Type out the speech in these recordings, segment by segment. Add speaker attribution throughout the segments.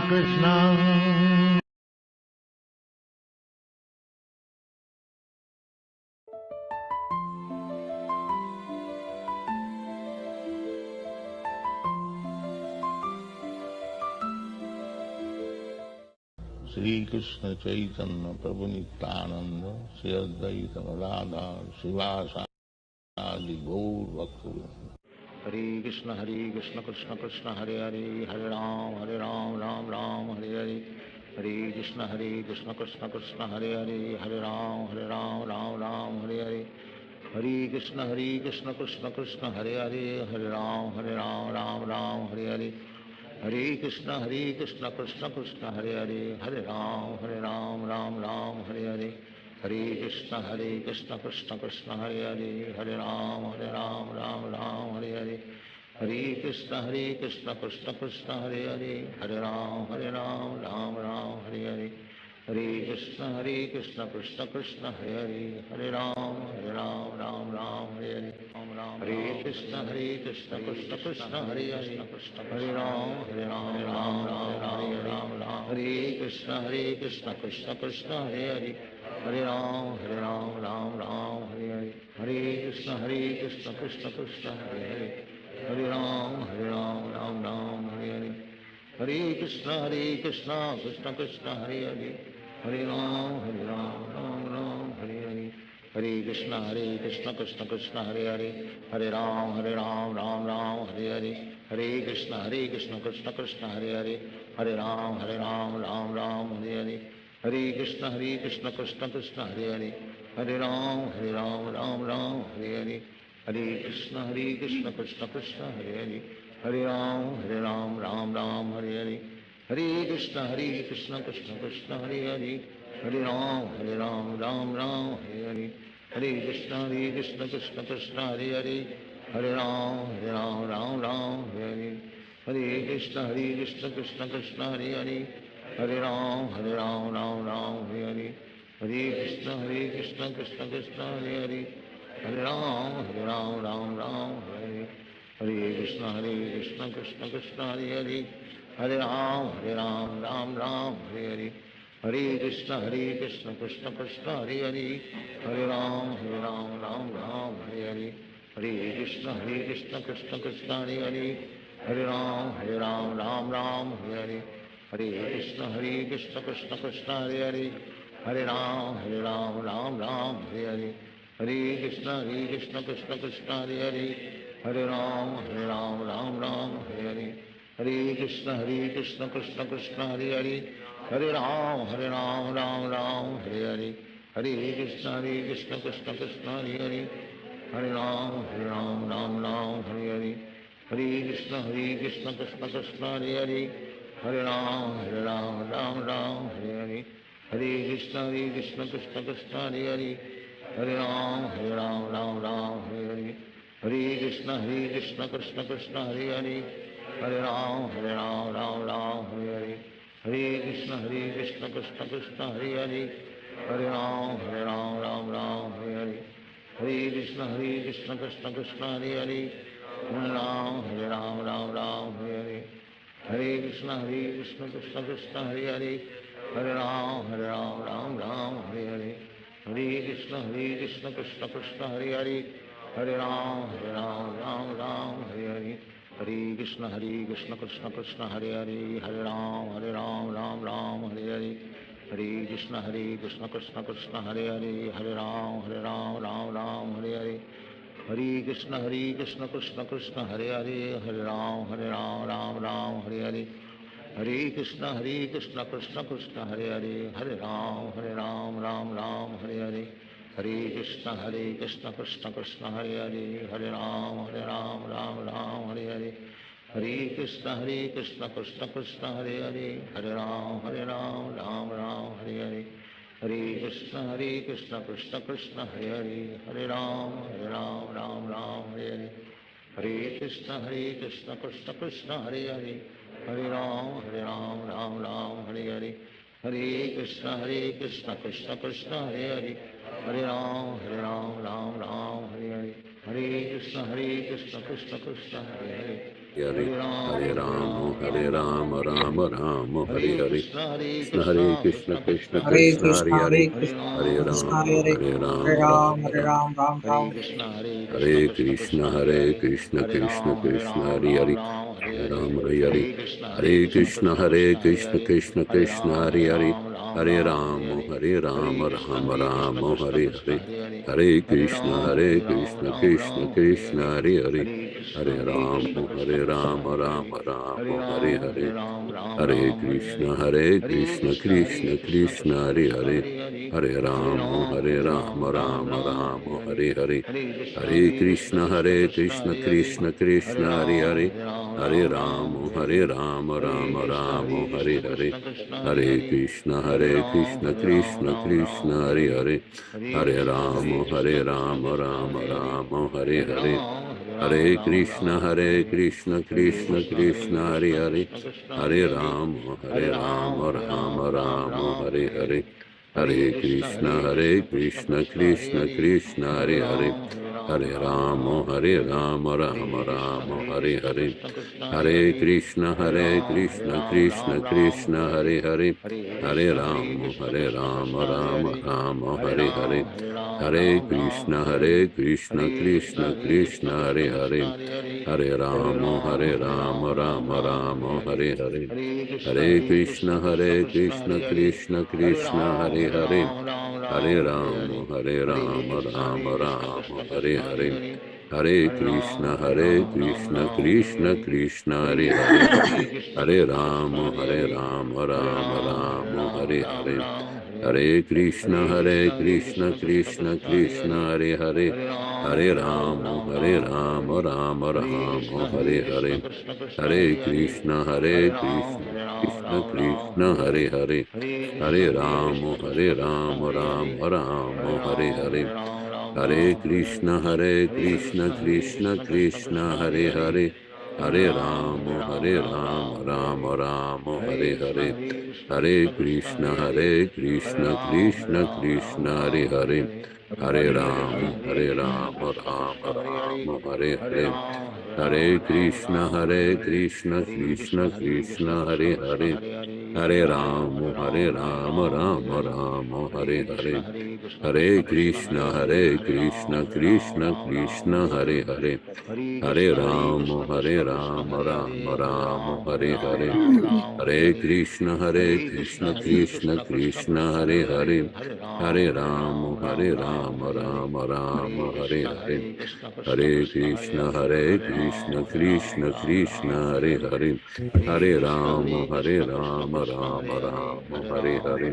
Speaker 1: Krishna. Shri Krishna Chaitanya Prabhu Nityananda Shri Advaita Gadadhar Srivasadi Gaur Bhaktivinoda. Hare Krishna Krishna Krishna Hare Hare Hare Ram Ram Ram Hare Hare. Hare Krishna Krishna Krishna Hare Hare Hare Ram Ram Hare Hare. Hare Krishna Krishna Krishna Hare Hare Hare Ram Ram Hare Hare. Hare Krishna Krishna Krishna Hare Hare Hare Ram Ram Hare Hare. Hare Krishna Krishna Krishna Hare Hare Hare Ram Ram Hare Hare. Hare Krishna Krishna Krishna Hare Hare Hare Ram Ram Hare Hare. Hare Krishna Krishna Krishna Hare Hare Hare Ram Ram Hare Hare. Hare Krishna Krishna Krishna Hare Hare Hare Ram Hare Hare. Hare Krishna Krishna Krishna Hare Hare Hare Ram Hare Hare. Hare Krishna Krishna Krishna Hare Hare Hare Ram Hare Hare. Hare Krishna Krishna Krishna Hare Hare Hare Ram Hare Hare. Hare Krishna Krishna Krishna Hare Hare Hare Ram Ram Hare Hare. Hare Krishna Krishna Krishna Hare Hare Hare Ram Ram Hare Hare. Hare Krishna Krishna Krishna Hare Hare Hare Ram Hare Hare. Hare Krishna Krishna Krishna Hare Hare Hare Ram Hare Hare. Hare Krishna Krishna Krishna Hare Hare Hare Ram Hare Hare. Hare Krishna Krishna Krishna Hare Hare Hare Ram Hare Hare. Hare Krishna Krishna Krishna Hare Hare Hare Ram Hare Hare. Hare Krishna Krishna Krishna Hare Hare Hare Ram Hare Hare. Hare Krishna Krishna Krishna Hare Hare Hare Ram Hare Hare. Hare Krishna Krishna Krishna Hare Hare Hare Ram Hare Hare. Hare Krishna Krishna Krishna Hare Hare Hare Ram Hare Hare. Hare Krishna Krishna Krishna Hare Hare Hare Ram Hare Hare. Hare Krishna Krishna Krishna Hare Hare Hare Ram Hare Hare. Hare Krishna Krishna Krishna Hare Hare Hare Ram Hare Hare. Hare Krishna Krishna Krishna Hare Hare Hare Ram Hare Hare. Hare Krishna Krishna Krishna Hare Hare Hare Ram Hare Hare. Hare Krishna Krishna Krishna Hare Hare Hare Ram Hare Hare. Hare Krishna Krishna Krishna Hare Hare Hare Ram Hare Hare. Hare Krishna Krishna Krishna Hare Hare Hare Ram Hare Hare. Hare Krishna Krishna Krishna Hare Hare Hare Ram Hare Hare. Hare Krishna Krishna Krishna Hare Hare Hare Ram Hare Hare. Hare Krishna Krishna Krishna Hare Hare Hare Ram Hare Hare. Hare Krishna Krishna Krishna Hare Hare Hare Ram Hare Hare. Hare Krishna Krishna Krishna Hare Hare Hare Ram Hare Hare. Hare Krishna Krishna Krishna Hare Hare Hare Ram Hare Hare. Hare Krishna Krishna Krishna Hare Hare Hare Ram Hare Hare Hare. Hare Krishna Krishna Krishna Hare Hare Hare Ram Hare Hare. Hare Krishna Krishna Krishna Hare Hare Hare Ram Hare Hare. Hare Krishna Krishna Krishna Hare Hare Hare Ram Hare Hare. Hare Krishna Krishna Krishna Hare Hare Hare Ram Hare Hare. Hare Krishna Krishna Krishna Hare Hare Hare Ram Hare Hare. Hare Krishna Krishna Krishna Hare Hare
Speaker 2: Hare Hare Rama Rama Rama Hare Hare Krishna Krishna
Speaker 3: Hare
Speaker 2: Krishna
Speaker 3: Krishna,
Speaker 2: Hare
Speaker 3: Hare
Speaker 2: Hare
Speaker 3: Krishna,
Speaker 2: Hare
Speaker 3: Krishna
Speaker 2: Rama
Speaker 3: Hare Hare Ram, Hare
Speaker 2: Rama
Speaker 3: Ram, Ram Ram.
Speaker 2: Hare Krishna Krishna Krishna Hare Hare Hare Rama Hare Hare Krishna Krishna Krishna Hare Hare Hare Rama Rama Rama Hare Hare Hare Krishna Krishna Krishna Hare Hare Hare Rama Rama Hare Hare Hare Krishna Krishna Krishna Hare Hare Hare Rama Rama Hare Hare Hare Krishna Krishna Krishna Hare Hare Hare Rama Rama Hare Hare Hare Krishna Krishna Krishna Hare Hare Hare Rama Rama Hare Hare Hare Krishna Krishna Krishna Hare Hare Hare Rama Rama Hare Hare Hare Krishna Krishna Krishna Hare Hare Hare Rama Rama Hare Hare Hare Krishna Krishna Krishna Hare Hare Hare Rama Rama Hare Hare Hare Krishna Krishna Krishna Hare Hare Hare Rama Rama Hare Hare Hare Krishna Krishna Krishna Hare Hare Hare Rama Hare Hare Hare Krishna Krishna Krishna Hare Hare Hare Rama Hare Hare Hare Krishna Krishna Krishna Hare Hare Hare Rama Rama Hare Hare Hare Krishna Krishna Hare Hare Hare Rama Hare Hare Hare Krishna Krishna Krishna Hare Hare Hare Rama Hare Hare Hare Krishna Krishna Krishna Hare Hare Hare Rama Hare Hare Hare Krishna Krishna Krishna Hare Hare Hare Rama Hare Hare Hare Krishna Krishna Krishna Hare Hare Hare Rama Hare Hare Hare Krishna Krishna Krishna Hare Hare Hare Rama Hare Hare Hare Krishna Krishna Krishna Hare Hare Hare Rama Hare Hare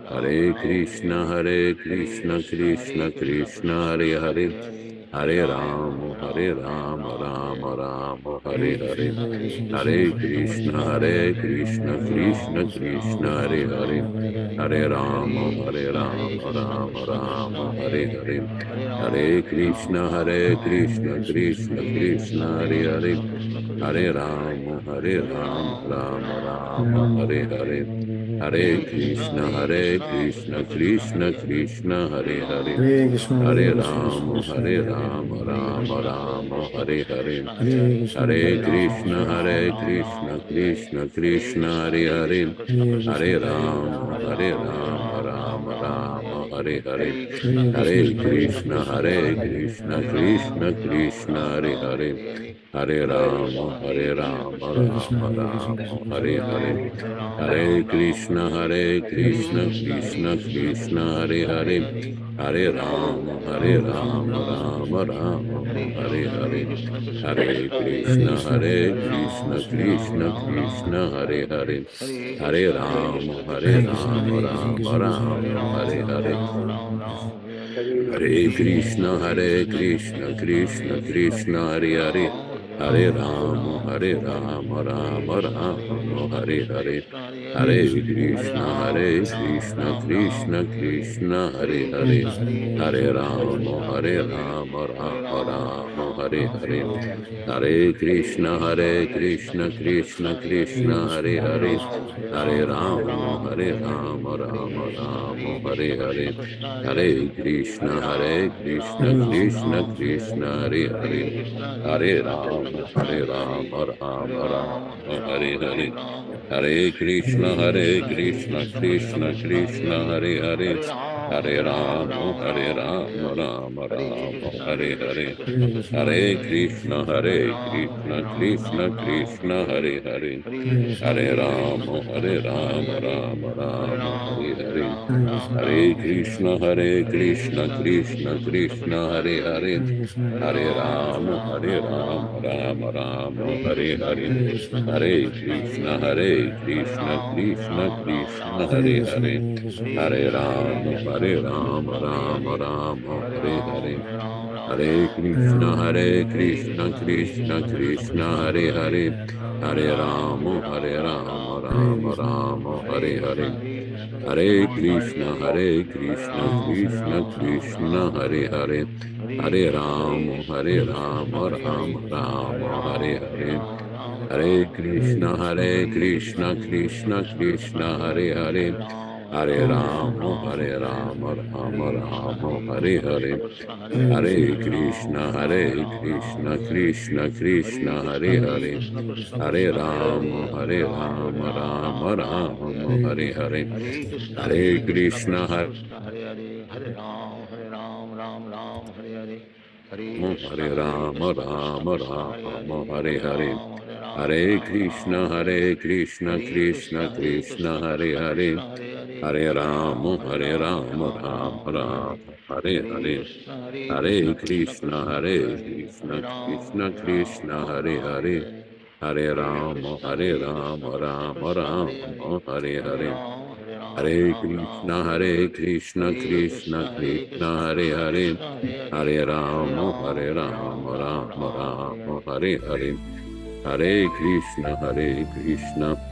Speaker 2: Hare Krishna Krishna Krishna Hare Hare Hare Rama Hare Hare Hare Krishna Krishna Krishna Hare Hare Hare Rama Hare Hare Hare Krishna Krishna Krishna Hare Hare Hare Rama Hare Hare Hare Krishna Krishna Krishna Hare Hare
Speaker 3: Hare Krishna, Hare
Speaker 2: Hare
Speaker 3: Krishna, Krishna Krishna,
Speaker 2: Rama Hare Hare
Speaker 3: Hare Krishna,
Speaker 2: Hare
Speaker 3: Hare Krishna,
Speaker 2: Krishna
Speaker 3: Krishna Krishna,
Speaker 2: Krishna Hare Hare
Speaker 3: Hare Krishna,
Speaker 2: Hare
Speaker 3: Hare
Speaker 2: Rama Rama Hare Hare
Speaker 3: Krishna,
Speaker 2: Hare
Speaker 3: Hare Krishna,
Speaker 2: Krishna
Speaker 3: Krishna
Speaker 2: Krishna Hare Hare Hare Rama Hare Hare Hare Krishna Krishna Hare Hare Hare Rama Hare Hare Hare Krishna Krishna Hare Hare Hare Rama Hare Hare Hare Krishna Krishna Hare Hare Hare Rama Hare Hare Hare Krishna Krishna Hare Hare Hare Rama Hare Hare Hare Krishna Krishna Hare Hare Hare Rama Hare Hare Hare Krishna Krishna Krishna Hare Hare Hare Hare Rama, Rama Rama, Hare Hare. Hare Krishna, Krishna Krishna, Hare Hare. Hare Rama, Rama Rama, Hare Hare. Hare Krishna, Krishna Krishna, Hare Hare. Hare Rama, Rama Rama, Hare Hare. Hare Krishna, Krishna Krishna, Hare Hare. Hare Rama, Rama Rama, Hare Hare. Hare Krishna, Krishna Krishna, Hare Hare. Hare Rama, Rama Rama, Hare Hare. Hare Krishna, Krishna Krishna, Hare Hare. Hare Rama, Rama Rama, Hare Hare. Hare Krishna, Krishna Krishna, Hare Hare. Hare Rama, Rama Rama, Hare Hare. Hare Krishna, Krishna Krishna, Hare Hare. Hare Rama, Rama Rama, Hare Hare. Hare Krishna, Krishna Krishna, Hare Hare. Hare Rama, Rama Rama, Hare Hare. Hare Krishna,
Speaker 1: Hare Ram, Ram Ram, Hare Hare.
Speaker 2: Hare Rama, Rama Rama, Hare Hare. Hare Krishna, Krishna Krishna, Hare Hare. Hare Rama, Rama Rama, Hare Hare. Hare Krishna, Krishna Krishna, Hare Hare. Hare Rama, Rama Rama, Hare Hare. Hare Krishna, Krishna Krishna, Hare Hare. Hare Rama, Rama Rama, Hare Hare. Hare Krishna, Krishna.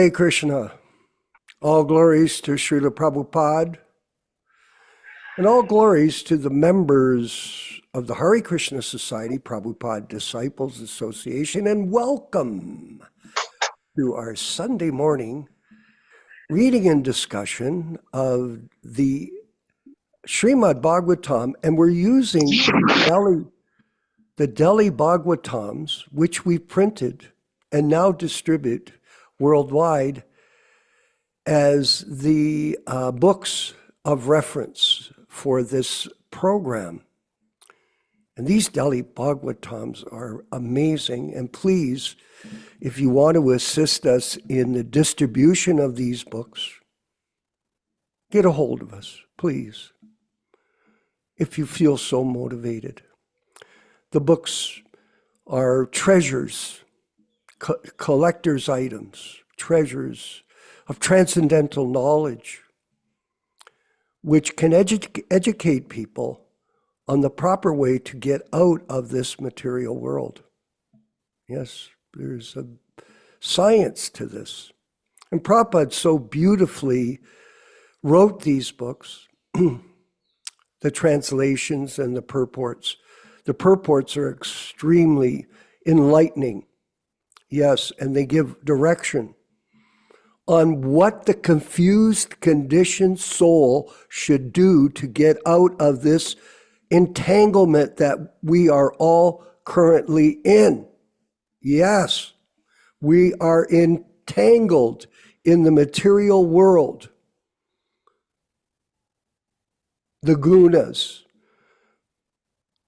Speaker 4: Hare Krishna. All glories to Srila Prabhupada, and all glories to the members of the Hare Krishna Society, Prabhupada Disciples Association, and welcome to our Sunday morning reading and discussion of the Srimad Bhagavatam, and we're using the Delhi Bhagavatams, which we printed and now distribute worldwide as the books of reference for this program. And these Delhi Bhagavatams are amazing. And please, if you want to assist us in the distribution of these books, get a hold of us, please, if you feel so motivated. The books are treasures, collector's items, treasures of transcendental knowledge, which can educate people on the proper way to get out of this material world. Yes, there's a science to this. And Prabhupada so beautifully wrote these books, the translations and the purports. The purports are extremely enlightening. Yes, and they give direction on what the confused, conditioned soul should do to get out of this entanglement that we are all currently in. Yes, we are entangled in the material world. The gunas,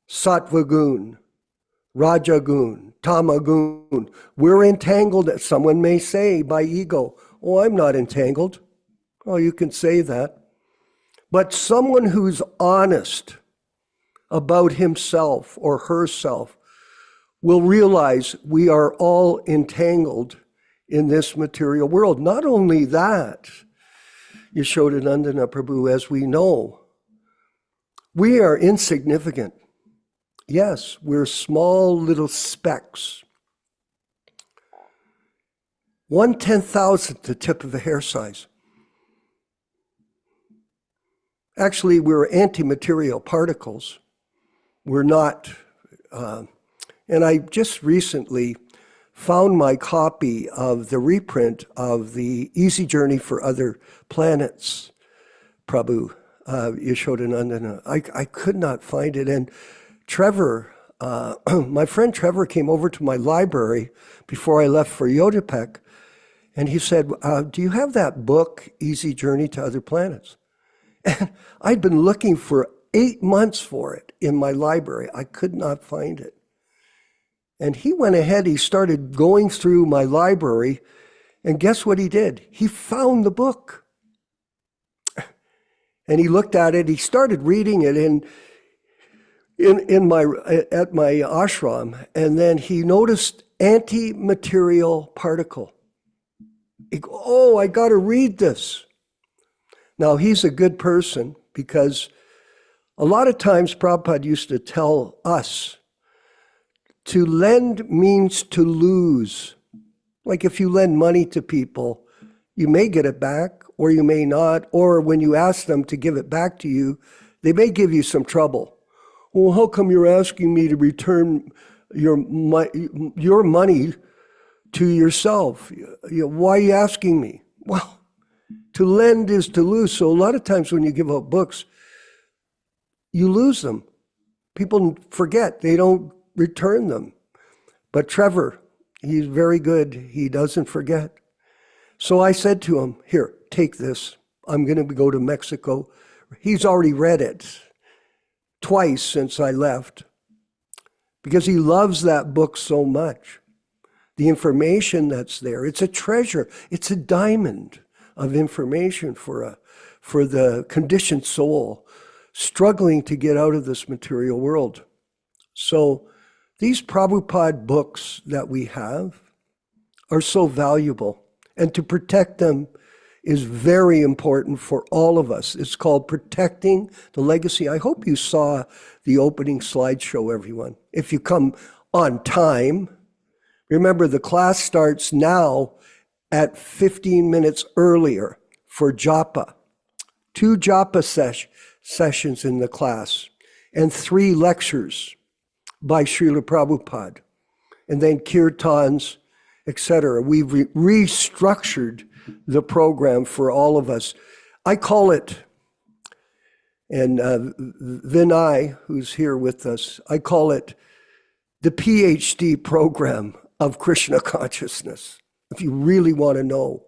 Speaker 4: sattva gun, raja gun, tama gun. We're entangled, someone may say, by ego. Oh, I'm not entangled. Oh, you can say that. But someone who's honest about himself or herself will realize we are all entangled in this material world. Not only that, Yashodanandana Prabhu, as we know, we are insignificant. Yes, we're small little specks. 1/10,000th the tip of a hair size. Actually, we're anti-material particles. We're not, and I just recently found my copy of the reprint of the Easy Journey for Other Planets, Prabhu, Yashodanandana. I could not find it. And Trevor, my friend Trevor came over to my library before I left for Yodapek, and he said, do you have that book, Easy Journey to Other Planets? And I'd been looking for 8 months for it in my library. I could not find it. And he went ahead, he started going through my library, and guess what he did? He found the book. And he looked at it, he started reading it at my ashram, and then he noticed anti-material particle. He go, oh, I got to read this. Now, he's a good person because a lot of times Prabhupada used to tell us to lend means to lose. Like if you lend money to people, you may get it back or you may not, or when you ask them to give it back to you, they may give you some trouble. Well, how come you're asking me to return your money to yourself? Why are you asking me? Well, to lend is to lose. So a lot of times when you give out books, you lose them. People forget, they don't return them. But Trevor, he's very good. He doesn't forget. So I said to him, here, take this. I'm going to go to Mexico. He's already read it twice since I left because he loves that book so much. The information that's there, it's a treasure. It's a diamond of information for the conditioned soul struggling to get out of this material world. So these Prabhupada books that we have are so valuable, and to protect them is very important for all of us. It's called Protecting the Legacy. I hope you saw the opening slideshow, everyone. If you come on time, remember the class starts now at 15 minutes earlier for japa, 2 japa sessions in the class, and 3 lectures by Srila Prabhupada, and then kirtans, etc. We've restructured the program for all of us. I call it, and Vinay, who's here with us, I call it the PhD program of Krishna consciousness. If you really want to know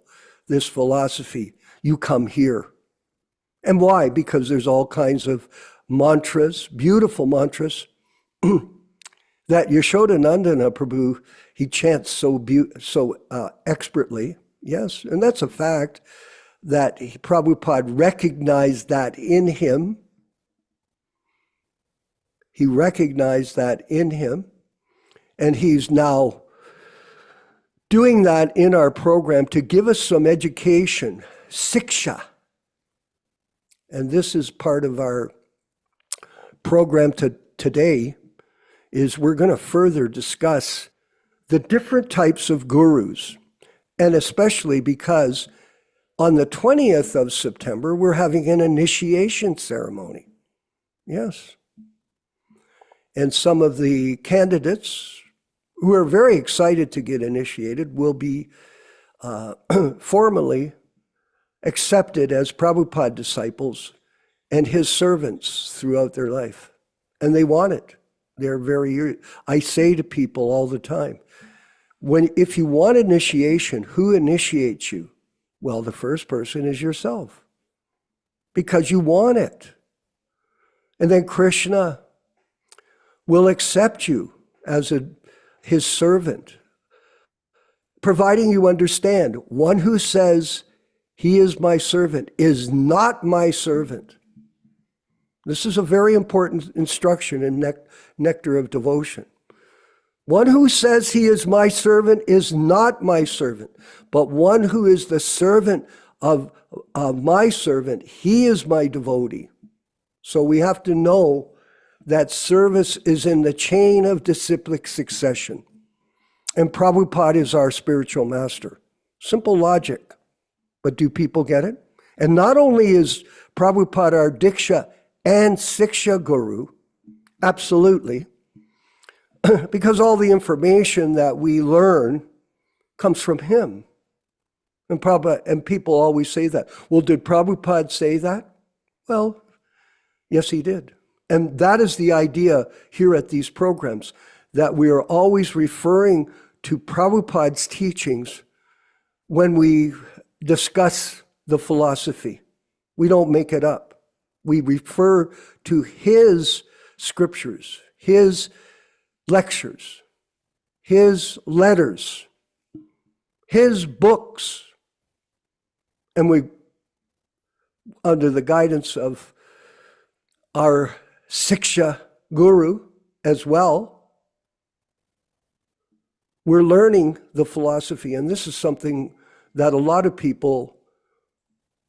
Speaker 4: this philosophy, you come here. And why? Because there's all kinds of mantras, beautiful mantras, that Yashodanandana Prabhu, he chants so expertly. Yes, and that's a fact that Prabhupada recognized that in him. He recognized that in him, and he's now doing that in our program to give us some education, siksha. And this is part of our program today, is we're going to further discuss the different types of gurus, and especially because on the 20th of September, we're having an initiation ceremony. Yes. And some of the candidates who are very excited to get initiated will be formally accepted as Prabhupada disciples and his servants throughout their life. And they want it. They're very, I say to people all the time, if you want initiation, who initiates you? Well, the first person is yourself, because you want it. And then Krishna will accept you as his servant, providing you understand, one who says, he is my servant, is not my servant. This is a very important instruction in Nectar of Devotion. One who says he is my servant is not my servant, but one who is the servant of my servant, he is my devotee. So we have to know that service is in the chain of disciplic succession. And Prabhupada is our spiritual master. Simple logic. But do people get it? And not only is Prabhupada our Diksha and Siksha Guru, absolutely, because all the information that we learn comes from him. And people always say that. Well, did Prabhupada say that? Well, yes, he did. And that is the idea here at these programs, that we are always referring to Prabhupada's teachings when we discuss the philosophy. We don't make it up. We refer to his scriptures, his lectures, his letters, his books. And we, under the guidance of our Siksha Guru as well, we're learning the philosophy. And this is something that a lot of people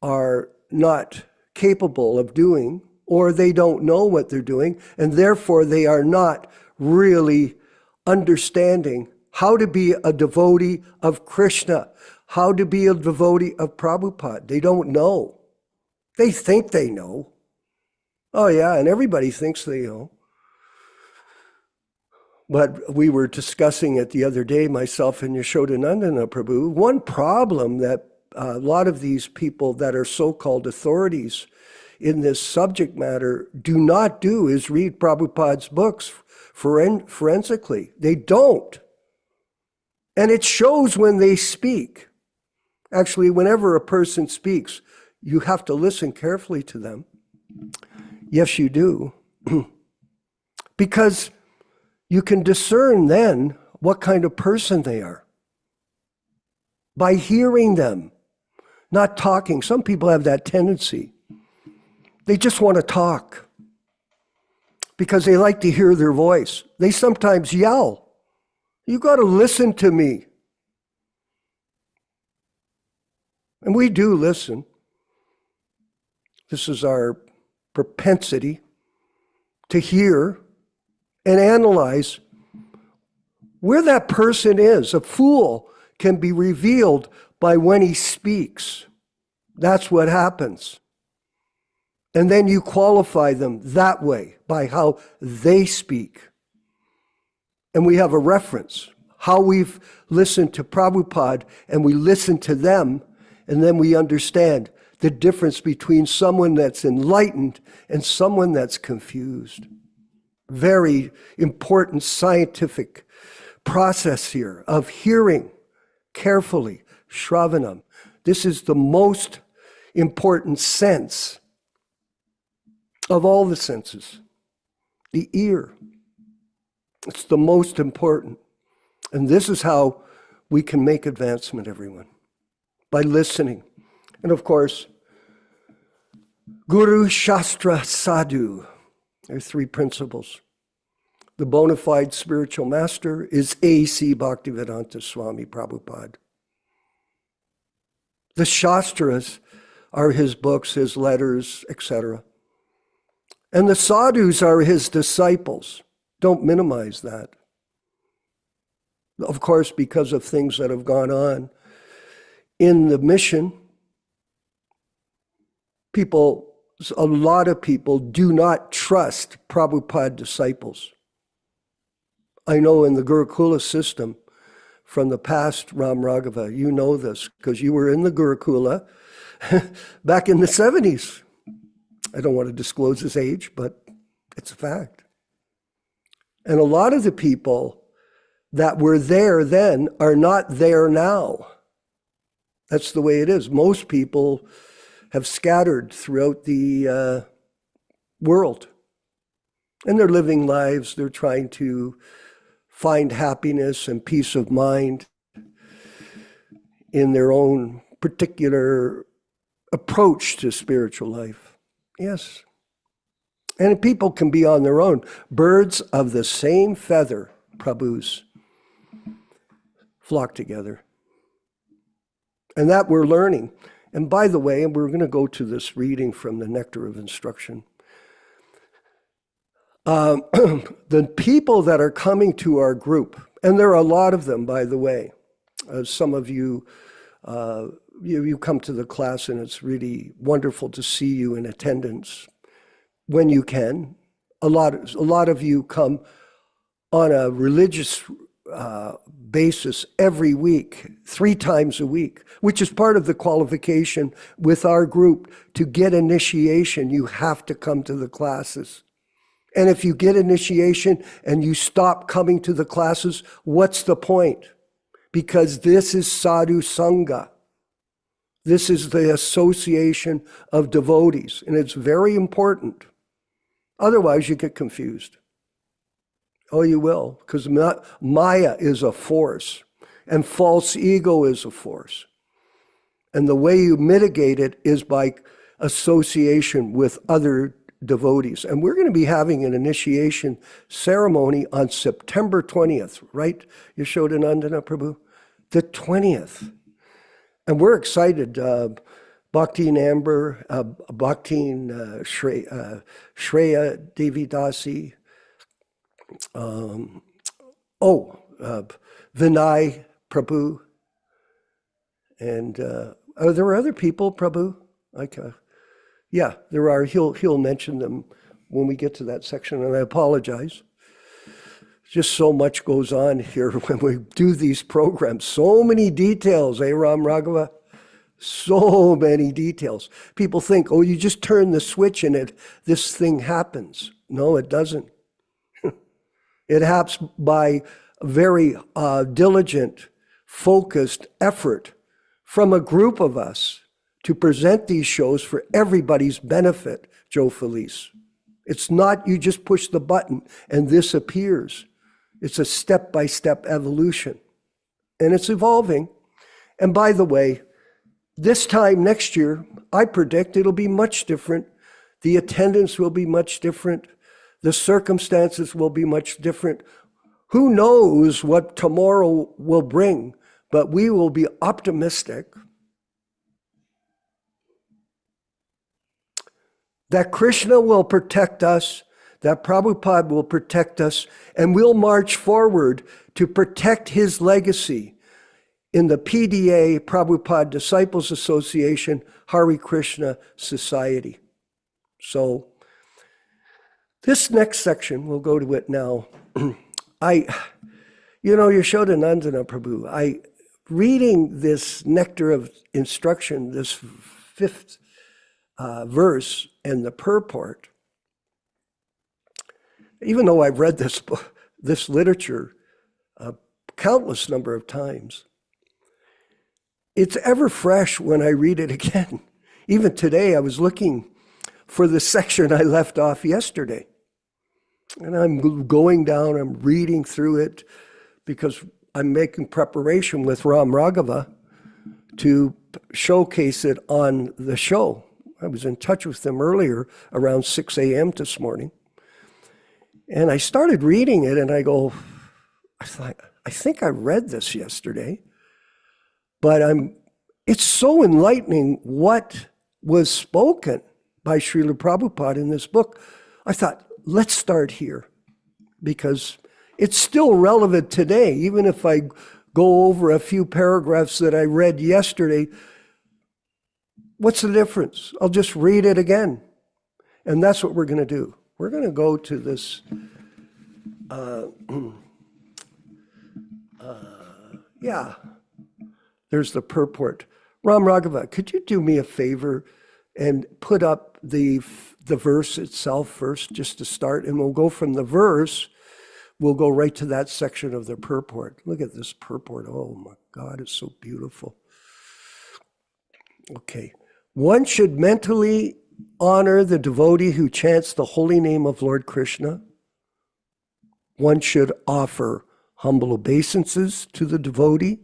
Speaker 4: are not capable of doing, or they don't know what they're doing, and therefore they are not really understanding how to be a devotee of Krishna, how to be a devotee of Prabhupada. They don't know. They think they know. Oh yeah, and everybody thinks they know. But we were discussing it the other day, myself and Yashodanandana Prabhu. One problem that a lot of these people that are so-called authorities in this subject matter do not do is read Prabhupada's books forensically. They don't. And it shows when they speak. Actually, whenever a person speaks, you have to listen carefully to them. Yes, you do. Because you can discern then what kind of person they are by hearing them, not talking. Some people have that tendency. They just want to talk because they like to hear their voice. They sometimes yell. You got to listen to me. And we do listen. This is our propensity to hear and analyze where that person is. A fool can be revealed by when he speaks. That's what happens. And then you qualify them that way, by how they speak. And we have a reference, how we've listened to Prabhupada, and we listen to them, and then we understand the difference between someone that's enlightened and someone that's confused. Very important scientific process here of hearing carefully, Shravanam. This is the most important sense of all the senses, the ear. It's the most important. And this is how we can make advancement, everyone, by listening. And of course, Guru, Shastra, Sadhu. There are three principles. The bona fide spiritual master is A.C. Bhaktivedanta Swami Prabhupada. The Shastras are his books, his letters, etc. And the sadhus are his disciples. Don't minimize that. Of course, because of things that have gone on in the mission, a lot of people do not trust Prabhupada disciples. I know in the Gurukula system from the past, Ram Raghava, you know this because you were in the Gurukula back in the 70s. I don't want to disclose his age, but it's a fact. And a lot of the people that were there then are not there now. That's the way it is. Most people have scattered throughout the world. And they're living lives, they're trying to find happiness and peace of mind in their own particular approach to spiritual life. Yes. And people can be on their own. Birds of the same feather, Prabhus, flock together. And that we're learning. And by the way, and we're going to go to this reading from the Nectar of Instruction. The people that are coming to our group, and there are a lot of them, by the way. Some of you, you come to the class, and it's really wonderful to see you in attendance when you can. A lot of you come on a religious basis every week, 3 times a week, which is part of the qualification with our group. To get initiation, you have to come to the classes. And if you get initiation and you stop coming to the classes, what's the point? Because this is sadhu sangha. This is the association of devotees, and it's very important. Otherwise, you get confused. Oh, you will, because Maya is a force, and false ego is a force. And the way you mitigate it is by association with other devotees. And we're going to be having an initiation ceremony on September 20th, right, Yashodanandana Prabhu? The 20th. And we're excited. Bhaktin Amber, Bhaktin Shreya Devi Dasi, Vinay Prabhu, and are there other people, Prabhu? Yeah, there are. He'll mention them when we get to that section, and I apologize. Just so much goes on here when we do these programs. So many details, Ram Raghava? So many details. People think, oh, you just turn the switch and this thing happens. No, it doesn't. It happens by very diligent, focused effort from a group of us to present these shows for everybody's benefit, Joe Felice. It's not you just push the button and this appears. It's a step-by-step evolution. And it's evolving. And by the way, this time next year, I predict it'll be much different. The attendance will be much different. The circumstances will be much different. Who knows what tomorrow will bring, but we will be optimistic that Krishna will protect us, that Prabhupada will protect us, and we'll march forward to protect his legacy in the PDA, Prabhupada Disciples Association, Hare Krishna Society. So this next section, we'll go to it now. Yashodanandana Prabhu, reading this nectar of instruction, this fifth verse and the purport, even though I've read this literature a countless number of times, it's ever fresh when I read it again. Even today, I was looking for the section I left off yesterday. And I'm going down, I'm reading through it because I'm making preparation with Ram Raghava to showcase it on the show. I was in touch with them earlier around 6 a.m. this morning. And I started reading it and I thought, I think I read this yesterday, but it's so enlightening what was spoken by Srila Prabhupada in this book. I thought, let's start here because it's still relevant today. Even if I go over a few paragraphs that I read yesterday, what's the difference? I'll just read it again. And that's what we're going to do. We're going to go to this, there's the purport. Ram Raghava, could you do me a favor and put up the verse itself first, just to start, and we'll go from the verse, we'll go right to that section of the purport. Look at this purport. Oh my God, it's so beautiful. Okay. One should mentally honor the devotee who chants the holy name of Lord Krishna. One should offer humble obeisances to the devotee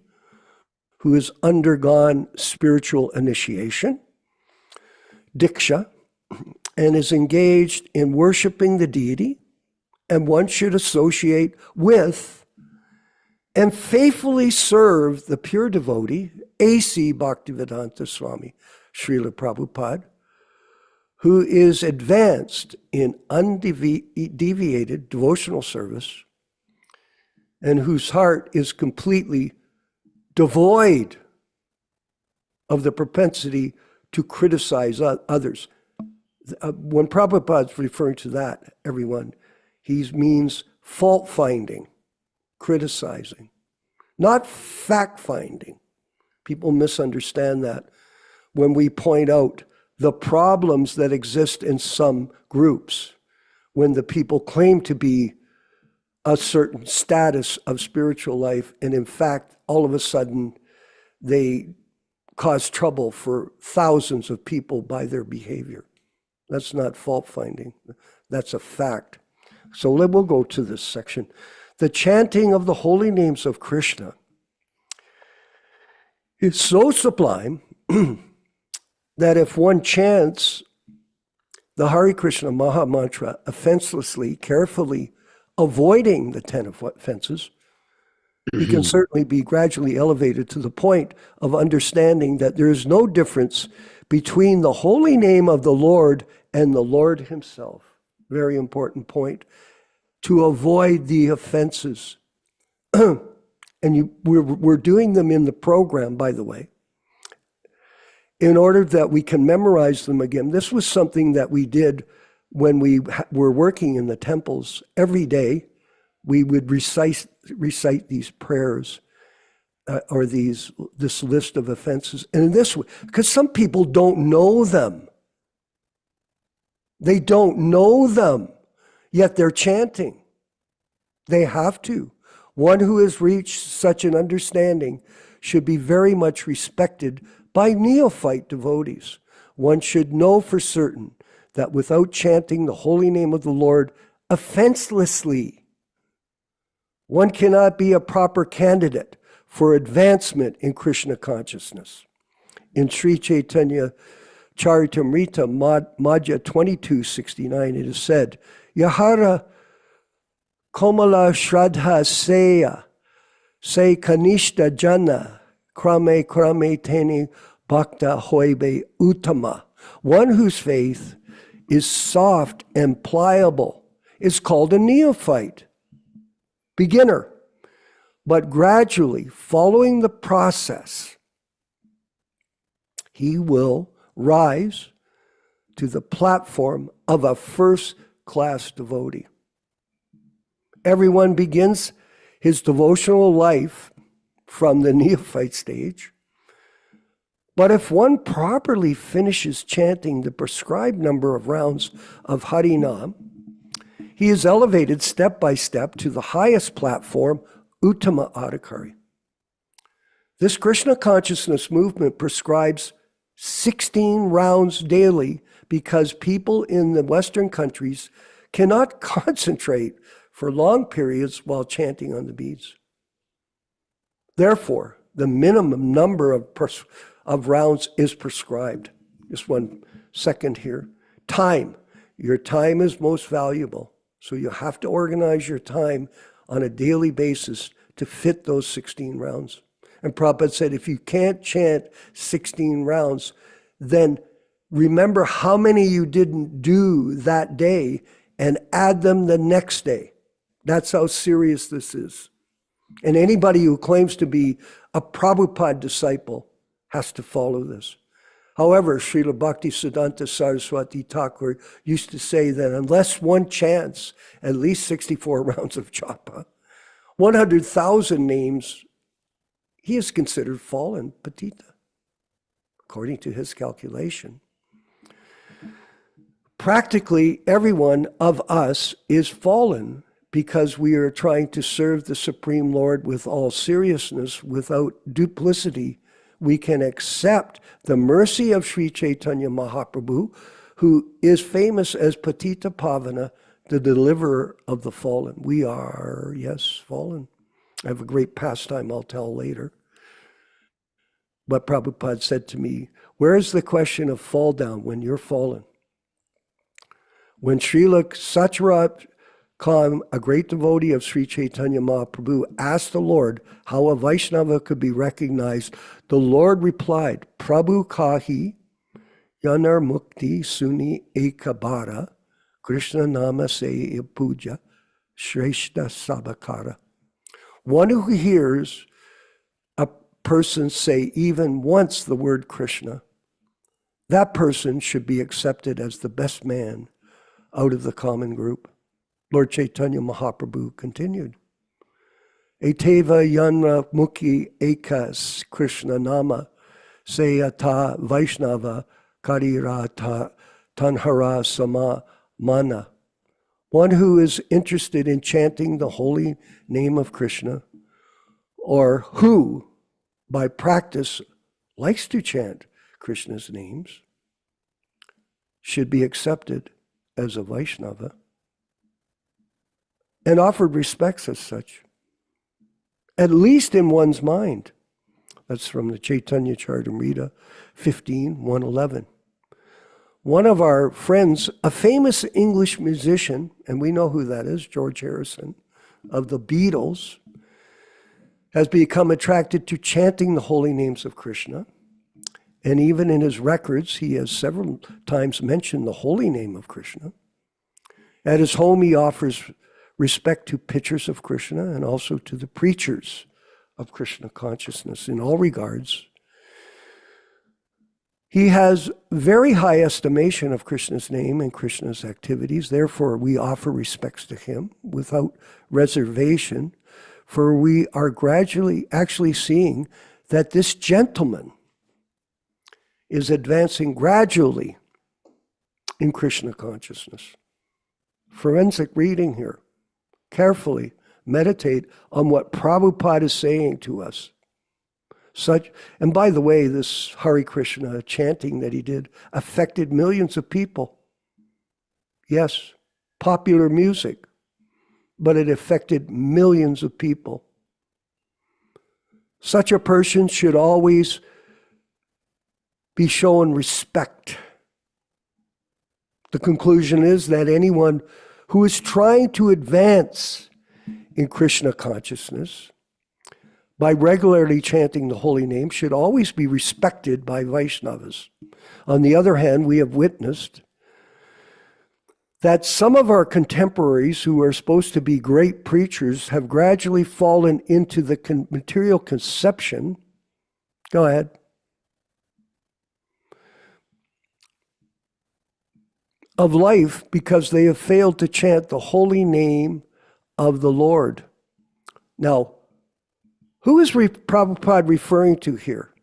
Speaker 4: who has undergone spiritual initiation, diksha, and is engaged in worshiping the deity. And one should associate with and faithfully serve the pure devotee, A.C. Bhaktivedanta Swami Srila Prabhupada, who is advanced in undeviated devotional service and whose heart is completely devoid of the propensity to criticize others. When Prabhupada's referring to that, everyone, he means fault-finding, criticizing, not fact-finding. People misunderstand that when we point out the problems that exist in some groups when the people claim to be a certain status of spiritual life, and in fact, all of a sudden, they cause trouble for thousands of people by their behavior. That's not fault-finding. That's a fact. So we'll go to this section. The chanting of the holy names of Krishna is so sublime that if one chants the Hare Krishna Maha Mantra offenselessly, carefully, avoiding the 10 offenses, he can certainly be gradually elevated to the point of understanding that there is no difference between the holy name of the Lord and the Lord himself. Very important point. To avoid the offenses. And we're doing them in the program, by the way, in order that we can memorize them again. This was something that we did when we were working in the temples. Every day, we would recite these prayers or this list of offenses. And in this way, because some people don't know them. They don't know them, yet they're chanting. They have to. One who has reached such an understanding should be very much respected by neophyte devotees. One should know for certain that without chanting the holy name of the Lord offenselessly, one cannot be a proper candidate for advancement in Krishna consciousness. In Sri Chaitanya Charitamrita, Madhya 2269, it is said, Yahara Komala Shraddha Seya Se Kanishta Jana Krame Teni Bhakta Hoibe Uttama. One whose faith is soft and pliable is called a neophyte, beginner. But gradually, following the process, he will rise to the platform of a first-class devotee. Everyone begins his devotional life from the neophyte stage. But if one properly finishes chanting the prescribed number of rounds of Harinam, he is elevated step by step to the highest platform, Uttama Adhikari. This Krishna consciousness movement prescribes 16 rounds daily because people in the Western countries cannot concentrate for long periods while chanting on the beads. Therefore, the minimum number of rounds is prescribed. Just 1 second here. Time. Your time is most valuable. So you have to organize your time on a daily basis to fit those 16 rounds. And Prabhupada said, if you can't chant 16 rounds, then remember how many you didn't do that day and add them the next day. That's how serious this is. And anybody who claims to be a Prabhupada disciple has to follow this. However, Srila Bhaktisiddhanta Saraswati Thakur used to say that unless one chants at least 64 rounds of japa, 100,000 names, he is considered fallen patita, according to his calculation. Practically everyone of us is fallen because we are trying to serve the Supreme Lord with all seriousness, without duplicity. We can accept the mercy of Sri Chaitanya Mahaprabhu, who is famous as Patita Pavana, the deliverer of the fallen. We are, yes, fallen. I have a great pastime I'll tell later. But Prabhupada said to me, where is the question of fall down when you're fallen? When Srila Satyarat Khan, a great devotee of Sri Chaitanya Mahaprabhu, asked the Lord how a Vaishnava could be recognized, the Lord replied, Prabhu kahi yanar mukti suni ekabara Krishna nama se puja shreshta sabakara. One who hears a person say even once the word Krishna, that person should be accepted as the best man out of the common group. Lord Chaitanya Mahaprabhu continued, Eteva yanra mukhi ekas Krishna nama seyata Vaishnava karirata tanhara sama mana. One who is interested in chanting the holy name of Krishna, or who, by practice, likes to chant Krishna's names, should be accepted as a Vaishnava and offered respects as such, at least in one's mind. That's from the Chaitanya Charitamrita 15:111. One of our friends, a famous English musician, and we know who that is, George Harrison, of the Beatles, has become attracted to chanting the holy names of Krishna. And even in his records, he has several times mentioned the holy name of Krishna. At his home, he offers respect to pictures of Krishna and also to the preachers of Krishna consciousness in all regards. He has very high estimation of Krishna's name and Krishna's activities. Therefore, we offer respects to him without reservation, for we are gradually actually seeing that this gentleman is advancing gradually in Krishna consciousness. Forensic reading here. Carefully meditate on what Prabhupada is saying to us. And by the way, this Hare Krishna chanting that he did affected millions of people. Yes, popular music, but it affected millions of people. Such a person should always be shown respect. The conclusion is that anyone who is trying to advance in Krishna consciousness by regularly chanting the holy name should always be respected by Vaishnavas. On the other hand, we have witnessed that some of our contemporaries who are supposed to be great preachers have gradually fallen into the material conception. Go ahead. Of life because they have failed to chant the holy name of the Lord. Now, who is Prabhupada referring to here?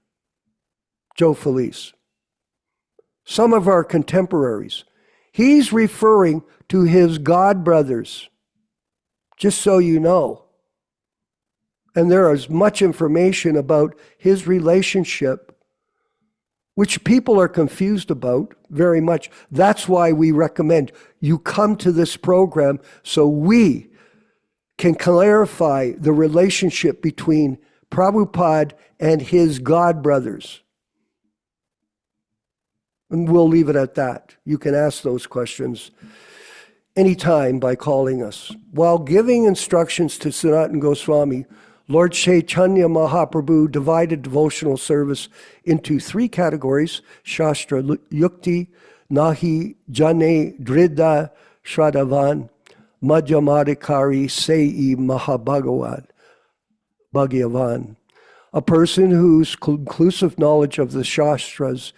Speaker 4: Joe Felice. Some of our contemporaries. He's referring to his god brothers, just so you know. And there is much information about his relationship, which people are confused about very much. That's why we recommend you come to this program so we can clarify the relationship between Prabhupada and his god brothers. And we'll leave it at that. You can ask those questions anytime by calling us. While giving instructions to Sanatana Goswami, Lord Chaitanya Mahaprabhu divided devotional service into three categories: Shastra Yukti, Nahi Jane Dridha Shradhavan, Madhyamadikari Sei Mahabhagavan. A person whose conclusive knowledge of the Shastras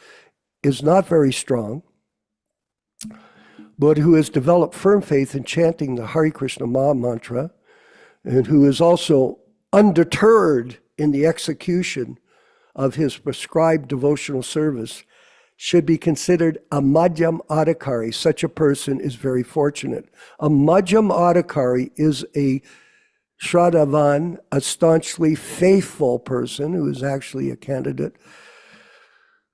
Speaker 4: is not very strong, but who has developed firm faith in chanting the Hare Krishna Maha Mantra, and who is also undeterred in the execution of his prescribed devotional service, should be considered a Madhyam Adhikari. Such a person is very fortunate. A Madhyam Adhikari is a Shradhavan, a staunchly faithful person who is actually a candidate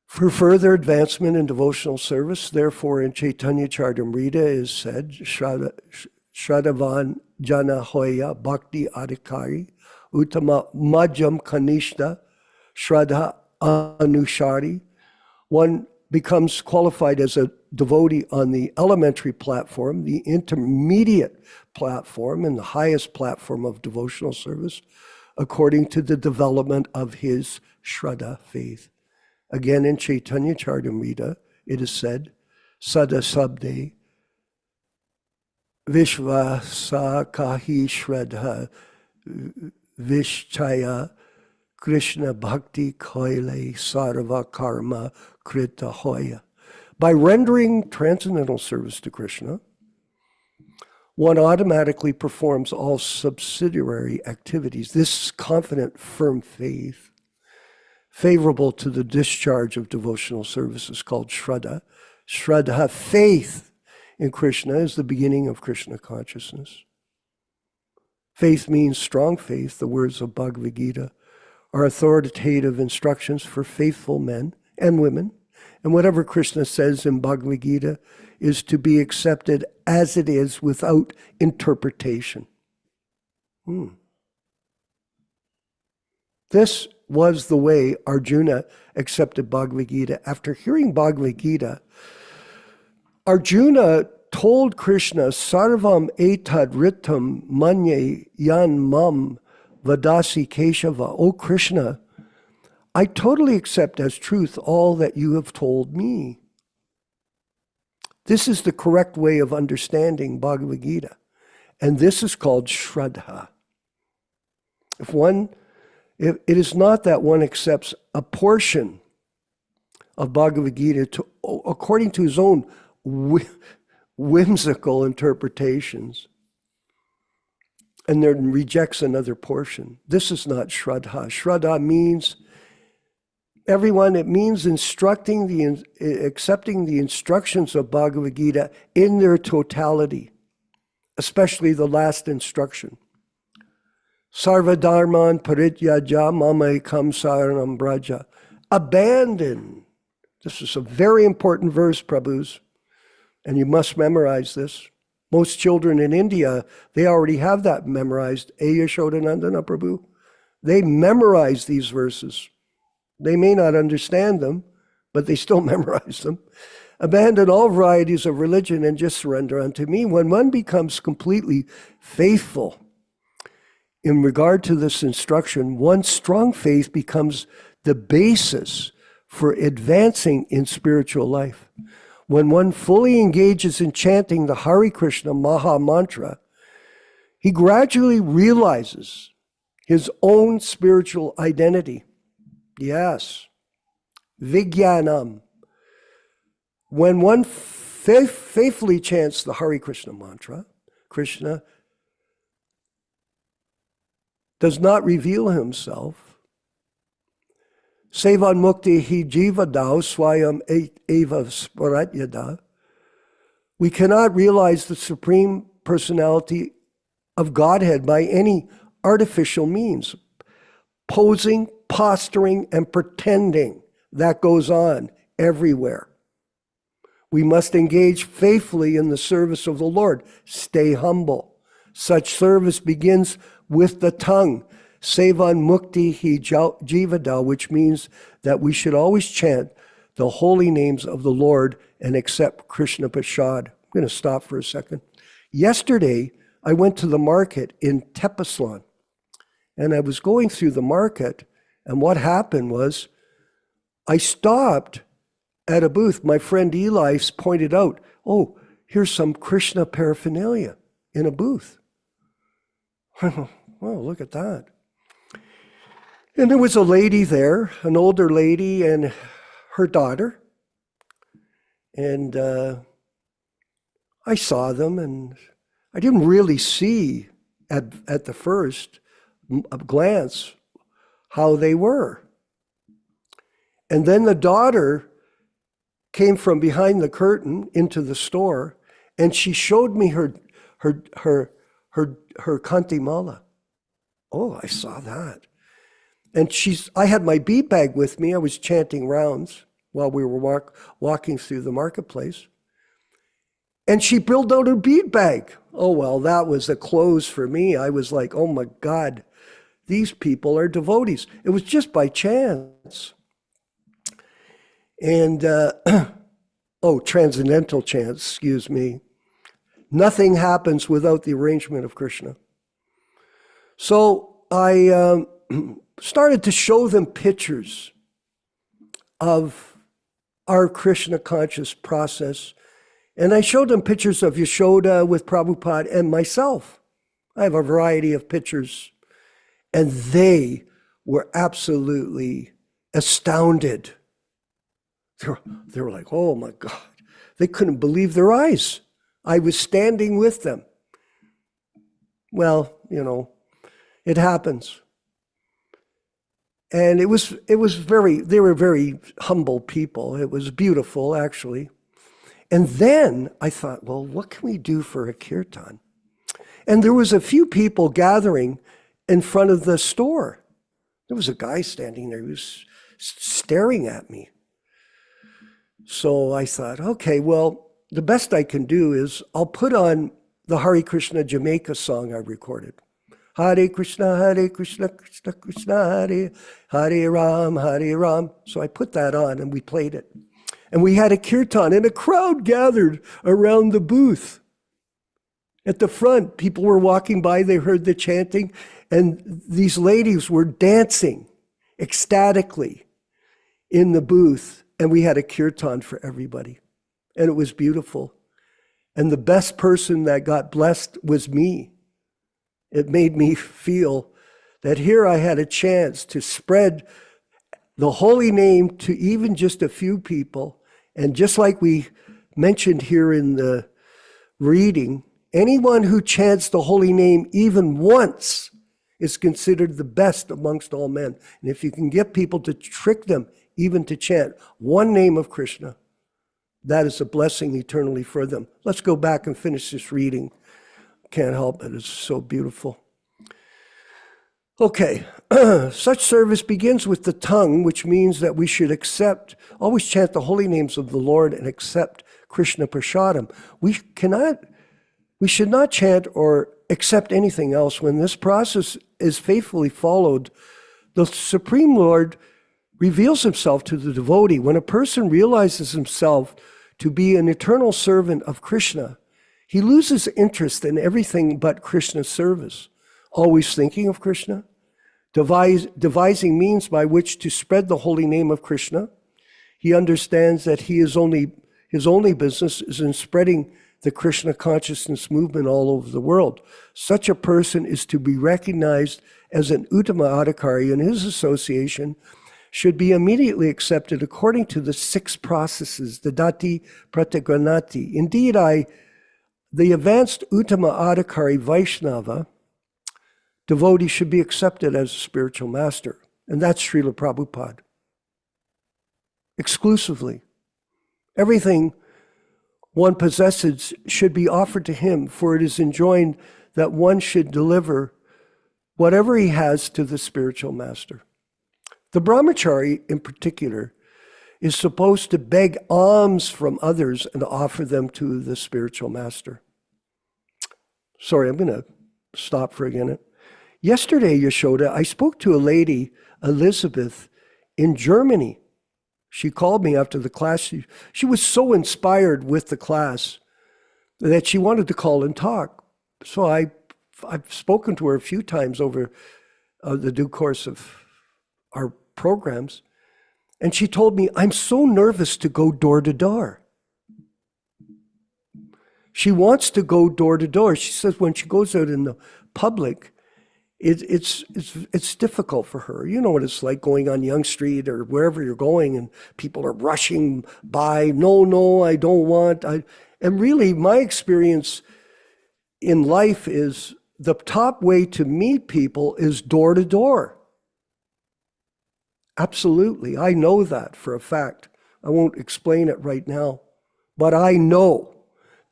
Speaker 4: for further advancement in devotional service. Therefore, in Chaitanya Charitamrita is said, Shradhavan Jana Hoya Bhakti Adhikari, Uttama Madhyam Kanishta, Shraddha Anushari. One becomes qualified as a devotee on the elementary platform, the intermediate platform, and the highest platform of devotional service, according to the development of his Shraddha faith. Again, in Chaitanya Charitamrita, it is said, Sada Sabde Vishvasa Kahi Shraddha Vishchaya Krishna Bhakti Koile Sarva Karma Krita Hoya. By rendering transcendental service to Krishna, one automatically performs all subsidiary activities. This confident, firm faith, favorable to the discharge of devotional service, is called Shraddha. Shraddha, faith in Krishna, is the beginning of Krishna consciousness. Faith means strong faith. The words of Bhagavad Gita are authoritative instructions for faithful men and women. And whatever Krishna says in Bhagavad Gita is to be accepted as it is without interpretation. This was the way Arjuna accepted Bhagavad Gita. After hearing Bhagavad Gita, Arjuna told Krishna, Sarvam etad ritam manye yan mam vadasi Keshava. O Krishna, I totally accept as truth all that you have told me. This is the correct way of understanding Bhagavad Gita. And this is called Shraddha. It is not that one accepts a portion of Bhagavad Gita according to his own whimsical interpretations and then rejects another portion. This is not Shraddha. Shraddha means it means accepting the instructions of Bhagavad Gita in their totality, especially the last instruction. Sarvadharman parityaja mamaikam saranam braja. Abandon. This is a very important verse, Prabhus, and you must memorize this. Most children in India, they already have that memorized. Yashodanandana Prabhu. They memorize these verses. They may not understand them, but they still memorize them. Abandon all varieties of religion and just surrender unto me. When one becomes completely faithful in regard to this instruction, one's strong faith becomes the basis for advancing in spiritual life. When one fully engages in chanting the Hare Krishna Maha Mantra, he gradually realizes his own spiritual identity. Yes, Vijnanam. When one faithfully chants the Hare Krishna mantra, Krishna does not reveal himself. Sevan mukti hi jivadau swayam eva sparatyada. We cannot realize the Supreme Personality of Godhead by any artificial means. Posing, posturing, and pretending, that goes on everywhere. We must engage faithfully in the service of the Lord. Stay humble. Such service begins with the tongue. Sevan mukti hi jivada, which means that we should always chant the holy names of the Lord and accept Krishna Prasad. I'm going to stop for a second. Yesterday, I went to the market in Tepeslan, and I was going through the market, and what happened was I stopped at a booth. My friend Eli pointed out, oh, here's some Krishna paraphernalia in a booth. Well, look at that. And there was a lady there, an older lady and her daughter. And I saw them, and I didn't really see at the first glance how they were. And then the daughter came from behind the curtain into the store, and she showed me her kantimala. Oh, I saw that. And I had my bead bag with me. I was chanting rounds while we were walking through the marketplace. And she pulled out her bead bag. Oh, well, that was a close for me. I was like, oh my God, these people are devotees. It was just by chance. And, transcendental chance, excuse me. Nothing happens without the arrangement of Krishna. So I started to show them pictures of our Krishna conscious process. And I showed them pictures of Yashoda with Prabhupada and myself. I have a variety of pictures. And they were absolutely astounded. They were like, oh my God. They couldn't believe their eyes. I was standing with them. Well, it happens. And they were very humble people. It was beautiful, actually. And then I thought, well, what can we do for a kirtan? And there was a few people gathering in front of the store. There was a guy standing there who was staring at me. So I thought, okay, well, the best I can do is I'll put on the Hare Krishna Jamaica song I recorded. Hare Krishna, Krishna Krishna, Hare Ram, Hare Ram. So I put that on and we played it. And we had a kirtan, and a crowd gathered around the booth. At the front, people were walking by, they heard the chanting, and these ladies were dancing ecstatically in the booth, and we had a kirtan for everybody. And it was beautiful. And the best person that got blessed was me. It made me feel that here I had a chance to spread the holy name to even just a few people. And just like we mentioned here in the reading, anyone who chants the holy name even once is considered the best amongst all men. And if you can get people to trick them even to chant one name of Krishna, that is a blessing eternally for them. Let's go back and finish this reading. Can't help it. It's so beautiful. Okay, such service begins with the tongue, which means that we should always chant the holy names of the Lord and accept Krishna Prasadam. We should not chant or accept anything else. When this process is faithfully followed, the Supreme Lord reveals himself to the devotee. When a person realizes himself to be an eternal servant of Krishna, he loses interest in everything but Krishna's service. Always thinking of Krishna, devising means by which to spread the holy name of Krishna. He understands that he is only His only business is in spreading the Krishna consciousness movement all over the world. Such a person is to be recognized as an Uttama Adhikari, and his association should be immediately accepted according to the 6 processes, the Dati Pratigranati. Indeed, the advanced Uttama Adhikari Vaishnava devotee should be accepted as a spiritual master. And that's Srila Prabhupada. Exclusively. Everything one possesses should be offered to him, for it is enjoined that one should deliver whatever he has to the spiritual master. The brahmachari, in particular, is supposed to beg alms from others and offer them to the spiritual master. Sorry, I'm going to stop for a minute. Yesterday, Yashoda, I spoke to a lady, Elizabeth, in Germany. She called me after the class. She was so inspired with the class that she wanted to call and talk. So I've spoken to her a few times over the due course of our programs. And she told me, I'm so nervous to go door to door. She wants to go door to door. She says when she goes out in the public, it's difficult for her. You know what it's like going on Yonge Street or wherever you're going and people are rushing by. No, I don't want. And really, my experience in life is the top way to meet people is door to door. Absolutely. I know that for a fact. I won't explain it right now. But I know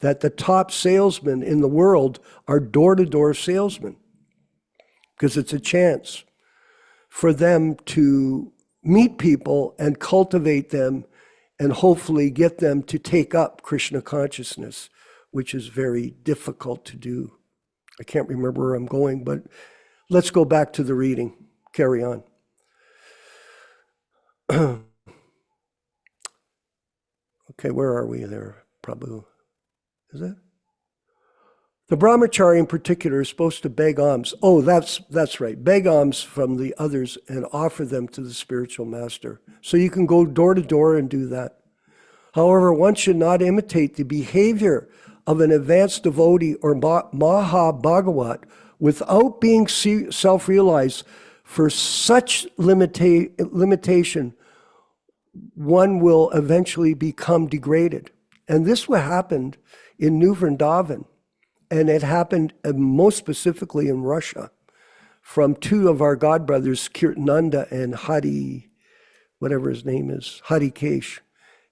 Speaker 4: that the top salesmen in the world are door-to-door salesmen, because it's a chance for them to meet people and cultivate them and hopefully get them to take up Krishna consciousness, which is very difficult to do. I can't remember where I'm going, but let's go back to the reading. Carry on. Okay, where are we there? Prabhu, is it? The brahmachari in particular is supposed to beg alms. Oh, that's right. Beg alms from the others and offer them to the spiritual master. So you can go door to door and do that. However, one should not imitate the behavior of an advanced devotee or Maha Bhagavat without being self-realized. For such limitation, one will eventually become degraded. And this what happened in New Vrindavan. And it happened most specifically in Russia from 2 of our godbrothers, Kirtananda and Hari, whatever his name is, Hari Kesh.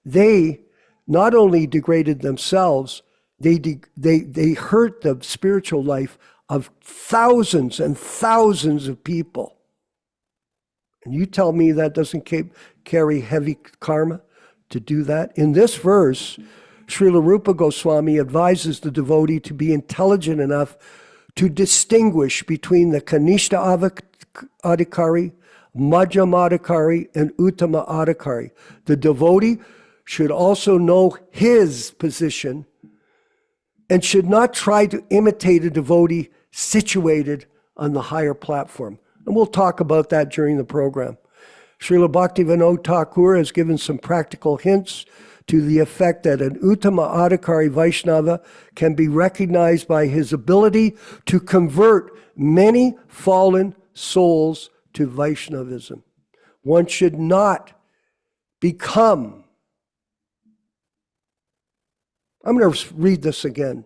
Speaker 4: They not only degraded themselves, they hurt the spiritual life of thousands and thousands of people. And you tell me that doesn't carry heavy karma to do that? In this verse, Srila Rupa Goswami advises the devotee to be intelligent enough to distinguish between the Kanishta Adhikari, Madhyama Adhikari, and Uttama Adhikari. The devotee should also know his position and should not try to imitate a devotee situated on the higher platform. And we'll talk about that during the program. Srila Bhaktivinoda Thakur has given some practical hints to the effect that an Uttama Adhikari Vaishnava can be recognized by his ability to convert many fallen souls to Vaishnavism. One should not become, I'm going to read this again.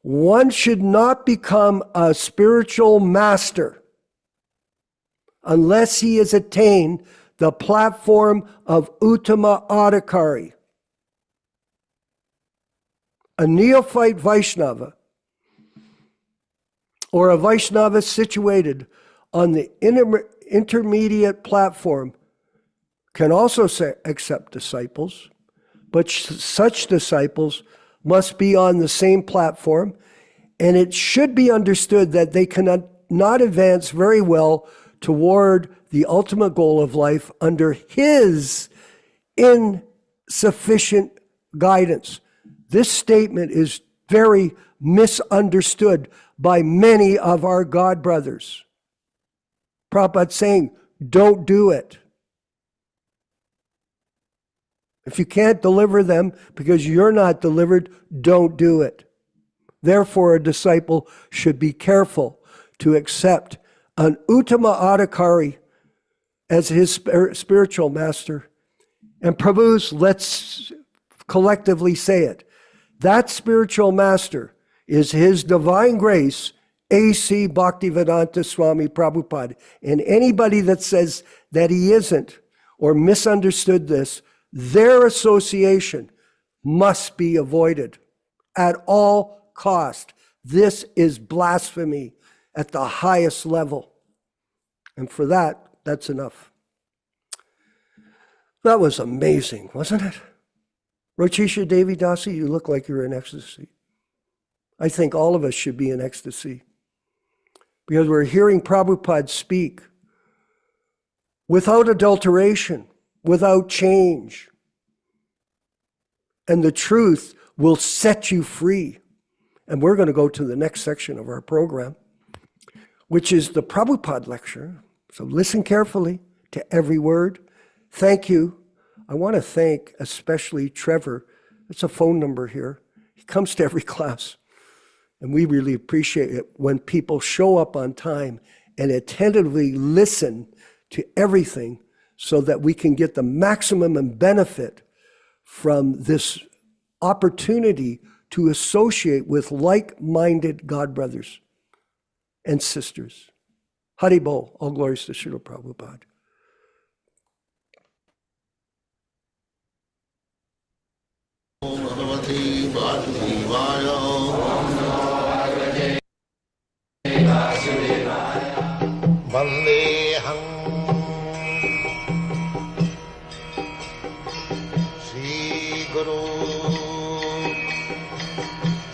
Speaker 4: One should not become a spiritual master unless he has attained the platform of Uttama Adhikari. A neophyte Vaishnava, or a Vaishnava situated on the intermediate platform, can also accept disciples, but such disciples must be on the same platform, and it should be understood that they cannot not advance very well toward the ultimate goal of life under his insufficient guidance. This statement is very misunderstood by many of our God brothers. Prabhupada saying, don't do it. If you can't deliver them because you're not delivered, don't do it. Therefore, a disciple should be careful to accept an Uttama Adhikari as his spiritual master. And Prabhus, let's collectively say it. That spiritual master is His Divine Grace, A.C. Bhaktivedanta Swami Prabhupada. And anybody that says that he isn't or misunderstood this, their association must be avoided at all cost. This is blasphemy at the highest level. And for that, that's enough. That was amazing, wasn't it? Rochisha Devi Dasi, you look like you're in ecstasy. I think all of us should be in ecstasy because we're hearing Prabhupada speak without adulteration, without change. And the truth will set you free. And we're going to go to the next section of our program, which is the Prabhupada lecture. So listen carefully to every word. Thank you. I want to thank especially Trevor. It's a phone number here. He comes to every class. And we really appreciate it when people show up on time and attentively listen to everything so that we can get the maximum benefit from this opportunity to associate with like-minded God brothers and sisters. Hari Bol, all glories to Srila Prabhupada.
Speaker 1: Om Bhagavate Vasudevaya. Vandeham Shri Guru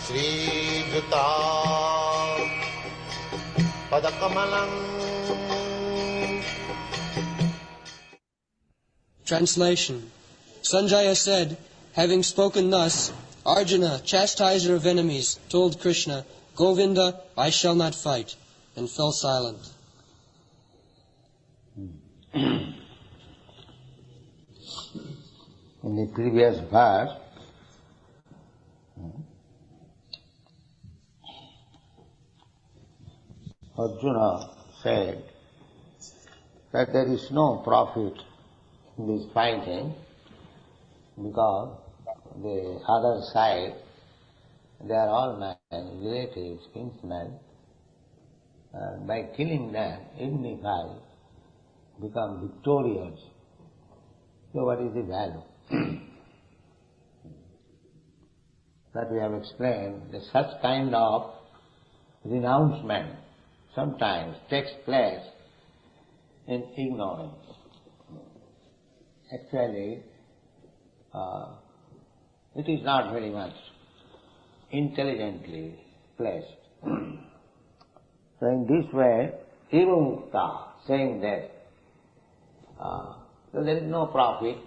Speaker 1: Shri Juta Padakamalam.
Speaker 5: Translation. Sanjaya said, having spoken thus, Arjuna, chastiser of enemies, told Krishna, Govinda, I shall not fight, and fell silent.
Speaker 1: In the previous verse, Arjuna said that there is no profit in this fighting because the other side, they are all my relatives, kinsmen, and by killing them, even if I become victorious, so what is the value? That we have explained, that such kind of renouncement sometimes takes place in ignorance. Actually, it is not very much intelligently placed. So in this way, Eva Mukta, saying that so there is no profit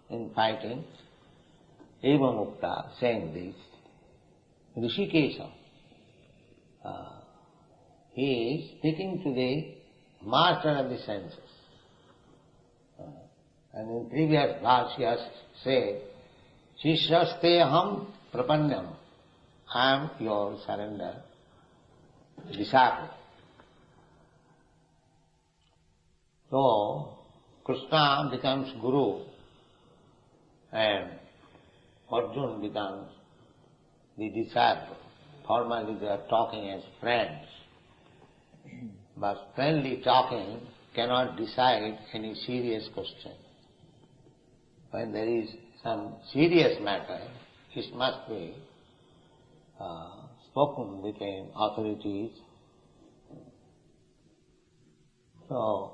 Speaker 1: in fighting, Eva Mukta, saying this, Rishikesha, he is speaking to the master of the senses. And in previous verse he has said, Shishrasteham prapanyam, I am your surrender disciple. So Krishna becomes Guru and Arjuna becomes the disciple. Formally they are talking as friends. But friendly talking cannot decide any serious question. When there is some serious matter, it must be spoken between authorities. So,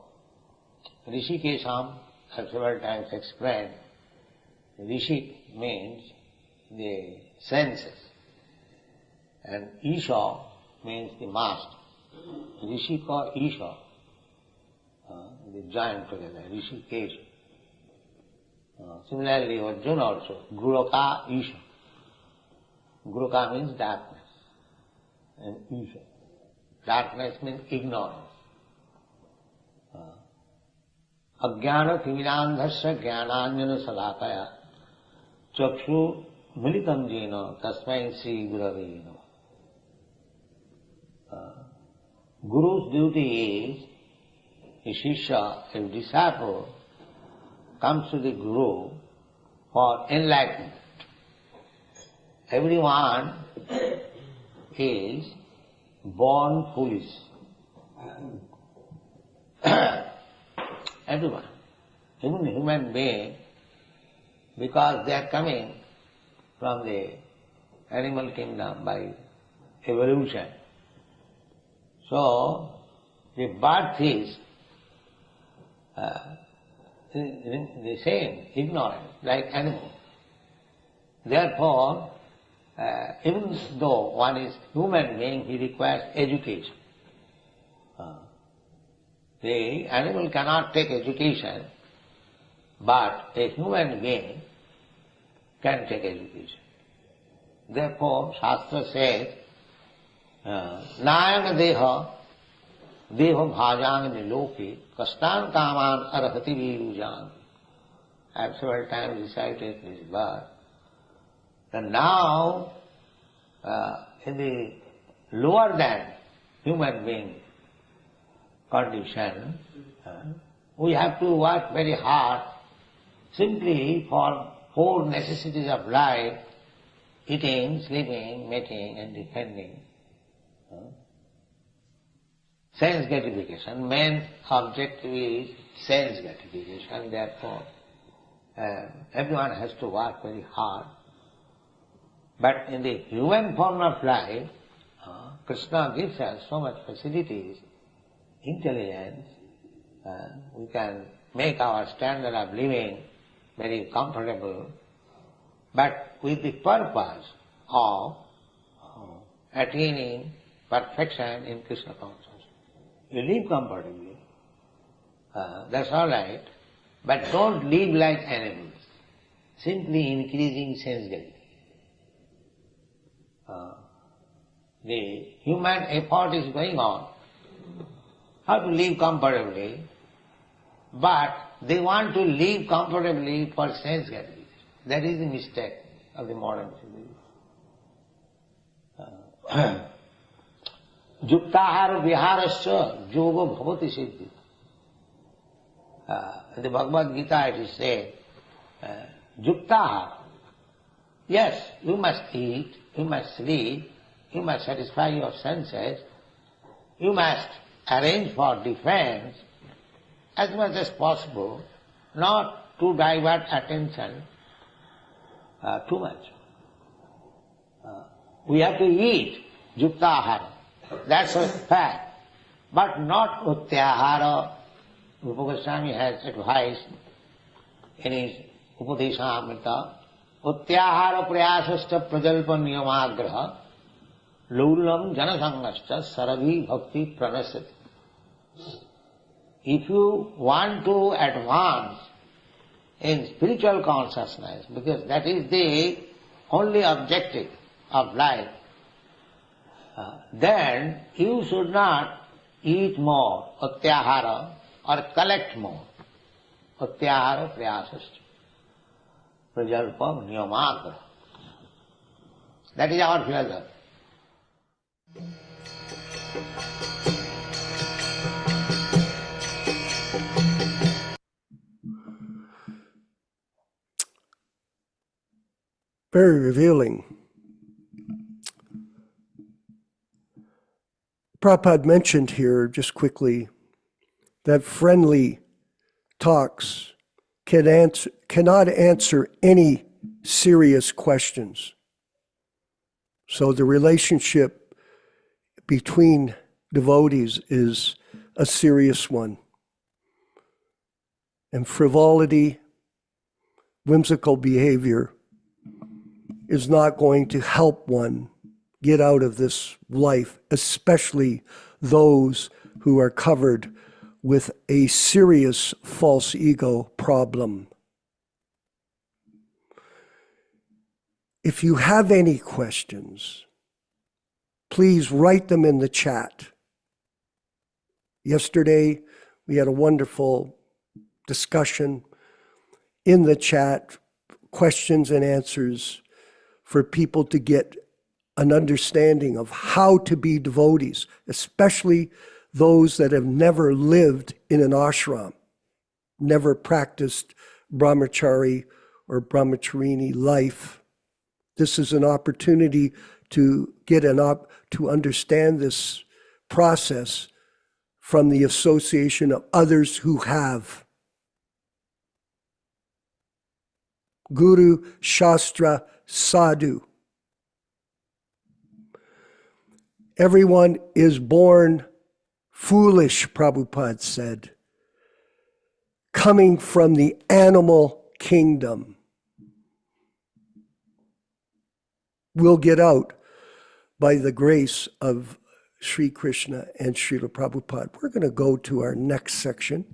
Speaker 1: Rishikesham has several times explained, Rishi means the senses, and Isha means the master. Rishika, Isha, they join together, Rishikesh. Similarly, Arjuna also, Guruka, Isha. Guruka means darkness, and Isha. Darkness means ignorance. Ajnana timirandhasya jnananjana salakaya चक्षु मिलितं येन तस्मै श्री गुरवे नमः. Guru's duty is, a shishya, a disciple, comes to the Guru for enlightenment. Everyone is born foolish. Everyone, even human being, because they are coming from the animal kingdom by evolution. So, the birth is the same, ignorant, like animal. Therefore, even though one is human being, he requires education. The animal cannot take education, but a human being can take education. Therefore, Shastra says, Nayana deha, deho bhajan niloke, kastan kaman arhati virujan. I have several times recited this verse. And now, in the lower than human being condition, we have to work very hard simply for 4 necessities of life: eating, sleeping, mating and defending. Sense gratification. Main objective is sense gratification. Therefore, everyone has to work very hard. But in the human form of life, Krishna gives us so much facilities, intelligence, we can make our standard of living very comfortable, but with the purpose of attaining perfection in Krishna consciousness. You live comfortably, that's all right, but don't live like animals, simply increasing sense gratification. The human effort is going on, how to live comfortably, but they want to live comfortably for sense gratification. That is the mistake of the modern civilization. Yuktahara viharasya yoga bhavati siddhi. In the Bhagavad Gita it is said, Yuktahara, yes, you must eat, you must sleep, you must satisfy your senses, you must arrange for defense as much as possible, not to divert attention too much. We have to eat yuktahara, that's a fact, but not utyahara. Rupa Goswami has advised in his Upadeshamrita, utyahara prayasascha prajalpa niyamagraha laulam janasangascha sarabhi bhakti pranasati. If you want to advance in spiritual consciousness, because that is the only objective of life, then you should not eat more, utyahara, or collect more. Utyahara prayasascha prajalpa niyamagraha. That is our philosophy.
Speaker 4: Very revealing. Prabhupada mentioned here, just quickly, that friendly talks cannot answer any serious questions. So the relationship between devotees is a serious one. And frivolity, whimsical behavior is not going to help one get out of this life, especially those who are covered with a serious false ego problem. If you have any questions, please write them in the chat. Yesterday, we had a wonderful discussion in the chat, questions and answers for people to get an understanding of how to be devotees, especially those that have never lived in an ashram, never practiced brahmachari or brahmacharini life. This is an opportunity to get to understand this process from the association of others who have. Guru, Shastra, Sadhu. Everyone is born foolish, Prabhupada said, coming from the animal kingdom. We'll get out by the grace of Sri Krishna and Srila Prabhupada. We're going to go to our next section,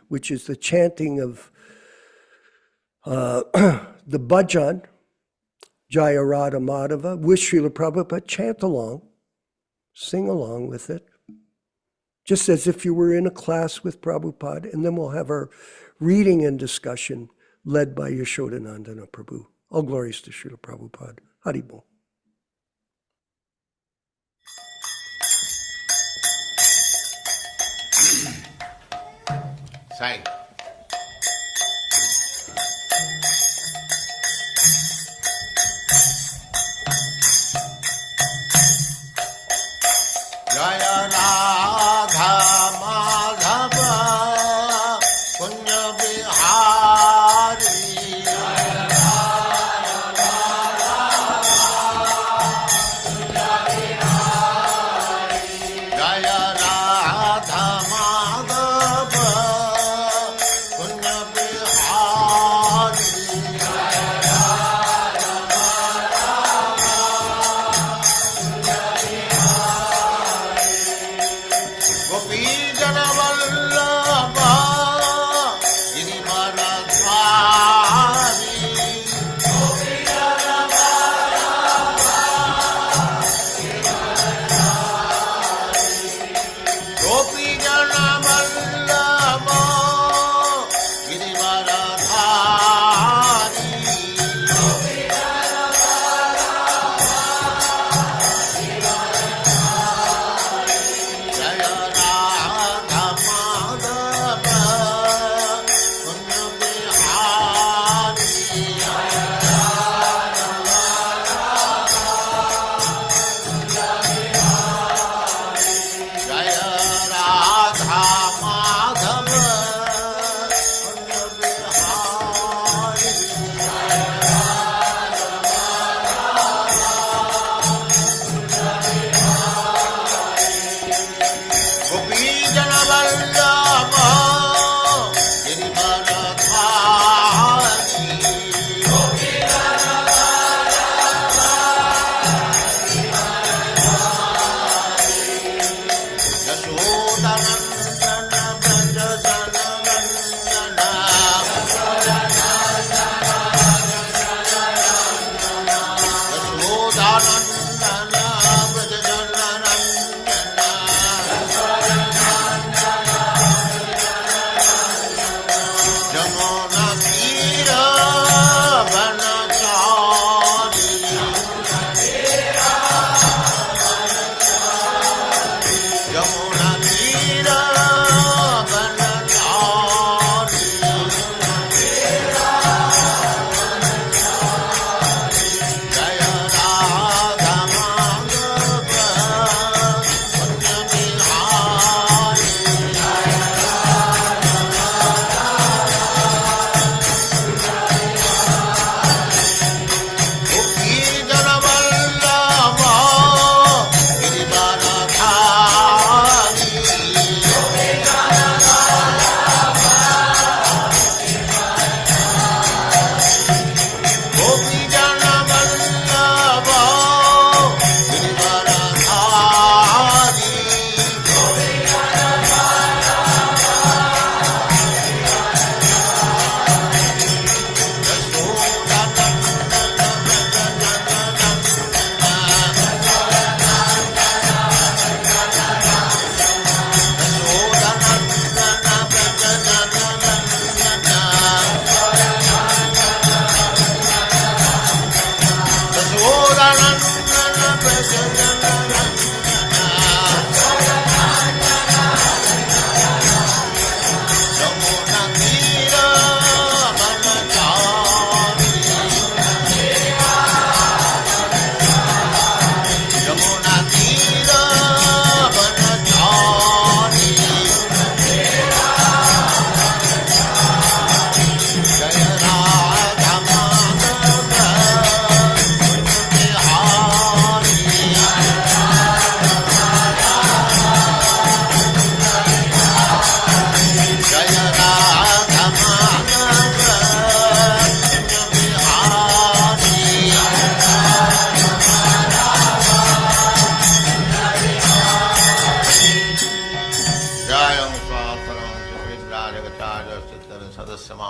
Speaker 4: which is the chanting of the bhajan, Jaya Radha Madhava, with Srila Prabhupada. Chant along, sing along with it, just as if you were in a class with Prabhupada, and then we'll have our reading and discussion led by Yashodanandana Prabhu. All glories to Srila Prabhupada. Haribol.
Speaker 1: Sai. Jaya Radha Madhava Punya Bihari. Jaya Radha Punya Bihari. Jaya Radha Madhava Punya Bihari. Jaya Radha Madhava Punya Bihari.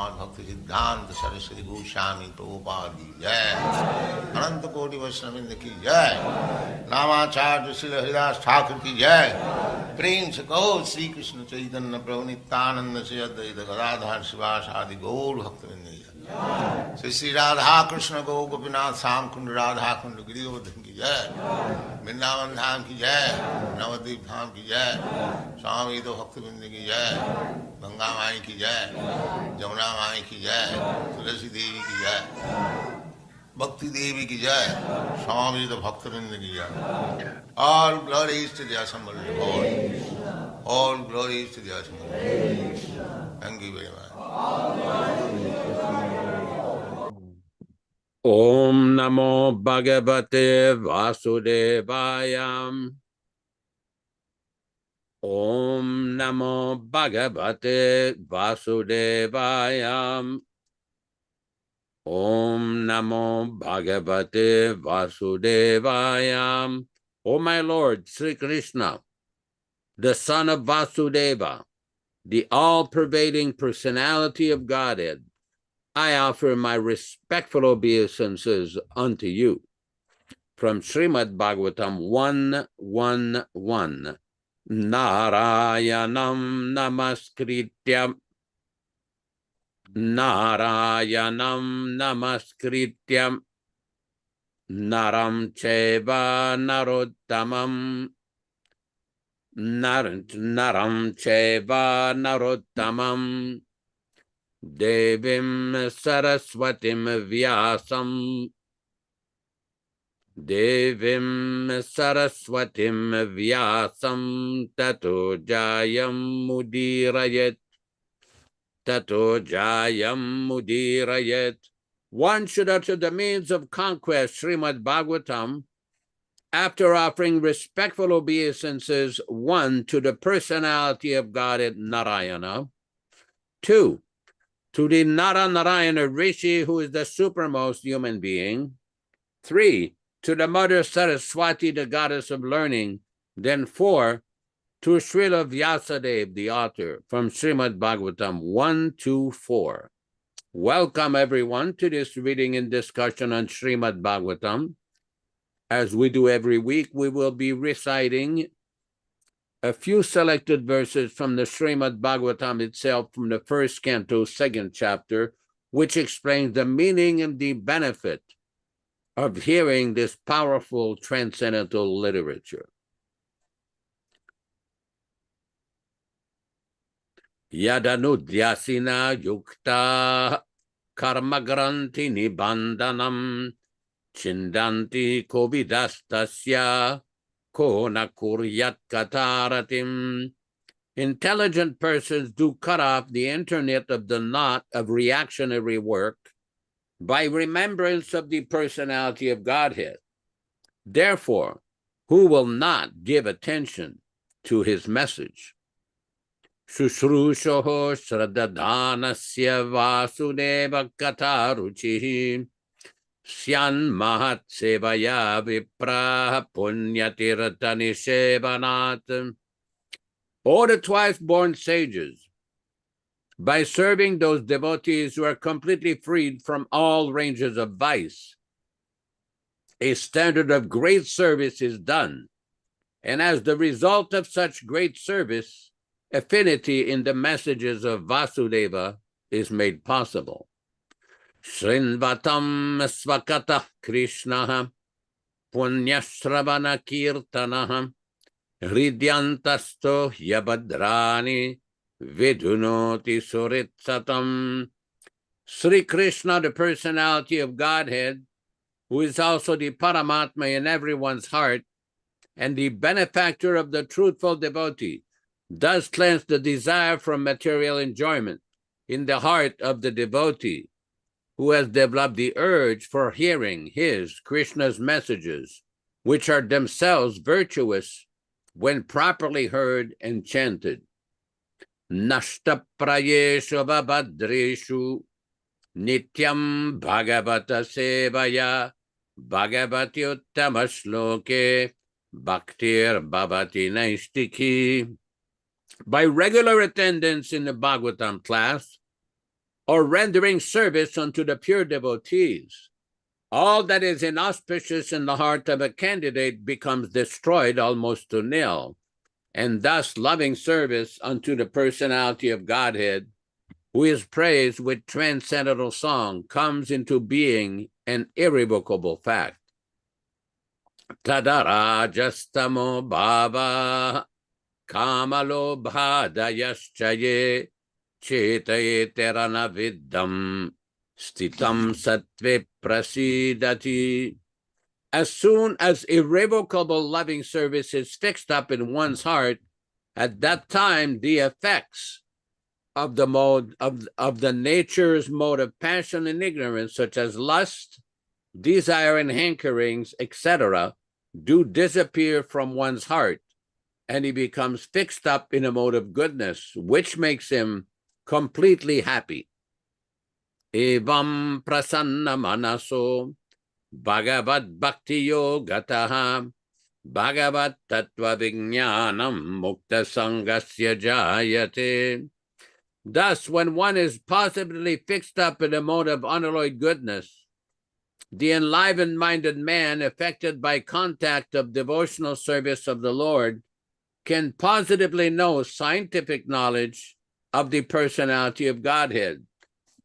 Speaker 1: Bhagwan Bhakti Siddhanta Saraswati Goswami Prabhupada ki jai, Ananta Koti Vaishnavrinda ki jai, Namacharya Srila Haridas Thakur ki jai, Prem se kaho Sri Krishna Chaitanya Prabhu Nityananda Sri Advaita Gadadhar Sivasadi Gaur Bhaktivinoda ki jai, Sri Radha Krishna Gaur Gopinath Sam Kund Radha Kund Giri Govardhan ki jai, Vrindavan Dham ki jai, Navadvip Dham ki jai, Swami Ito Bhaktivinoda ki jai, Ganga Mai ki jai, Jamuna Mai ki jai, Tulasi Devi ki jai, Bhakti Devi ki jai, Swami Ito Bhaktivinoda ki jai. All glories to the assembled Lord. All glories to the assembled Lord. Thank you very much.
Speaker 2: Om Namo Bhagavate Vasudevaya. Om Namo Bhagavate Vasudevaya. Om Namo Bhagavate Vasudevaya. O my Lord, Sri Krishna, the son of Vasudeva, the all-pervading personality of Godhead, I offer my respectful obeisances unto you. From Srimad Bhagavatam 1:1:1. Narayanam namaskrityam. Narayanam namaskrityam. Naram cheva narottamam. Naram cheva narottamam. Devim Saraswatim Vyasam. Devim Saraswatim Vyasam Tato Jayam Mudirayet. Tato Jayam Mudirayet. One should utter the means of conquest, Srimad Bhagavatam, after offering respectful obeisances, 1, to the personality of Godhead Narayana, 2, to the Narayana Rishi, who is the supermost human being, 3, to the mother Saraswati, the goddess of learning, then 4, to Srila Vyasadeva, the author, from Srimad Bhagavatam 1-4. Welcome everyone to this reading and discussion on Srimad Bhagavatam. As we do every week, we will be reciting a few selected verses from the Srimad Bhagavatam itself, from the first canto, second chapter, which explains the meaning and the benefit of hearing this powerful transcendental literature. Yadanudyasina yukta karmagranti nibandanam chindanti kovidastasya kona kuryat kataratim. Intelligent persons do cut off the internet of the knot of reactionary work by remembrance of the personality of Godhead. Therefore, who will not give attention to his message? Shushrushoho Shradadhanasya Vasudeva Kataruchihi Syan Mahat Sevaya Vipraha Punyatirtani Shevanat. All the twice-born sages, by serving those devotees who are completely freed from all ranges of vice, a standard of great service is done, and as the result of such great service, affinity in the messages of Vasudeva is made possible. Srinvatam svakata Krishna punyashravana kirtana hridyantasto yabadrani vidunoti suritsatam. Sri Krishna, the personality of Godhead, who is also the Paramatma in everyone's heart and the benefactor of the truthful devotee, does cleanse the desire from material enjoyment in the heart of the devotee, who has developed the urge for hearing his, Krishna's messages, which are themselves virtuous when properly heard and chanted. Nashta prayeshu vabhadreshu nityam bhagavata sevaya bhagavati uttama shloke bhaktir bhavati naistiki. By regular attendance in the Bhagavatam class, or rendering service unto the pure devotees. All that is inauspicious in the heart of a candidate becomes destroyed almost to nil, and thus loving service unto the personality of Godhead, who is praised with transcendental song, comes into being an irrevocable fact. Tadarajastamo bhava kamalo bhadayaschaye chetaye terana viddam stitam sattve prasidati. As soon as irrevocable loving service is fixed up in one's heart, at that time the effects of the mode of the nature's mode of passion and ignorance, such as lust, desire, and hankerings, etc., do disappear from one's heart, and he becomes fixed up in a mode of goodness, which makes him completely happy. Evam prasanna manaso Bhagavad Bhakti Yogataha Bhagavad Tattva Vijnanam Mukta Sangasya Jayate. Thus, when one is positively fixed up in a mode of unalloyed goodness, the enlivened-minded man, affected by contact of devotional service of the Lord, can positively know scientific knowledge of the personality of Godhead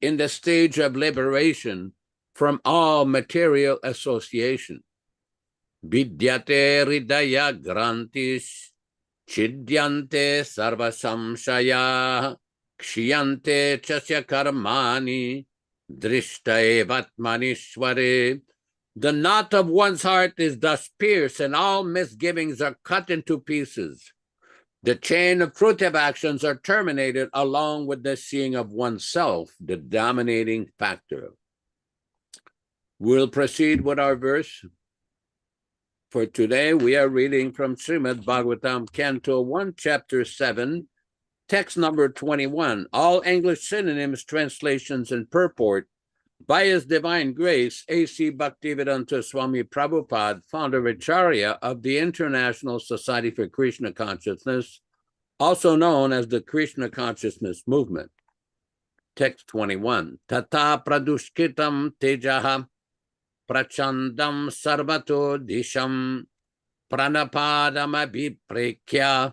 Speaker 2: in the stage of liberation from all material association. Vidyate hridaya grantish chidyante sarva samshaya kshiyante chasya karmani drishta evatmanishware. The knot of one's heart is thus pierced, and all misgivings are cut into pieces. The chain of fruitive actions are terminated along with the seeing of oneself, the dominating factor. We'll proceed with our verse. For today, we are reading from Srimad Bhagavatam, Canto 1, Chapter 7, text number 21. All English synonyms, translations, and purport by His Divine Grace, A.C. Bhaktivedanta Swami Prabhupada, founder Acharya of the International Society for Krishna Consciousness, also known as the Krishna Consciousness Movement. Text 21. Tata pradushkitam tejaha prachandam sarvato disham pranapadam abhiprekya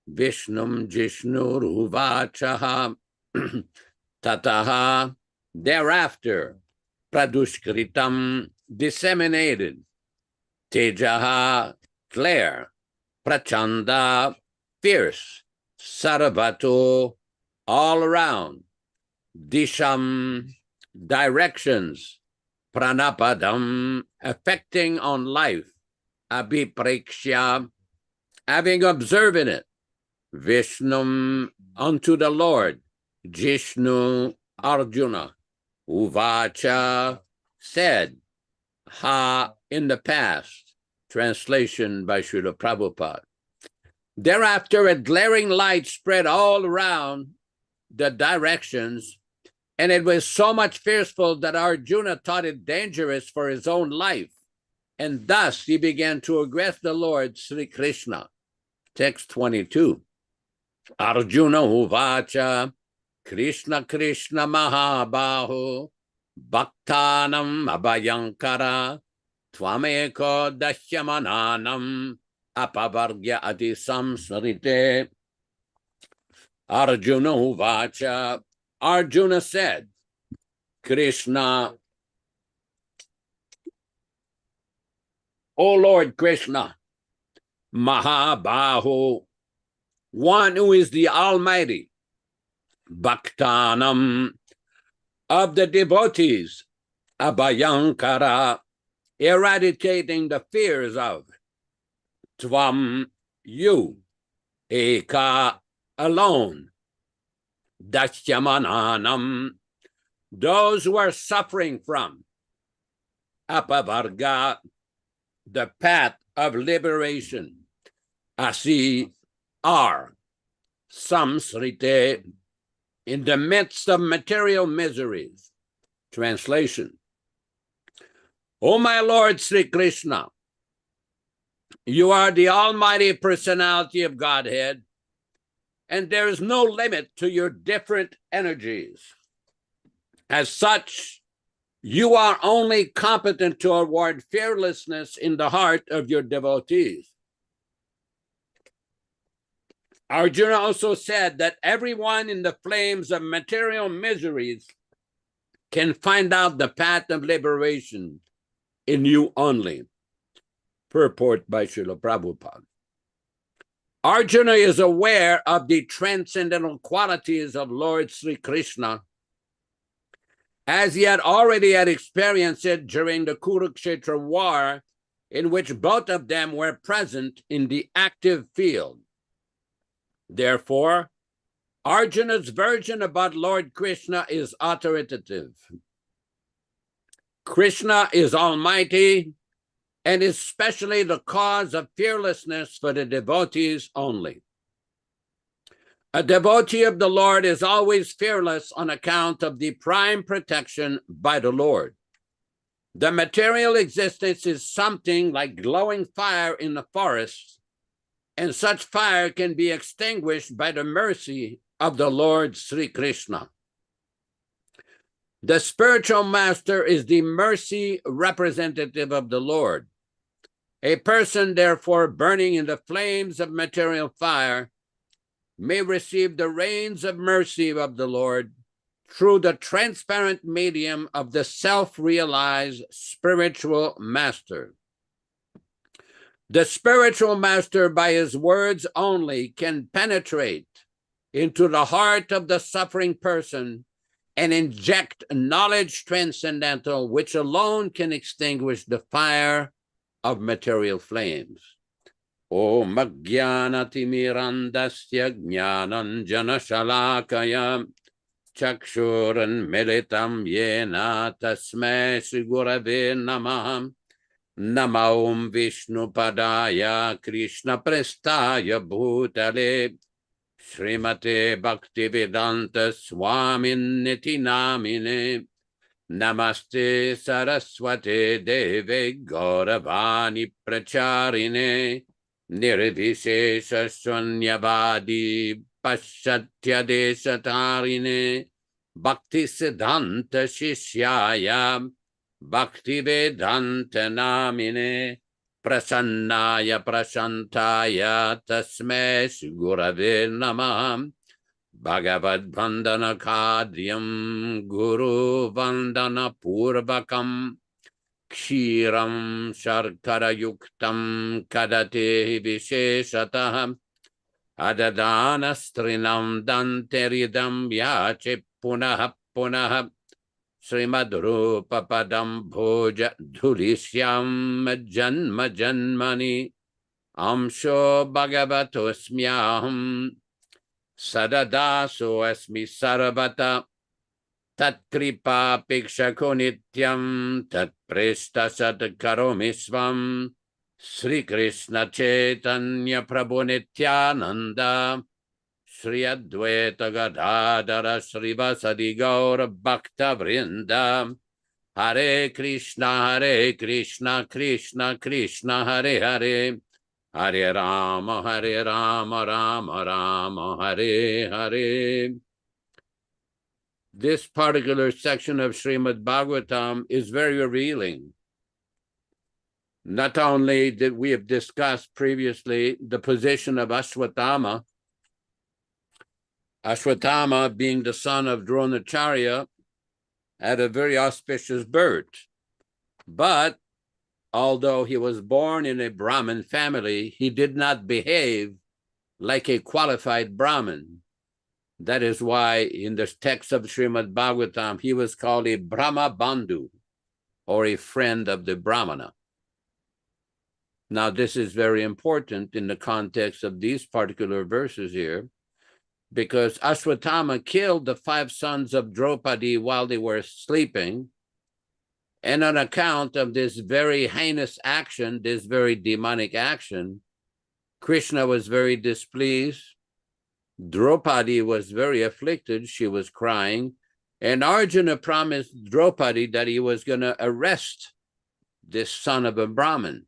Speaker 2: vishnum jishnuruvachaha. Tataha, thereafter, pradushkritam, disseminated, tejaha, flare, prachanda, fierce, sarvato, all around, disham, directions, pranapadam, affecting on life, abhiprekshya, having observed in it, vishnum, unto the Lord, Jishnu, Arjuna, uvacha, said, ha, in the past. Translation by Srila Prabhupada. Thereafter, a glaring light spread all around the directions, and it was so much fearful that Arjuna thought it dangerous for his own life, and thus he began to aggress the Lord Sri Krishna. Text 22. Arjuna uvacha Krishna Krishna Mahabaho Bhaktanam Abhayankara Tvameko Dashyamananam Apavargya Adi Samsarite. Arjuna uvacha, Arjuna said, Krishna, O Lord Krishna, Mahabaho, one who is the Almighty, Bhaktanam, of the devotees, Abhayankara, eradicating the fears of, Tvam, you, Eka, alone, Dashyamananam, those who are suffering from, Apavarga, the path of liberation, Asi, are, Samsrite, in the midst of material miseries. Translation. O my Lord Sri Krishna, you are the Almighty Personality of Godhead, and there is no limit to your different energies. As such, you are only competent to award fearlessness in the heart of your devotees. Arjuna also said that everyone in the flames of material miseries can find out the path of liberation in you only. Purport by Srila Prabhupada. Arjuna is aware of the transcendental qualities of Lord Sri Krishna, as he had already experienced it during the Kurukshetra war, in which both of them were present in the active field. Therefore, Arjuna's version about Lord Krishna is authoritative. Krishna is almighty and is specially the cause of fearlessness for the devotees only. A devotee of the Lord is always fearless on account of the prime protection by the Lord. The material existence is something like glowing fire in the forest, and such fire can be extinguished by the mercy of the Lord Sri Krishna. The spiritual master is the mercy representative of the Lord. A person, therefore, burning in the flames of material fire may receive the rains of mercy of the Lord through the transparent medium of the self-realized spiritual master. The spiritual master, by his words only, can penetrate into the heart of the suffering person and inject knowledge transcendental, which alone can extinguish the fire of material flames. Om Ajnanatimirandasya Jnananjana Shalakaya Chakshuran Militam Yena Tasmai Sri Gurave Namah. Nama Om Vishnu Padaya Krishna Prestaya Bhutale Srimate Bhaktivedanta Swamin Niti Namine Namaste Saraswate Deve Gauravani Pracharine Nirvishesha Sunyavadi Paschatya Deshatarine Bhakti Siddhanta Shishyaya Bhaktivedanta Namine Prasannaya Prashantaya Tasmai Gurave Namah. Bhagavad Vandana Kadhyam Guru Vandana Purvakam Kshiram Sharkara Yuktam Kadate Visheshatah Adadana Strinam Danteridam Yache Punah Punah Srimad Rupa Padam Bhoja Dhulishyam Janma Janmani Amsho Bhagavatosmyaham Sadadaso Asmi Sarvata Tat Kripa Pikshako Nityam Tat Presta Sat Karomisvam Sri Krishna Chaitanya Prabhu Nityananda Sri Advaita Gadadara Srivasadi Gaura Bhakta Vrinda Hare Krishna Krishna Krishna Hare Hare Hare Rama Rama Rama Hare Hare. This particular section of Srimad Bhagavatam is very revealing. Not only did we have discussed previously the position of Aśvatthāmā, Aśvatthāmā being the son of Dronacharya, had a very auspicious birth. But although he was born in a Brahmin family, he did not behave like a qualified Brahmin. That is why in the text of Srimad Bhagavatam, he was called a Brahma Bandhu, or a friend of the Brahmana. Now, this is very important in the context of these particular verses here, because Aśvatthāmā killed the 5 sons of Draupadi while they were sleeping. And on account of this very heinous action, this very demonic action, Krishna was very displeased. Draupadi was very afflicted. She was crying. And Arjuna promised Draupadi that he was going to arrest this son of a Brahmin.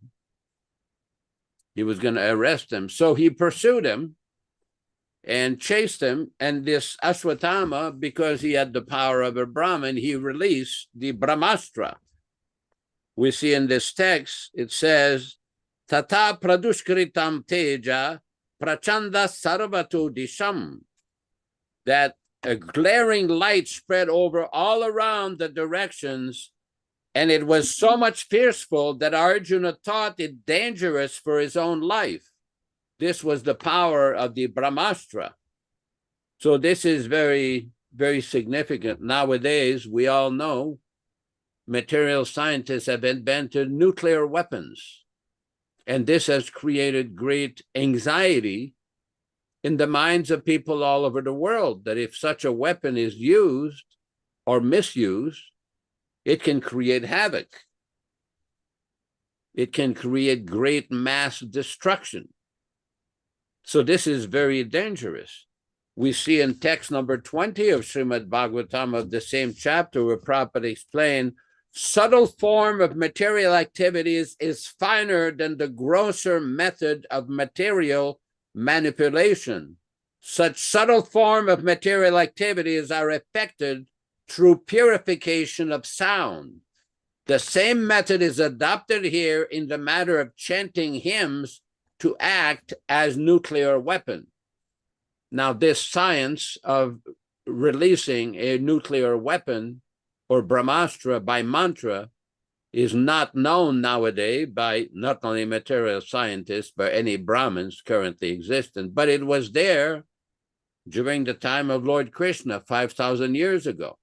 Speaker 2: He was going to arrest him. So he pursued him. and chased him. And this Aśvatthāmā, because he had the power of a Brahmin, he released the Brahmāstra. We see in this text, it says, Tata pradushkritam teja prachanda sarvatu disham, that a glaring light spread over all around the directions, and it was so much fearful that Arjuna thought it dangerous for his own life. This was the power of the Brahmāstra. So this is very, very significant. Nowadays, we all know material scientists have invented nuclear weapons. And this has created great anxiety in the minds of people all over the world, that if such a weapon is used or misused, it can create havoc. It can create great mass destruction. So this is very dangerous. We see in text number 20 of Srimad Bhagavatam of the same chapter where Prabhupada explained, subtle form of material activities is finer than the grosser method of material manipulation. Such subtle form of material activities are effected through purification of sound. The same method is adopted here in the matter of chanting hymns to act as nuclear weapon. Now, this science of releasing a nuclear weapon or Brahmāstra by mantra is not known nowadays by not only material scientists, but any Brahmins currently existent, but it was there during the time of Lord Krishna 5,000 years ago.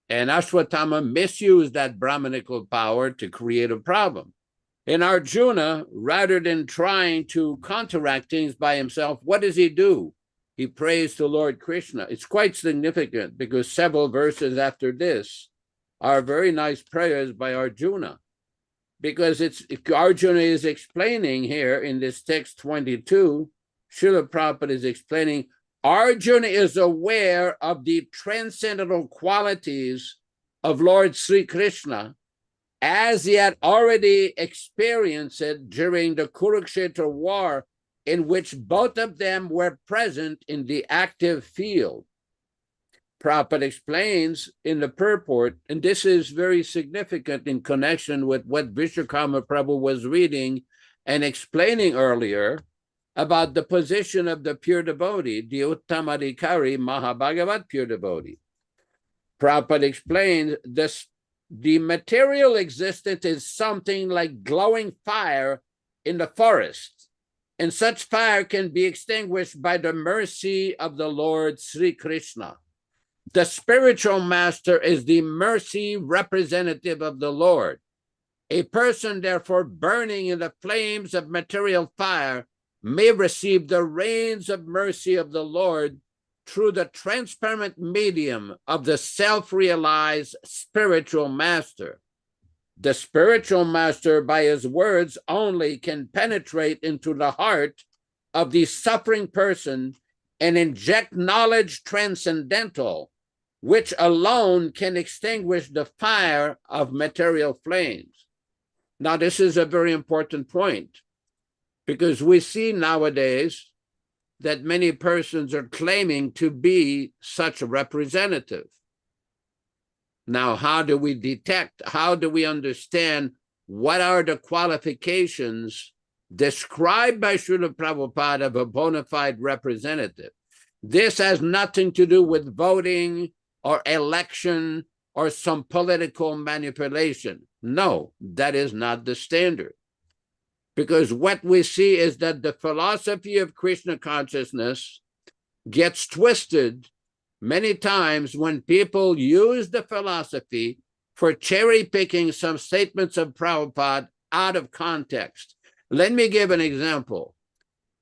Speaker 2: And Aśvatthāmā misused that Brahmanical power to create a problem. And Arjuna, rather than trying to counteract things by himself, what does he do? He prays to Lord Krishna. It's quite significant because several verses after this are very nice prayers by Arjuna. Because Arjuna is explaining here in this text 22, Srila Prabhupada is explaining, Arjuna is aware of the transcendental qualities of Lord Sri Krishna as he had already experienced it during the Kurukshetra war, in which both of them were present in the active field. Prabhupada explains in the purport, and this is very significant in connection with what Vishwakarma Prabhu was reading and explaining earlier about the position of the pure devotee, the Uttamadhikari Mahabhagavat pure devotee. Prabhupada explains this. The material existence is something like glowing fire in the forest, and such fire can be extinguished by the mercy of the Lord Sri Krishna. The spiritual master is the mercy representative of the Lord. A person, therefore, burning in the flames of material fire may receive the rains of mercy of the Lord through the transparent medium of the self-realized spiritual master. The spiritual master, by his words only, can penetrate into the heart of the suffering person and inject knowledge transcendental, which alone can extinguish the fire of material flames. Now, this is a very important point, because we see nowadays that many persons are claiming to be such a representative. Now, how do we detect, how do we understand what are the qualifications described by Srila Prabhupada of a bona fide representative? This has nothing to do with voting or election or some political manipulation. No, that is not the standard. Because what we see is that the philosophy of Krishna consciousness gets twisted many times when people use the philosophy for cherry-picking some statements of Prabhupada out of context. Let me give an example.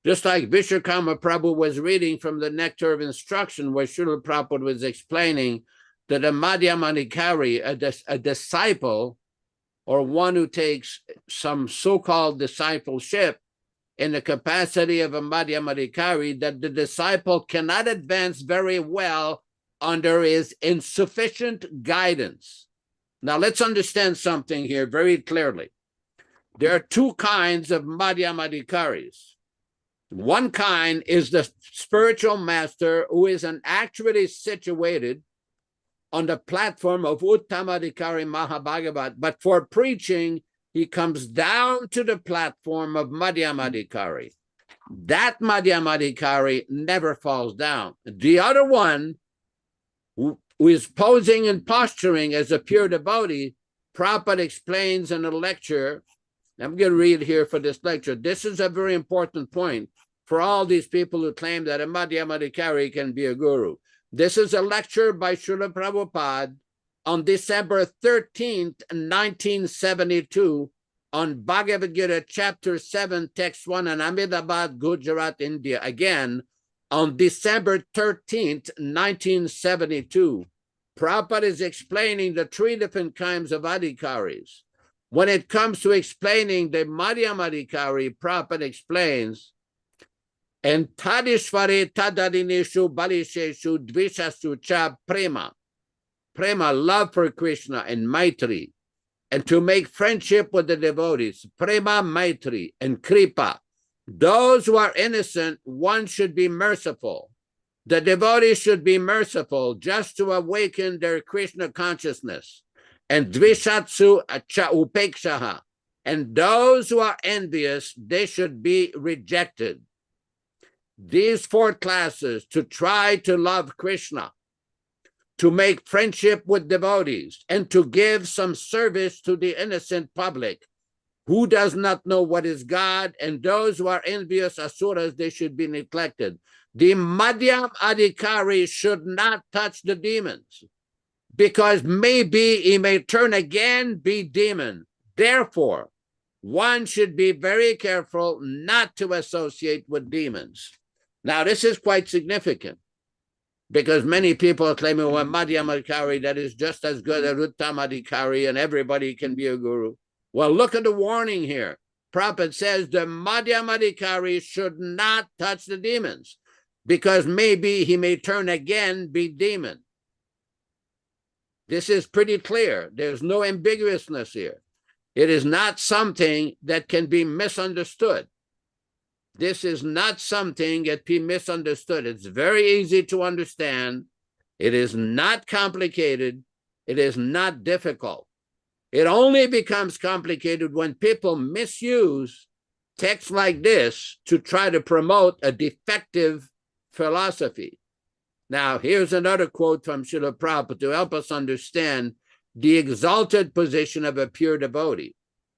Speaker 2: Just like Vishwakarma Prabhu was reading from the Nectar of Instruction, where Srila Prabhupada was explaining that a Madhyamadikari, a disciple, or one who takes some so-called discipleship in the capacity of a Madhyamadikari, that the disciple cannot advance very well under his insufficient guidance. Now, let's understand something here very clearly. There are two kinds of Madhyamadikaris. One kind is the spiritual master who is actually situated on the platform of Uttamadhikari Mahabhagavat, but for preaching, he comes down to the platform of Madhyamadhikari. That Madhyamadhikari never falls down. The other one, who is posing and posturing as a pure devotee, Prabhupada explains in a lecture. I'm going to read here for this lecture. This is a very important point for all these people who claim that a Madhyamadhikari can be a guru. This is a lecture by Srila Prabhupada on December 13th, 1972, on Bhagavad Gita, chapter 7, text 1, in Ahmedabad, Gujarat, India. Again, on December 13th, 1972, Prabhupada is explaining the three different kinds of adhikaris. When it comes to explaining the Madhyamadhikari, Prabhupada explains, and tadishvare tadadineshu balisheshu dvishasu cha prema. Prema, love for Krishna, and maitri, and to make friendship with the devotees. Prema, maitri, and kripa. Those who are innocent, one should be merciful. The devotees should be merciful just to awaken their Krishna consciousness. And dvishatsu cha upekshaha. And those who are envious, they should be rejected. These four classes, to try to love Krishna, to make friendship with devotees, and to give some service to the innocent public who does not know what is God, and those who are envious asuras, they should be neglected. The Madhyam Adhikari should not touch the demons, because maybe he may turn again, be demon. Therefore, one should be very careful not to associate with demons. Now, this is quite significant, because many people are claiming, well, Madhyamadhikari, that is just as good as Uttamadhikari, and everybody can be a guru. Well, look at the warning here. Prabhupada says the Madhyamadhikari should not touch the demons, because maybe he may turn again, be demon. This is pretty clear. There's no ambiguousness here. It is not something that can be misunderstood. This is not something that can be misunderstood. It's very easy to understand. It is not complicated. It is not difficult. It only becomes complicated when people misuse texts like this to try to promote a defective philosophy. Now, here's another quote from Srila Prabhupada to help us understand the exalted position of a pure devotee.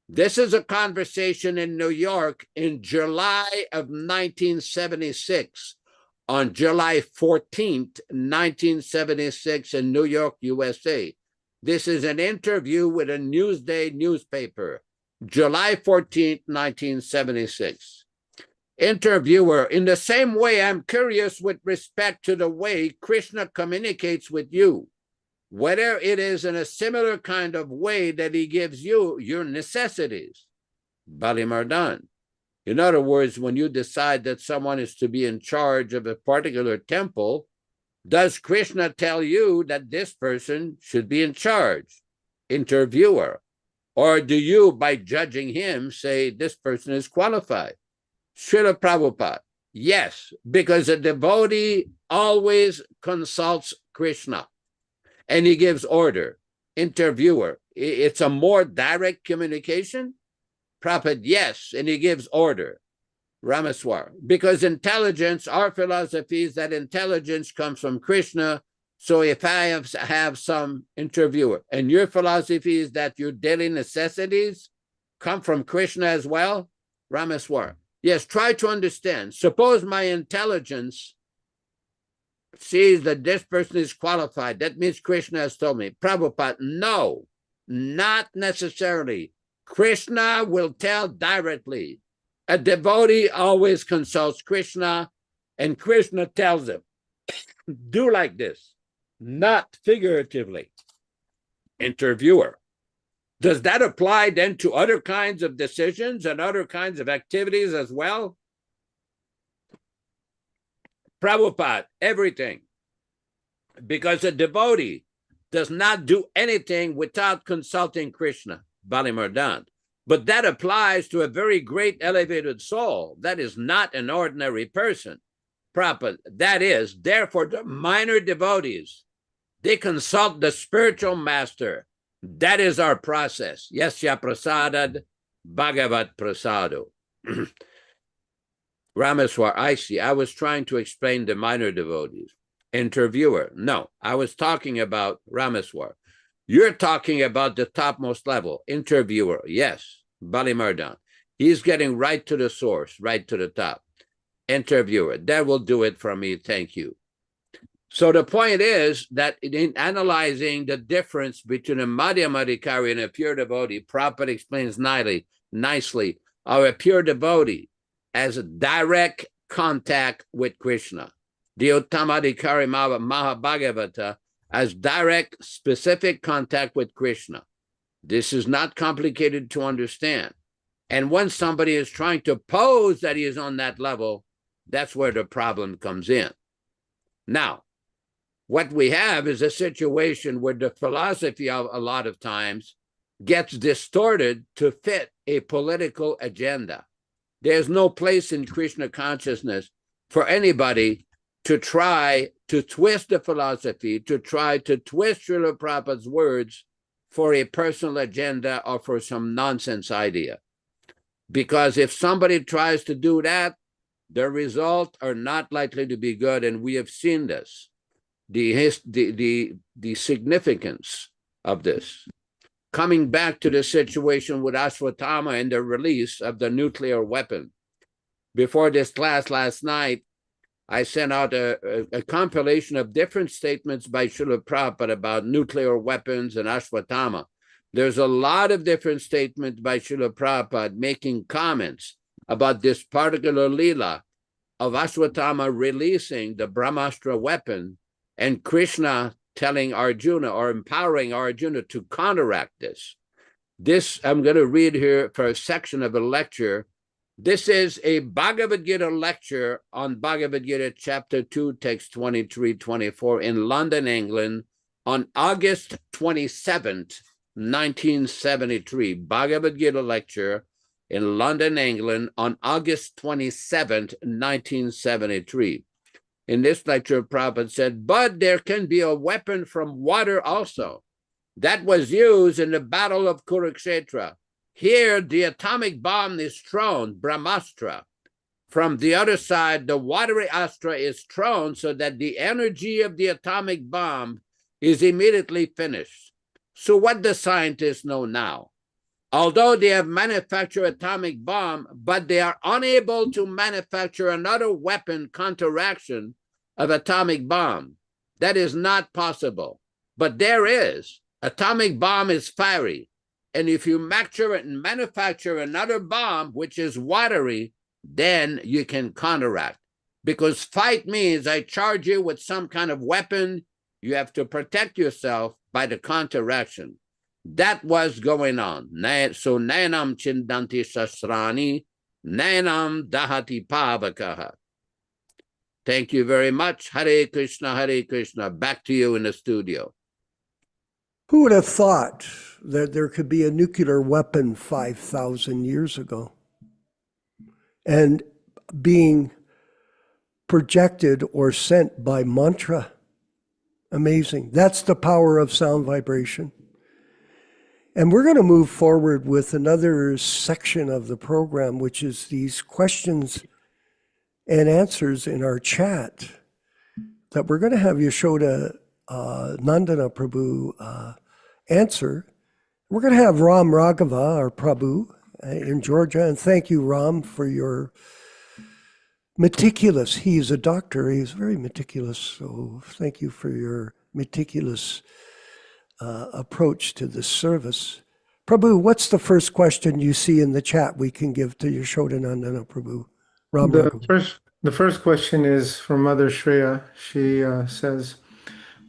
Speaker 2: This is a conversation in New York in July of 1976, on July 14th, 1976 in New York, USA. This is an interview with a Newsday newspaper, July 14th, 1976. Interviewer, in the same way, I'm curious with respect to the way Krishna communicates with you, whether it is in a similar kind of way that he gives you your necessities. Balimardan. In other words, when you decide that someone is to be in charge of a particular temple, does Krishna tell you that this person should be in charge? Interviewer. Or do you, by judging him, say this person is qualified? Srila Prabhupada. Yes, because a devotee always consults Krishna and he gives order. Interviewer. It's a more direct communication? Prabhupada, yes, and he gives order. Ramaswar, because intelligence, our philosophy is that intelligence comes from Krishna. So if I have some interviewer, and your philosophy is that your daily necessities come from Krishna as well, Ramaswar, yes, try to understand. Suppose my intelligence sees that this person is qualified. That means Krishna has told me. Prabhupada, no, not necessarily. Krishna will tell directly. A devotee always consults Krishna, and Krishna tells him, do like this, not figuratively. Interviewer. Does that apply then to other kinds of decisions and other kinds of activities as well? Prabhupada, everything. Because a devotee does not do anything without consulting Krishna. Balimardan. But that applies to a very great elevated soul. That is not an ordinary person. Proper. That is, therefore, the minor devotees, they consult the spiritual master. That is our process. Yasya prasadad bhagavat prasado. Ramaswar, I see. I was trying to explain the minor devotees. Interviewer, no, I was talking about Ramaswar. You're talking about the topmost level. Interviewer, yes, Bali Mardan. He's getting right to the source, right to the top. Interviewer, that will do it for me, thank you. So the point is that in analyzing the difference between a Madhyamadikari and a pure devotee, Prabhupada explains nicely how a pure devotee has a direct contact with Krishna. The Uttamadikari Mahabhagavata has direct, specific contact with Krishna. This is not complicated to understand. And when somebody is trying to pose that he is on that level, that's where the problem comes in. Now, what we have is a situation where the philosophy of a lot of times gets distorted to fit a political agenda. There's no place in Krishna consciousness for anybody to try to twist the philosophy, to try to twist Srila Prabhupada's words for a personal agenda or for some nonsense idea. Because if somebody tries to do that, the results are not likely to be good, and we have seen this. The significance of this. Coming back to the situation with Aśvatthāmā and the release of the nuclear weapon. Before this class last night, I sent out a compilation of different statements by Srila Prabhupada about nuclear weapons and Aśvatthāmā. There's a lot of different statements by Srila Prabhupada making comments about this particular lila of Aśvatthāmā releasing the Brahmāstra weapon and Krishna telling Arjuna or empowering Arjuna to counteract this. This, I'm going to read here for a section of a lecture. This is a Bhagavad Gita lecture on Bhagavad Gita chapter 2, text 23-24 in London, England on August 27th, 1973. Bhagavad Gita lecture in London, England on August 27th, 1973. In this lecture, Prabhupada said, but there can be a weapon from water also. That was used in the Battle of Kurukshetra. Here, the atomic bomb is thrown, Brahmāstra. From the other side, the watery astra is thrown so that the energy of the atomic bomb is immediately finished. So what do scientists know now? Although they have manufactured atomic bomb, but they are unable to manufacture another weapon counteraction of atomic bomb. That is not possible. But there is. Atomic bomb is fiery. And if you manufacture another bomb, which is watery, then you can counteract. Because fight means I charge you with some kind of weapon. You have to protect yourself by the counteraction. That was going on. So nayanam chindanti sasrani, nayanam dahati pavakaha. Thank you very much. Hare Krishna, Hare Krishna. Back to you in the studio.
Speaker 4: Who would have thought that there could be a nuclear weapon 5,000 years ago and being projected or sent by mantra? Amazing. That's the power of sound vibration. And we're going to move forward with another section of the program, which is these questions and answers in our chat that we're going to have Yashoda Nandana Prabhu answer. We're going to have Ram Raghava, our Prabhu, in Georgia. And thank you, Ram, for your meticulous. He is a doctor. He is very meticulous. So thank you for your meticulous approach to this service. Prabhu, what's the first question you see in the chat we can give to Yashoda Nandana Prabhu? Ram Raghava.
Speaker 6: The first question is from Mother Shreya. She says,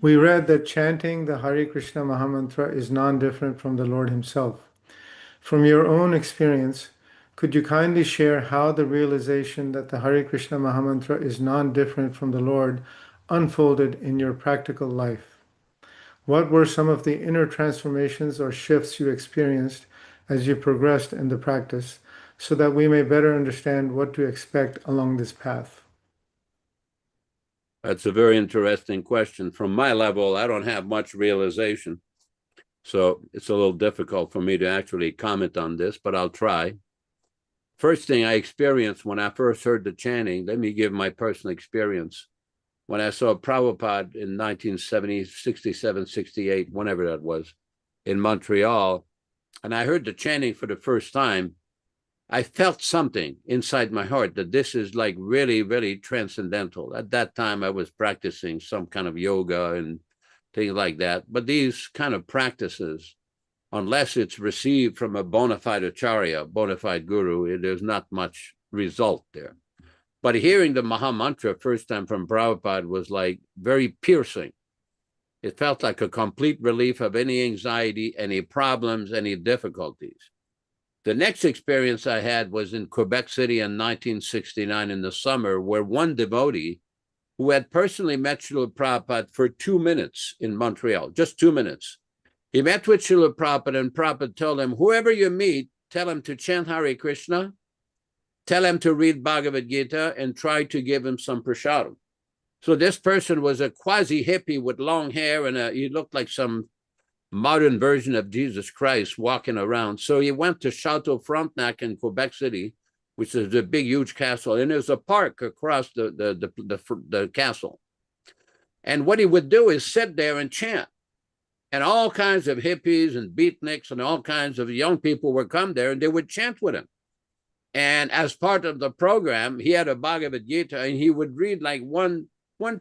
Speaker 6: we read that chanting the Hare Krishna Mahamantra is non-different from the Lord himself. From your own experience, could you kindly share how the realization that the Hare Krishna Mahamantra is non-different from the Lord unfolded in your practical life? What were some of the inner transformations or shifts you experienced as you progressed in the practice, so that we may better understand what to expect along this path?
Speaker 2: That's a very interesting question. From my level, I don't have much realization. So it's a little difficult for me to actually comment on this, but I'll try. First thing I experienced when I first heard the chanting, let me give my personal experience. When I saw Prabhupada in 1970, 67, 68, whenever that was, in Montreal, and I heard the chanting for the first time, I felt something inside my heart that this is like really, really transcendental. At that time, I was practicing some kind of yoga and things like that. But these kind of practices, unless it's received from a bona fide acharya, bona fide guru, there's not much result there. But hearing the Maha Mantra first time from Prabhupada was like very piercing. It felt like a complete relief of any anxiety, any problems, any difficulties. The next experience I had was in Quebec City in 1969 in the summer, where one devotee who had personally met Srila Prabhupada for 2 minutes in Montreal, just 2 minutes. He met with Srila Prabhupada, and Prabhupada told him, whoever you meet, tell him to chant Hare Krishna, tell him to read Bhagavad Gita, and try to give him some prasadam. So this person was a quasi-hippie with long hair, and he looked like some modern version of Jesus Christ walking around. So he went to Chateau Frontenac in Quebec City, which is a big, huge castle, and there's a park across the castle. And what he would do is sit there and chant. And all kinds of hippies and beatniks and all kinds of young people would come there, and they would chant with him. And as part of the program, he had a Bhagavad Gita, and he would read like one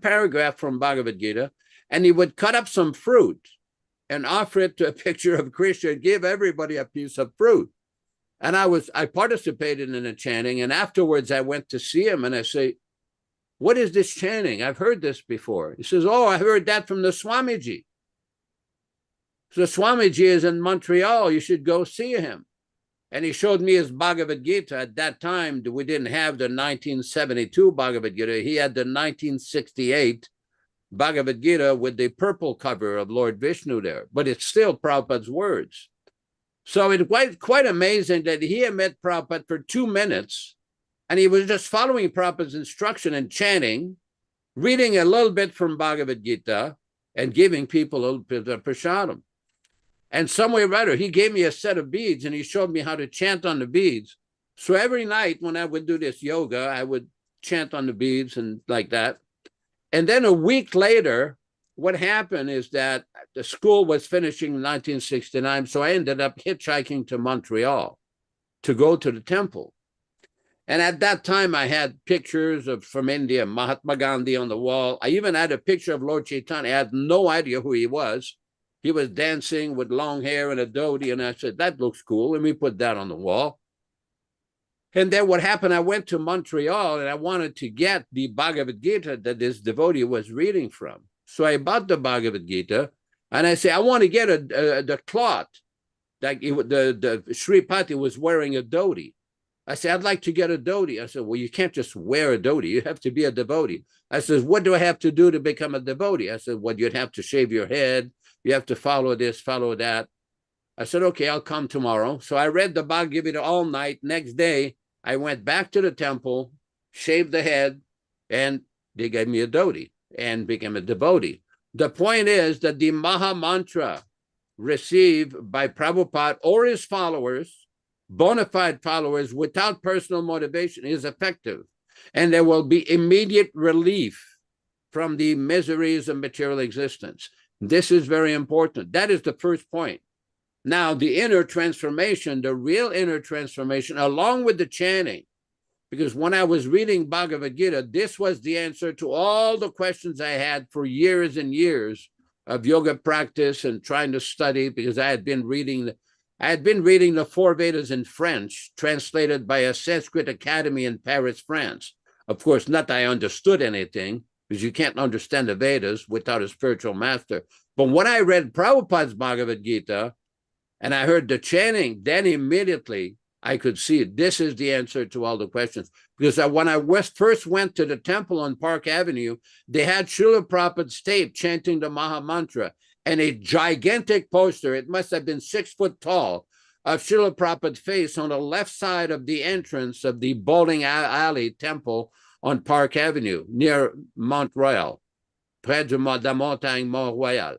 Speaker 2: paragraph from Bhagavad Gita, and he would cut up some fruit and offer it to a picture of Krishna and give everybody a piece of fruit. And I participated in the chanting, and afterwards I went to see him, and I say, what is this chanting? I've heard this before. He says, oh, I heard that from the Swamiji. So Swamiji is in Montreal, you should go see him. And he showed me his Bhagavad Gita. At that time, we didn't have the 1972 Bhagavad Gita. He had the 1968 Bhagavad Gita with the purple cover of Lord Vishnu there, but it's still Prabhupada's words. So it was quite amazing that he had met Prabhupada for 2 minutes, and he was just following Prabhupada's instruction and chanting, reading a little bit from Bhagavad Gita, and giving people a little bit of prasadam. And somewhere or other, he gave me a set of beads, and he showed me how to chant on the beads. So every night when I would do this yoga, I would chant on the beads and like that. And then a week later, what happened is that the school was finishing in 1969, so I ended up hitchhiking to Montreal to go to the temple. And at that time, I had pictures from India, Mahatma Gandhi on the wall. I even had a picture of Lord Chaitanya. I had no idea who he was. He was dancing with long hair and a dhoti, and I said, that looks cool, and we put that on the wall. And then what happened, I went to Montreal, and I wanted to get the Bhagavad Gita that this devotee was reading from. So I bought the Bhagavad Gita, and I said, I want to get the cloth. Like the Sripati was wearing a dhoti. I said, I'd like to get a dhoti. I said, well, you can't just wear a dhoti. You have to be a devotee. I said, what do I have to do to become a devotee? I said, well, you'd have to shave your head. You have to follow this, follow that. I said, okay, I'll come tomorrow. So I read the Bhagavad Gita all night. Next day, I went back to the temple, shaved the head, and they gave me a dhoti and became a devotee. The point is that the Maha Mantra received by Prabhupada or his followers, bona fide followers, without personal motivation is effective. And there will be immediate relief from the miseries of material existence. This is very important. That is the first point. Now, the inner transformation, the real inner transformation, along with the chanting, because when I was reading Bhagavad Gita, this was the answer to all the questions I had for years and years of yoga practice and trying to study, because I had been reading the four Vedas in French, translated by a Sanskrit academy in Paris, France. Of course, not that I understood anything, because you can't understand the Vedas without a spiritual master. But when I read Prabhupada's Bhagavad Gita, and I heard the chanting, then immediately I could see this is the answer to all the questions. Because when I first went to the temple on Park Avenue, they had Srila Prabhupada's tape chanting the Maha Mantra, and a gigantic poster, it must have been 6 foot tall, of Srila Prabhupada's face on the left side of the entrance of the bowling alley temple on Park Avenue near Mont Royal, près de la montagne Mont Royal.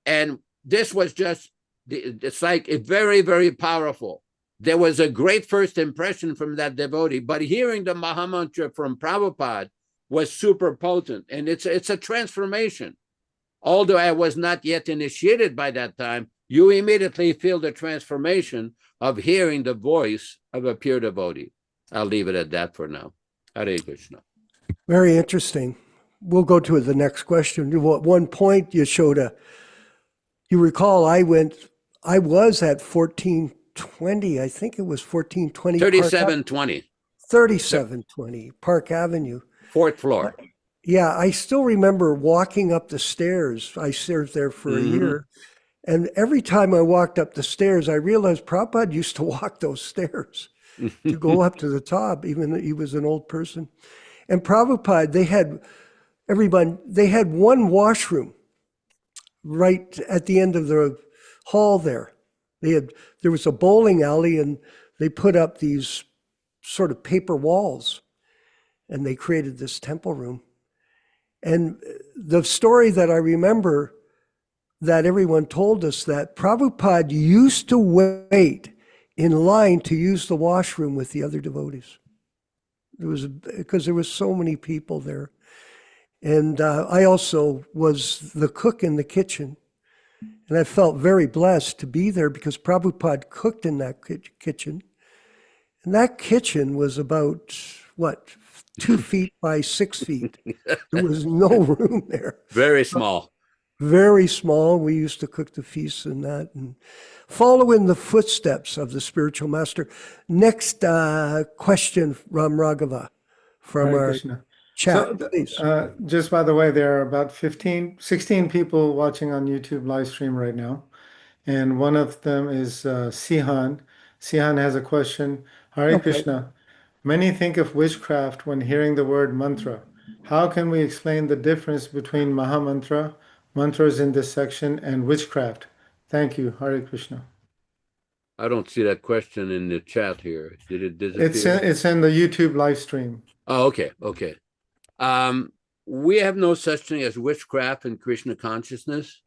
Speaker 2: And this was just, it's like very, very powerful. There was a great first impression from that devotee, but hearing the Mahamantra from Prabhupada was super potent. And it's a transformation. Although I was not yet initiated by that time, you immediately feel the transformation of hearing the voice of a pure devotee. I'll leave it at that for now. Hare Krishna.
Speaker 4: Very interesting. We'll go to the next question. At one point you showed you recall I was at 1420, I think it was 1420.
Speaker 2: 3720.
Speaker 4: 3720 Park Avenue.
Speaker 2: Fourth floor.
Speaker 4: Yeah, I still remember walking up the stairs. I served there for a year. And every time I walked up the stairs, I realized Prabhupada used to walk those stairs to go up to the top, even though he was an old person. And Prabhupada, they had one washroom right at the end of the hall there. There was a bowling alley, and they put up these sort of paper walls, and they created this temple room. And the story that I remember that everyone told us, that Prabhupada used to wait in line to use the washroom with the other devotees. Because there was so many people there. And I also was the cook in the kitchen. And I felt very blessed to be there because Prabhupada cooked in that kitchen. And that kitchen was about, 2 feet by 6 feet. There was no room there.
Speaker 2: Very small.
Speaker 4: Very small. We used to cook the feasts and that, and follow in the footsteps of the spiritual master. Next question, Ram Raghava, from
Speaker 6: Hare
Speaker 4: our
Speaker 6: Krishna.
Speaker 4: chat, please.
Speaker 6: Just by the way, there are about 16 people watching on YouTube live stream right now. And one of them is Sihan. Sihan has a question. Hare Krishna. Many think of witchcraft when hearing the word mantra. How can we explain the difference between Mahamantra, mantras in this section, and witchcraft? Thank you. Hare Krishna.
Speaker 2: I don't see that question in the chat here. Did it disappear?
Speaker 6: It's in the YouTube live stream.
Speaker 2: Oh, okay. We have no such thing as witchcraft in Krishna consciousness.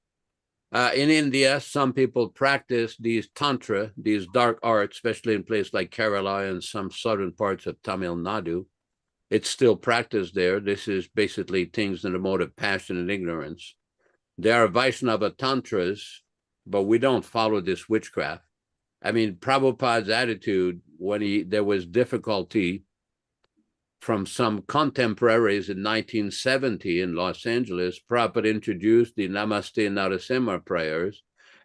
Speaker 2: In India, some people practice these tantra, these dark arts, especially in places like Kerala and some southern parts of Tamil Nadu. It's still practiced there. This is basically things in the mode of passion and ignorance. There are Vaishnava tantras, but we don't follow this witchcraft. I mean, Prabhupada's attitude when there was difficulty from some contemporaries in 1970 in Los Angeles, Prabhupada introduced the Namaste Narasimha prayers.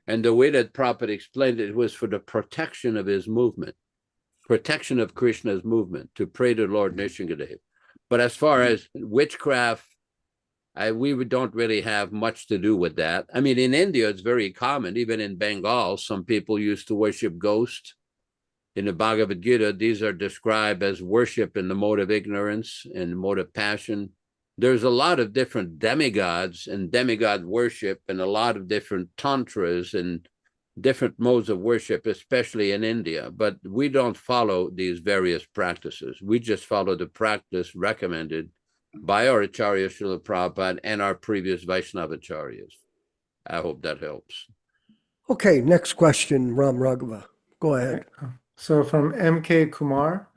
Speaker 2: And the way that Prabhupada explained it was for the protection of his movement, protection of Krishna's movement, to pray to Lord Nishingadev. But as far as witchcraft, we don't really have much to do with that. I mean, in India, it's very common. Even in Bengal, some people used to worship ghosts. In the Bhagavad Gita, these are described as worship in the mode of ignorance and the mode of passion. There's a lot of different demigods and demigod worship and a lot of different tantras and different modes of worship, especially in India. But we don't follow these various practices. We just follow the practice recommended by our Acharya Srila Prabhupada and our previous Vaishnavacharyas. I hope that helps.
Speaker 4: Okay, next question, Ram Raghava. Go ahead.
Speaker 6: So from MK Kumar,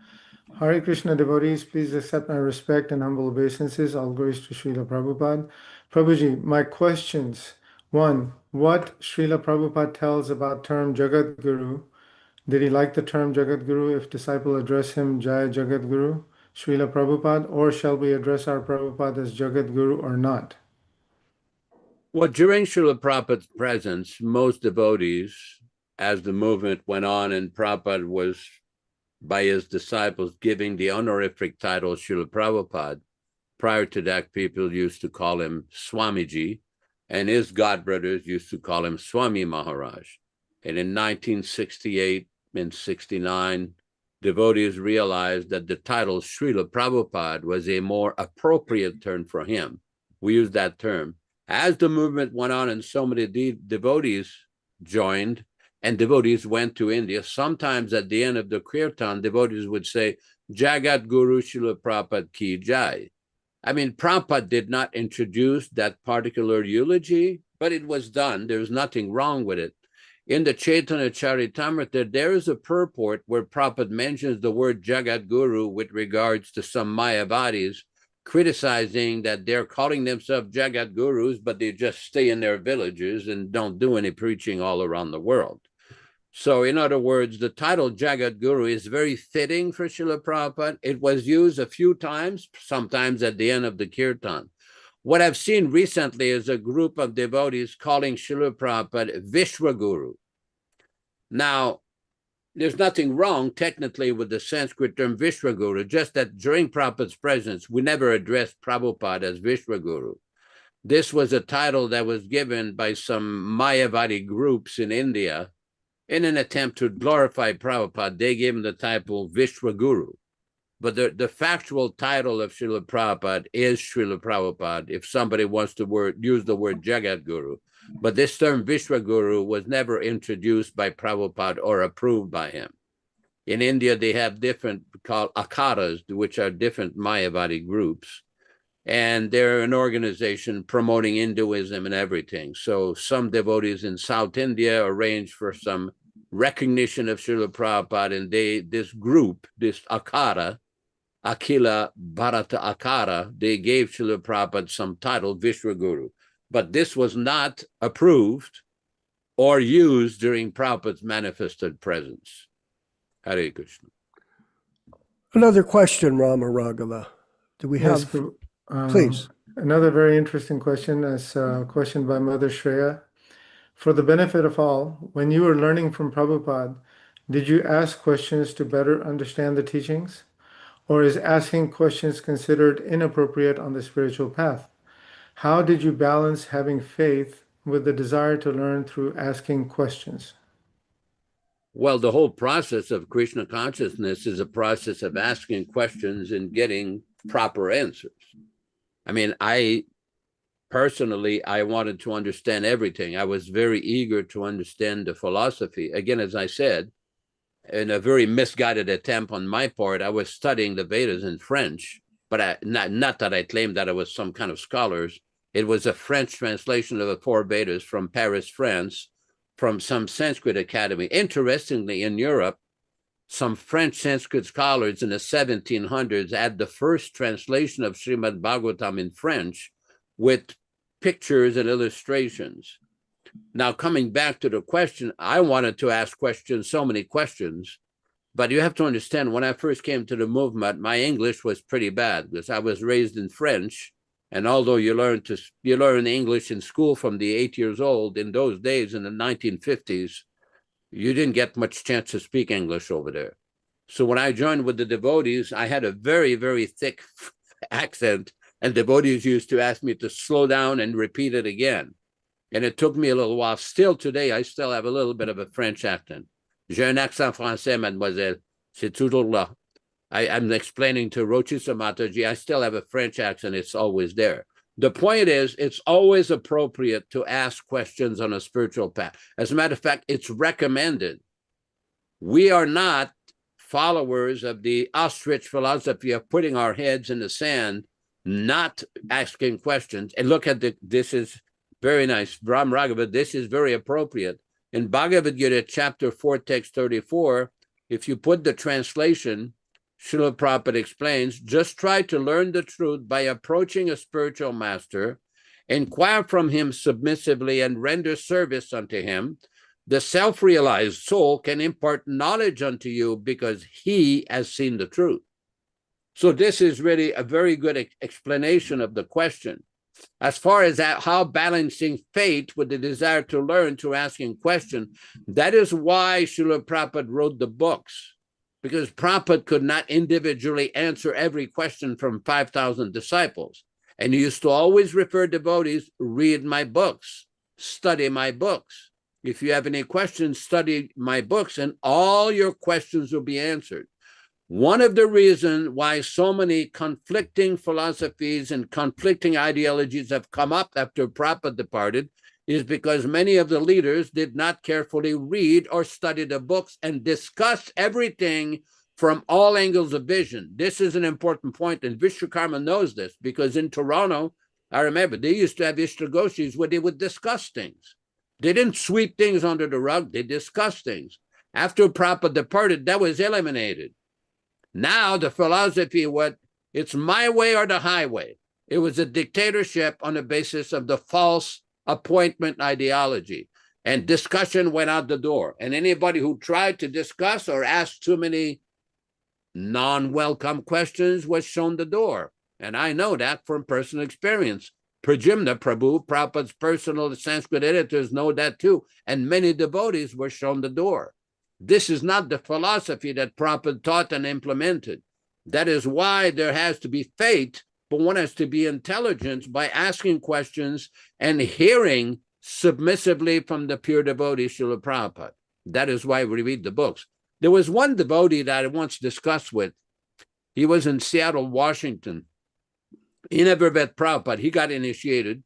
Speaker 6: Hare Krishna devotees, please accept my respect and humble obeisances. All glories to Srila Prabhupada. Prabhuji, my questions. 1, what Srila Prabhupada tells about term Jagat Guru? Did he like the term Jagat Guru if disciple address him Jai Jagat Guru, Srila Prabhupada, or shall we address our Prabhupada as Jagat Guru or not?
Speaker 2: Well, during Srila Prabhupada's presence, most devotees, as the movement went on and Prabhupada was, by his disciples, giving the honorific title Srila Prabhupada. Prior to that, people used to call him Swamiji, and his godbrothers used to call him Swami Maharaj. And in 1968 and 69, devotees realized that the title Srila Prabhupada was a more appropriate term for him. We use that term. As the movement went on and so many devotees joined, and devotees went to India. Sometimes at the end of the kirtan, devotees would say, Jagat Guru Srila Prabhupada Ki Jai. I mean, Prabhupada did not introduce that particular eulogy, but it was done. There's nothing wrong with it. In the Chaitanya Charitamrita, there is a purport where Prabhupada mentions the word Jagat Guru with regards to some Mayavadis, criticizing that they're calling themselves Jagat Gurus, but they just stay in their villages and don't do any preaching all around the world. So in other words, the title Jagat Guru is very fitting for Srila Prabhupada. It was used a few times, sometimes at the end of the kirtan. What I've seen recently is a group of devotees calling Srila Prabhupada Vishwaguru. Now, there's nothing wrong technically with the Sanskrit term Vishwaguru, just that during Prabhupada's presence, we never addressed Prabhupada as Vishwaguru. This was a title that was given by some Mayavadi groups in India in an attempt to glorify Prabhupada. They gave him the title Vishwaguru. But the factual title of Srila Prabhupada is Srila Prabhupada, if somebody wants to use the word Jagat Guru. But this term Vishwaguru was never introduced by Prabhupada or approved by him. In India, they have different called akharas, which are different Mayavadi groups. And they're an organization promoting Hinduism and everything. So some devotees in South India arranged for some recognition of Srila Prabhupada, and this group, this akhara, Akhila Bharata Akhara, they gave Srila Prabhupada some title, Vishwaguru. But this was not approved or used during Prabhupada's manifested presence. Hare Krishna.
Speaker 4: Another question, Rama Raghava. Do we have? Please.
Speaker 6: Another very interesting question is a question by Mother Shreya. For the benefit of all, when you were learning from Prabhupada, did you ask questions to better understand the teachings? Or is asking questions considered inappropriate on the spiritual path? How did you balance having faith with the desire to learn through asking questions?
Speaker 2: Well, the whole process of Krishna consciousness is a process of asking questions and getting proper answers. I mean, I wanted to understand everything. I was very eager to understand the philosophy. Again, as I said, in a very misguided attempt on my part, I was studying the Vedas in French, but not that I claimed that I was some kind of scholars. It was a French translation of the 4 Vedas from Paris, France, from some Sanskrit academy. Interestingly, in Europe, some French Sanskrit scholars in the 1700s had the first translation of Srimad Bhagavatam in French with pictures and illustrations. Now, coming back to the question, I wanted to ask questions, so many questions, but you have to understand, when I first came to the movement, my English was pretty bad because I was raised in French. And although you learn English in school from the 8 years old, in those days, in the 1950s, you didn't get much chance to speak English over there. So when I joined with the devotees, I had a very, very thick accent, and devotees used to ask me to slow down and repeat it again. And it took me a little while. Still today, I still have a little bit of a French accent. J'ai un accent français, mademoiselle. C'est toujours là. I'm explaining to Rochisa Mataji, I still have a French accent. It's always there. The point is, it's always appropriate to ask questions on a spiritual path. As a matter of fact, it's recommended. We are not followers of the ostrich philosophy of putting our heads in the sand, not asking questions. And look at this is very nice. Brahm Raghava, this is very appropriate. In Bhagavad Gita, chapter 4, text 34, if you put the translation, Srila Prabhupada explains, just try to learn the truth by approaching a spiritual master, inquire from him submissively and render service unto him. The self-realized soul can impart knowledge unto you because he has seen the truth. So this is really a very good explanation of the question. As far as how balancing faith with the desire to learn through asking questions, that is why Srila Prabhupada wrote the books. Because Prabhupada could not individually answer every question from 5,000 disciples. And he used to always refer devotees, read my books, study my books. If you have any questions, study my books, and all your questions will be answered. One of the reasons why so many conflicting philosophies and conflicting ideologies have come up after Prabhupada departed is because many of the leaders did not carefully read or study the books and discuss everything from all angles of vision. This is an important point, and Vishwakarma knows this, because in Toronto, I remember they used to have Ishtagoshis where they would discuss things. They didn't sweep things under the rug, they discussed things. After Prabhupada departed, that was eliminated. Now the philosophy, it's my way or the highway. It was a dictatorship on the basis of the false appointment ideology. And discussion went out the door. And anybody who tried to discuss or ask too many non-welcome questions was shown the door. And I know that from personal experience. Prajimna Prabhu, Prabhupada's personal Sanskrit editors know that too. And many devotees were shown the door. This is not the philosophy that Prabhupada taught and implemented. That is why there has to be faith, but one has to be intelligent by asking questions and hearing submissively from the pure devotee, Srila Prabhupada. That is why we read the books. There was one devotee that I once discussed with. He was in Seattle, Washington. He never met Prabhupada. He got initiated.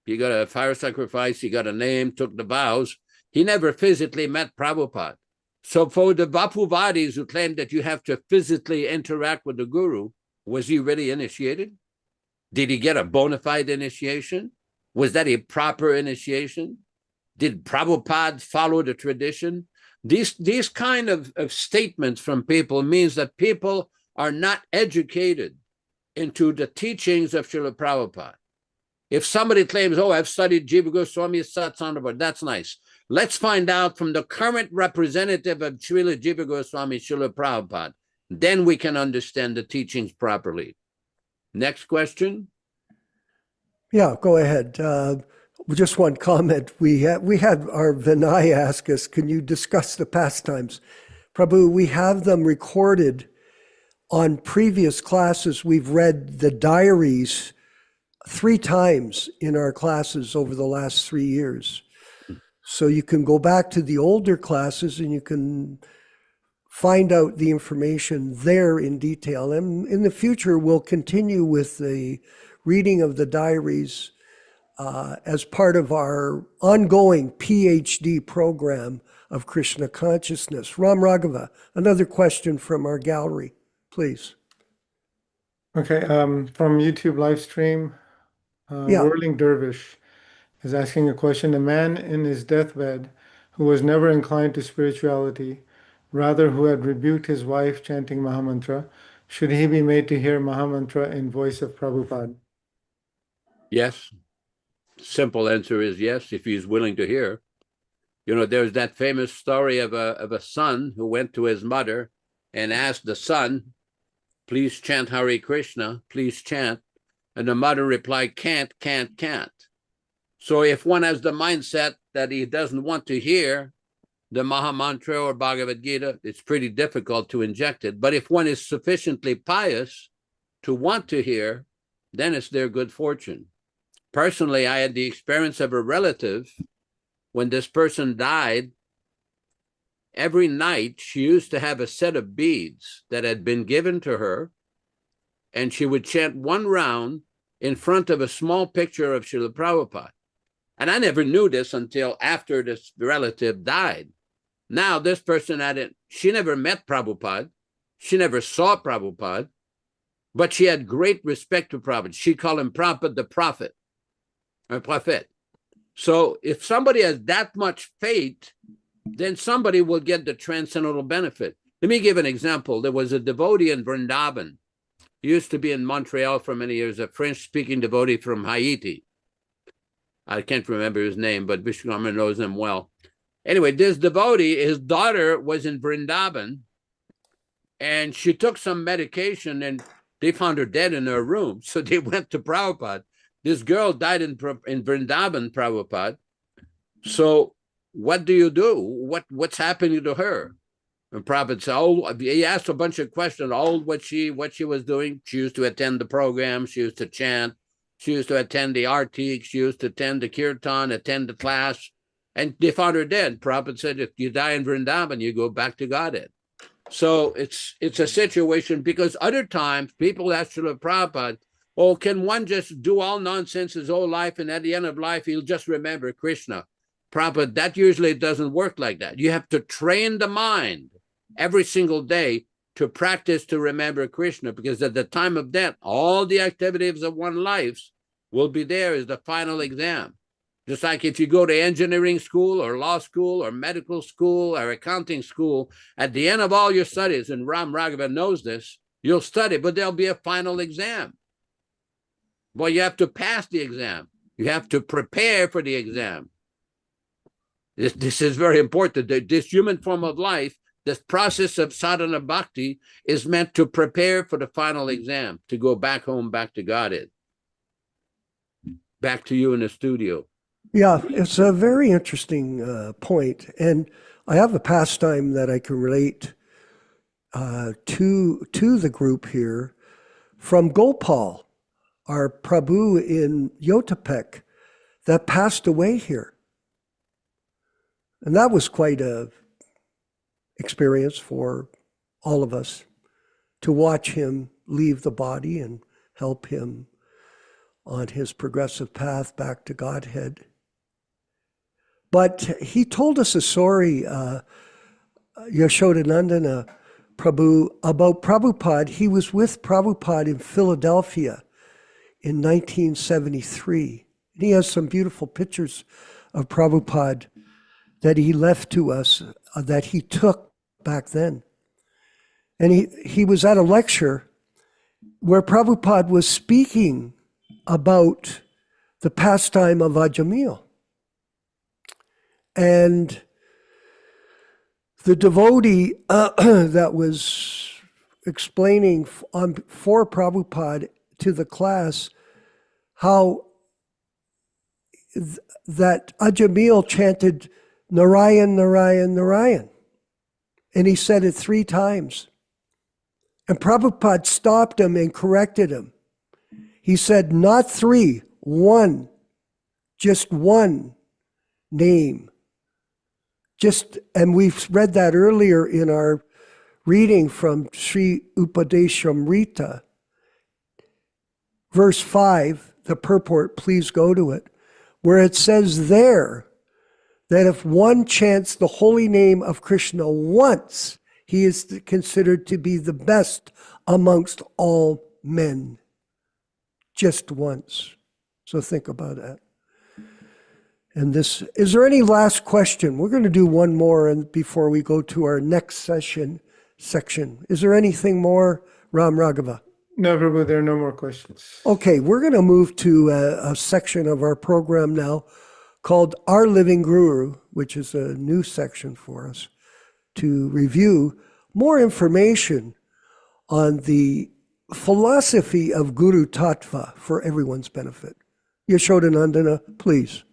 Speaker 2: He got a fire sacrifice. He got a name, took the vows. He never physically met Prabhupada. So for the Vapuvadis who claim that you have to physically interact with the guru, was he really initiated? Did he get a bona fide initiation? Was that a proper initiation? Did Prabhupada follow the tradition? These kind of statements from people means that people are not educated into the teachings of Srila Prabhupada. If somebody claims, oh, I've studied Jiva Goswami's Satsandava, that's nice. Let's find out from the current representative of Srila Jiva Goswami, Srila Prabhupada. Then we can understand the teachings properly. Next question.
Speaker 4: Yeah, go ahead. Just one comment. We had our Vinay ask us, can you discuss the pastimes? Prabhu, we have them recorded on previous classes. We've read the diaries 3 times in our classes over the last 3 years. So you can go back to the older classes and you can find out the information there in detail. And in the future, we'll continue with the reading of the diaries as part of our ongoing PhD program of Krishna consciousness. Ram Raghava, another question from our gallery, please.
Speaker 6: Okay, from YouTube live stream, Whirling Dervish is asking a question. A man in his deathbed who was never inclined to spirituality, rather who had rebuked his wife chanting Mahamantra, should he be made to hear Mahamantra in voice of Prabhupada?
Speaker 2: Yes. Simple answer is yes, if he's willing to hear. You know, there's that famous story of a son who went to his mother and asked the son, please chant Hare Krishna, please chant. And the mother replied, can't. So if one has the mindset that he doesn't want to hear the Mahamantra or Bhagavad Gita, it's pretty difficult to inject it. But if one is sufficiently pious to want to hear, then it's their good fortune. Personally, I had the experience of a relative. When this person died, every night she used to have a set of beads that had been given to her, and she would chant 1 round in front of a small picture of Srila Prabhupada. And I never knew this until after this relative died. Now this person she never met Prabhupada, she never saw Prabhupada, but she had great respect to Prabhupada. She called him Prabhupada the prophet, or prophet. So if somebody has that much faith, then somebody will get the transcendental benefit. Let me give an example. There was a devotee in Vrindavan. He used to be in Montreal for many years, a French-speaking devotee from Haiti. I can't remember his name, but Vishwakarma knows him well. Anyway, this devotee, his daughter was in Vrindavan, and she took some medication, and they found her dead in her room. So they went to Prabhupada. This girl died in Vrindavan, Prabhupada. So what do you do? What's happening to her? And Prabhupada said, he asked a bunch of questions, what she was doing. She used to attend the program. She used to chant. She used to attend the artik. She used to attend the kirtan, attend the class. And they found her dead. Prabhupada said, if you die in Vrindavan, you go back to Godhead. So it's a situation, because other times people ask Srila Prabhupada, Or can one just do all nonsense his whole life, and at the end of life, he'll just remember Krishna? Prabhupada, that usually doesn't work like that. You have to train the mind every single day to practice to remember Krishna, because at the time of death, all the activities of one's life will be there as the final exam. Just like if you go to engineering school or law school or medical school or accounting school, at the end of all your studies, and Ram Raghava knows this, you'll study, but there'll be a final exam. Well, you have to pass the exam. You have to prepare for the exam. This is very important. This human form of life, this process of sadhana bhakti, is meant to prepare for the final exam, to go back home, back to Godhead. Back to you in the studio.
Speaker 4: Yeah, it's a very interesting point. And I have a pastime that I can relate to the group here from Gopal, our Prabhu in Yotapek, that passed away here. And that was quite a experience for all of us to watch him leave the body and help him on his progressive path back to Godhead. But he told us a story, Yashodanandana Prabhu, about Prabhupada. He was with Prabhupada in Philadelphia in 1973. And he has some beautiful pictures of Prabhupada that he left to us, that he took back then. And he was at a lecture where Prabhupada was speaking about the pastime of Ajamil. And the devotee that was explaining for Prabhupada to the class how that Ajamil chanted Narayan, Narayan, Narayan. And he said it 3 times. And Prabhupada stopped him and corrected him. He said, not 3, 1, just 1 name. And we've read that earlier in our reading from Sri Upadeshamrita. Verse 5, the purport, please go to it, where it says there that if one chants the holy name of Krishna once, he is considered to be the best amongst all men. Just once. So think about that. And is there any last question? We're going to do one more before we go to our next section. Is there anything more, Ram Raghava?
Speaker 6: No, Prabhu, there are no more questions.
Speaker 4: Okay, we're going to move to a section of our program now called Our Living Guru, which is a new section for us to review more information on the philosophy of Guru Tattva for everyone's benefit. Yashodanandana, please.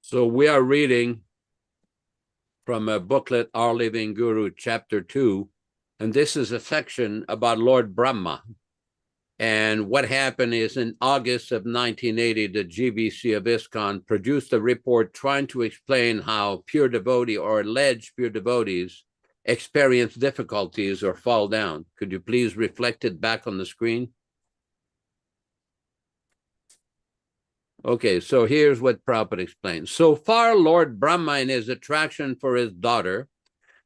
Speaker 2: So we are reading from a booklet, Our Living Guru, Chapter 2, and this is a section about Lord Brahma. And what happened is in August of 1980, the GBC of ISKCON produced a report trying to explain how pure devotee or alleged pure devotees experience difficulties or fall down. Could you please reflect it back on the screen? Okay, so here's what Prabhupada explains. So far, Lord Brahma in his attraction for his daughter,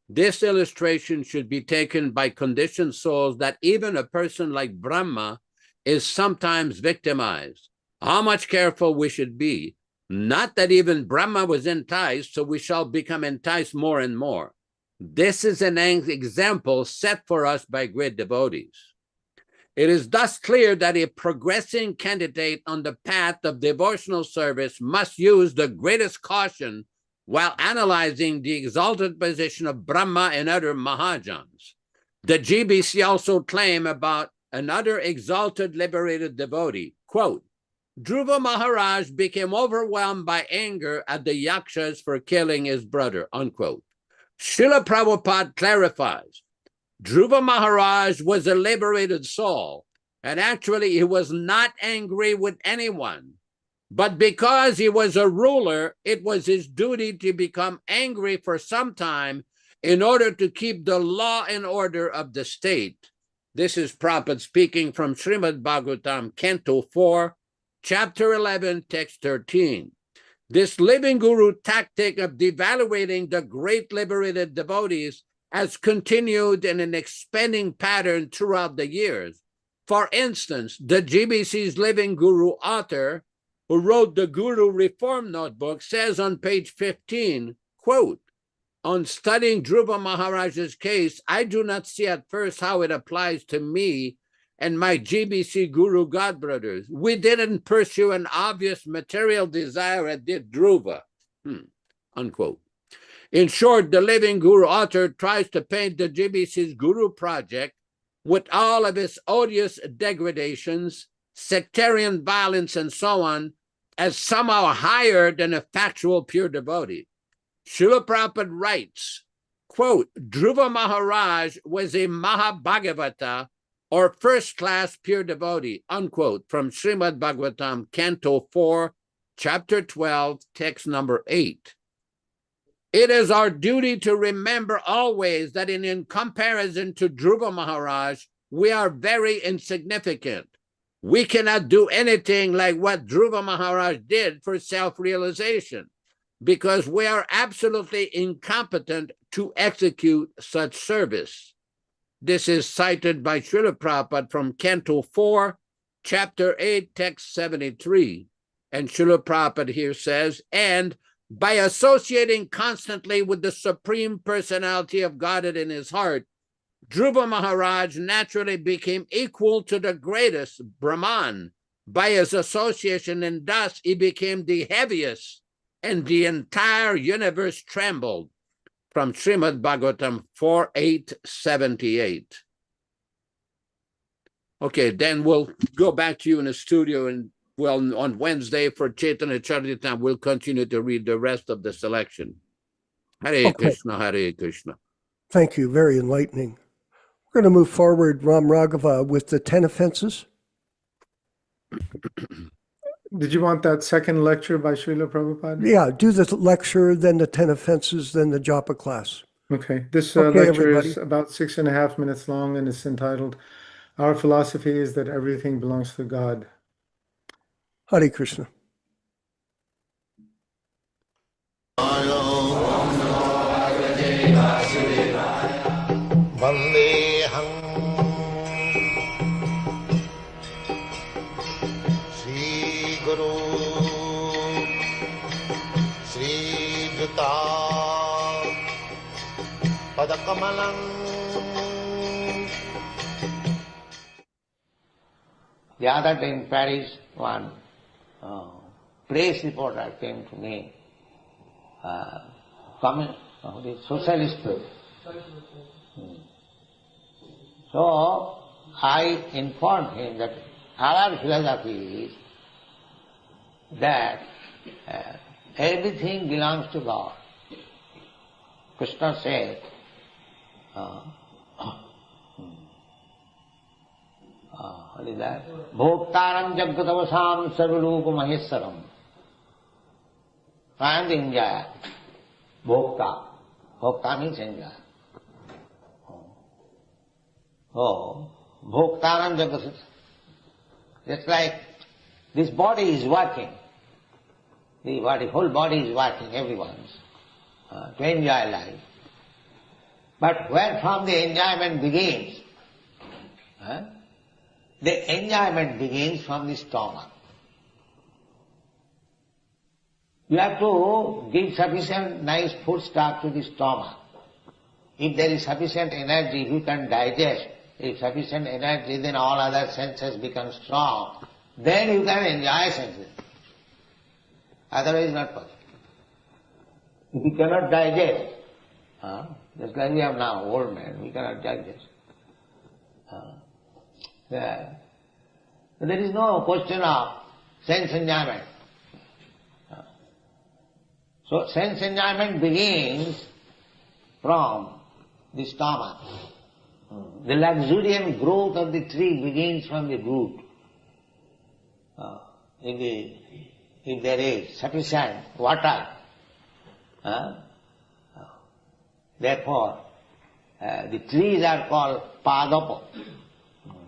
Speaker 2: this illustration should be taken by conditioned souls that even a person like Brahma is sometimes victimized. How much careful we should be. Not that even Brahma was enticed, so we shall become enticed more and more. This is an example set for us by great devotees. It is thus clear that a progressing candidate on the path of devotional service must use the greatest caution while analyzing the exalted position of Brahma and other Mahajans. The GBC also claim about another exalted liberated devotee, quote, Dhruva Maharaj became overwhelmed by anger at the Yakshas for killing his brother, unquote. Srila Prabhupada clarifies, Dhruva Maharaj was a liberated soul, and actually he was not angry with anyone. But because he was a ruler, it was his duty to become angry for some time in order to keep the law and order of the state. This is Prabhupada speaking from Srimad Bhagavatam, Canto 4, Chapter 11, Text 13. This living guru tactic of devaluating the great liberated devotees has continued in an expanding pattern throughout the years. For instance, the GBC's living guru author, who wrote the Guru Reform Notebook, says on page 15, quote, on studying Dhruva Maharaj's case, I do not see at first how it applies to me and my GBC Guru Godbrothers. We didn't pursue an obvious material desire as did Dhruva, unquote. In short, the living guru author tries to paint the GBC's Guru project with all of its odious degradations, sectarian violence, and so on, as somehow higher than a factual pure devotee. Srila Prabhupada writes, quote, Dhruva Maharaj was a Mahabhagavata, or first-class pure devotee, unquote, from Srimad Bhagavatam, Canto 4, Chapter 12, Text number 8. It is our duty to remember always that in comparison to Dhruva Maharaj, we are very insignificant. We cannot do anything like what Dhruva Maharaj did for self-realization, because we are absolutely incompetent to execute such service. This is cited by Srila Prabhupada from Canto 4, Chapter 8, Text 73. And Srila Prabhupada here says, and by associating constantly with the Supreme Personality of Godhead in his heart, Dhruva Maharaj naturally became equal to the greatest Brahman by his association, and thus he became the heaviest, and the entire universe trembled, from Srimad Bhagavatam 4:878. Okay, then we'll go back to you in the studio, and well, on Wednesday for Chaitanya Charitamrita, we'll continue to read the rest of the selection. Hare Krishna, Hare Krishna.
Speaker 4: Thank you. Very enlightening. We're going to move forward, Ram Raghava, with the 10 offenses.
Speaker 6: Did you want that second lecture by Srila Prabhupada?
Speaker 4: Yeah, do the lecture, then the 10 offenses, then the japa class.
Speaker 6: Okay. This
Speaker 4: Okay,
Speaker 6: lecture
Speaker 4: everybody.
Speaker 6: is about 6.5 minutes long, and it's entitled, Our Philosophy is that Everything Belongs to God.
Speaker 4: Hare Krishna.
Speaker 1: Vandeham Sri Guru Sri Juta Padakamalam. The other day in Paris, one press reporter came to me, the socialist press. So I informed him that our philosophy is that everything belongs to God. Krishna said, what is that? Bhoktaram Jagatavasam Sarvarupa Maheswaram. I am the enjoyer. Bhokta. Bhokta means enjoyer. Oh, Bhoktaram Jagatavasam. Just like this body is working. The body, whole body is working, everyone's, to enjoy life. But where from the enjoyment begins? The enjoyment begins from the stomach. You have to give sufficient nice food stuff to the stomach. If there is sufficient energy, you can digest. If sufficient energy, then all other senses become strong. Then you can enjoy senses. Otherwise not possible. If you cannot digest, just like we have now, old men, we cannot digest. There is no question of sense enjoyment. So sense enjoyment begins from the stomach. The luxuriant growth of the tree begins from the root. If there is sufficient water, the Therefore, the trees are called padapa.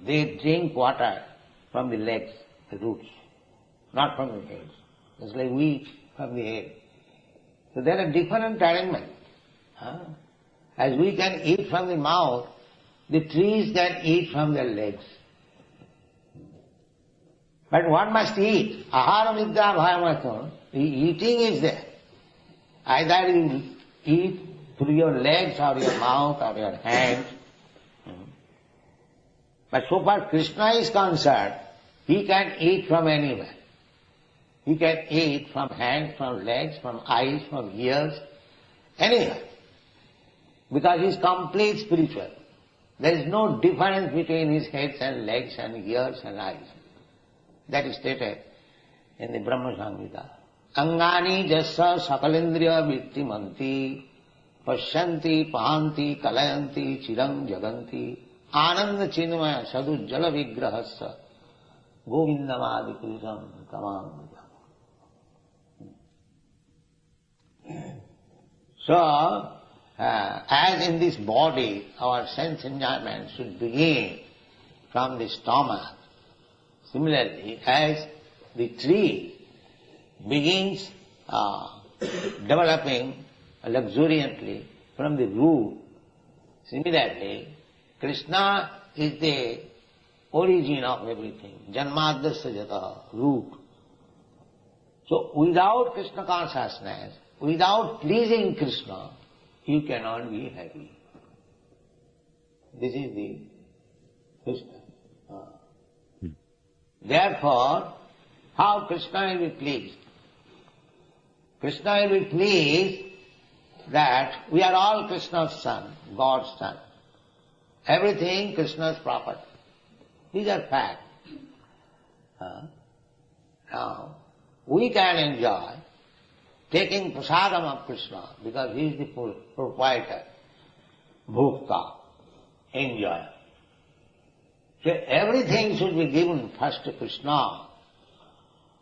Speaker 1: They drink water from the legs, the roots, not from the heads. It's like we from the head. So there are different arrangements. As we can eat from the mouth, the trees can eat from their legs. But one must eat. Ahara vidya bhayamatam. The eating is there. Either you eat through your legs or your mouth or your hands. But so far Krishna is concerned, he can eat from anywhere. He can eat from hands, from legs, from eyes, from ears, anywhere. Because he is complete spiritual. There is no difference between his heads and legs and ears and eyes. That is stated in the Brahmāstra. Angani jasa sakalindriya vittimanti pasyanti pahanti kalayanti chirang jaganti ananda chinmaya sadujjala vigrahasya govindamadi krisam tamam. So, as in this body, our sense enjoyment should begin from the stomach. Similarly, as the tree begins developing luxuriantly from the root, similarly, Krishna is the origin of everything. Janmadasya jata, root. So, without Krishna consciousness, without pleasing Krishna, you cannot be happy. This is the Krishna. Therefore, how Krishna will be pleased? Krishna will be pleased that we are all Krishna's son, God's son. Everything Krishna's property. These are facts. Now, we can enjoy taking prasadam of Krishna because he is the proprietor, bhukta, enjoyer. So everything should be given first to Krishna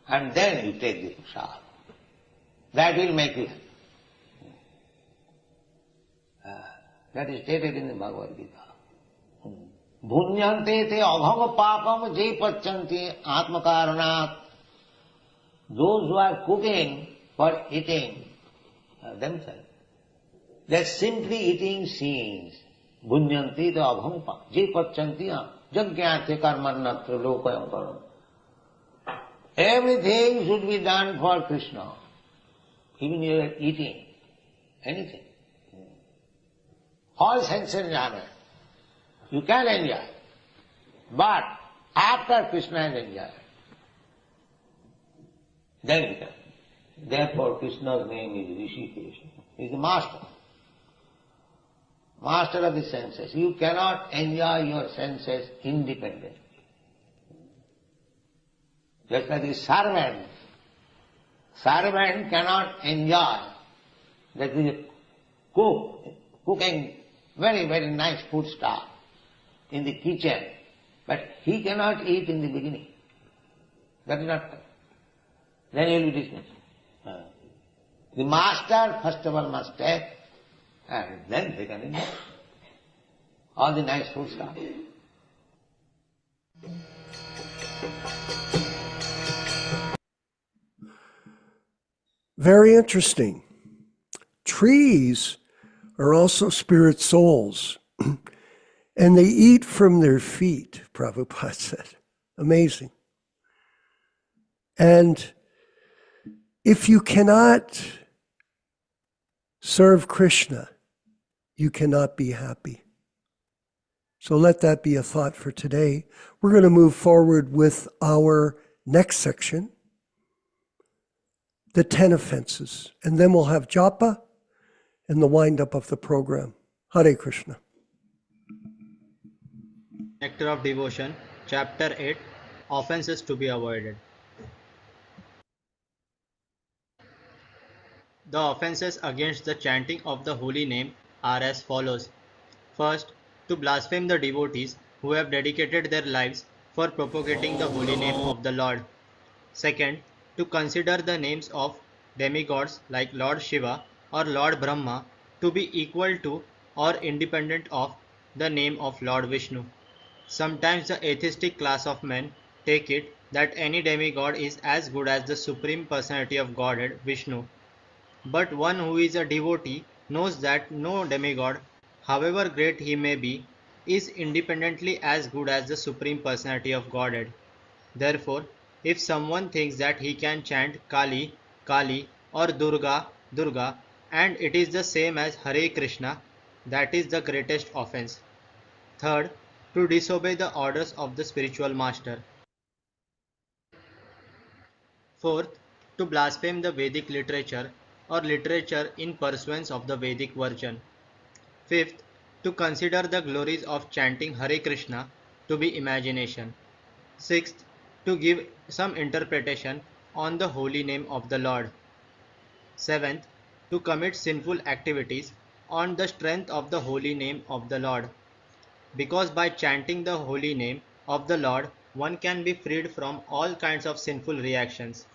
Speaker 1: and then you take the prasad. That will make you happy. That is stated in the Bhagavad Gita. Bhunyante te abhava papam je pachanti atmakaranat. Those who are cooking for eating themselves, they are simply eating scenes. Bhunyanti te abhava papam je pachanti jagyate karmanatra lokayam karam. Everything should be done for Krishna. Even you are eating anything. All sense enjoyment. You can enjoy. But after Krishna has enjoyed, then you can. Therefore Krishna's name is Rishikesh. He is the master. Master of the senses. You cannot enjoy your senses independently. Just like the servant. Servant cannot enjoy. That is cooking very, very nice food stuff in the kitchen, but he cannot eat in the beginning. That is not. Then he will be dismissed. The master first of all must take, and then they can enjoy all the nice food stuff.
Speaker 4: Very interesting. Trees are also spirit souls, and they eat from their feet, Prabhupada said. Amazing. And if you cannot serve Krishna, you cannot be happy. So let that be a thought for today. We're going to move forward with our next section, the 10 offenses, and then we'll have japa and the wind-up of the program. Hare Krishna.
Speaker 7: Nectar of Devotion, Chapter 8, Offenses to be Avoided. The offenses against the chanting of the holy name are as follows. First, to blaspheme the devotees who have dedicated their lives for propagating the holy name of the Lord. Second, to consider the names of demigods like Lord Shiva or Lord Brahma to be equal to or independent of the name of Lord Vishnu. Sometimes the atheistic class of men take it that any demigod is as good as the Supreme Personality of Godhead, Vishnu. But one who is a devotee knows that no demigod, however great he may be, is independently as good as the Supreme Personality of Godhead. Therefore, if someone thinks that he can chant Kali, Kali or Durga, Durga, and it is the same as Hare Krishna, that is the greatest offense. Third, to disobey the orders of the spiritual master. Fourth, to blaspheme the Vedic literature or literature in pursuance of the Vedic version. Fifth, to consider the glories of chanting Hare Krishna to be imagination. Sixth, to give some interpretation on the holy name of the Lord. Seventh, to commit sinful activities on the strength of the holy name of the Lord. Because by chanting the holy name of the Lord, one can be freed from all kinds of sinful reactions.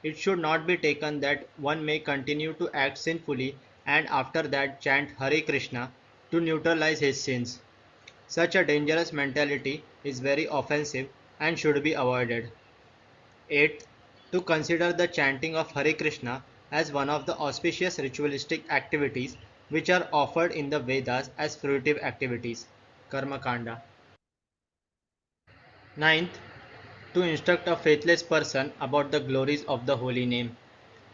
Speaker 7: It should not be taken that one may continue to act sinfully and after that chant Hare Krishna to neutralize his sins. Such a dangerous mentality is very offensive and should be avoided. 8. To consider the chanting of Hare Krishna as one of the auspicious ritualistic activities which are offered in the Vedas as fruitive activities. Karma Kanda. 9th. To instruct a faithless person about the glories of the holy name.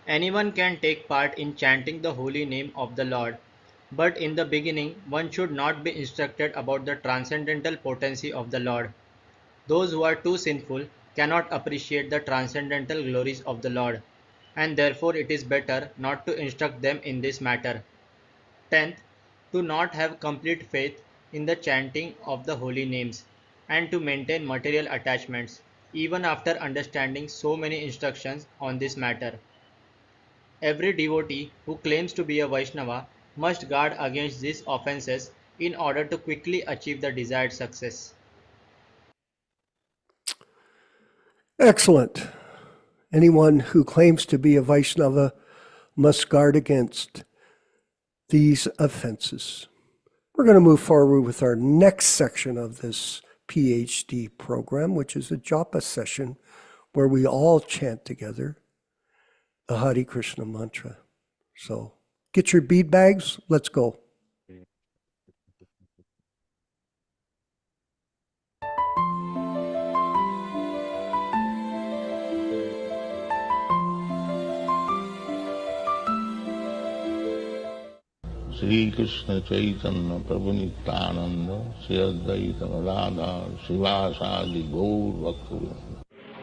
Speaker 7: Anyone can take part in chanting the holy name of the Lord, but in the beginning one should not be instructed about the transcendental potency of the Lord. Those who are too sinful cannot appreciate the transcendental glories of the Lord, and therefore it is better not to instruct them in this matter. 10th. To not have complete faith in the chanting of the holy names, and to maintain material attachments, even after understanding so many instructions on this matter. Every devotee who claims to be a Vaishnava must guard against these offenses in order to quickly achieve the desired success.
Speaker 4: Excellent. Anyone who claims to be a Vaishnava must guard against these offenses. We're going to move forward with our next section of this PhD program, which is a japa session where we all chant together the Hare Krishna mantra. So get your bead bags. Let's go.
Speaker 1: Sri Krishna Chaitanya Prabhu Nityananda Sri Advaita Gadadhar Srivasadi Gaur Bhakta.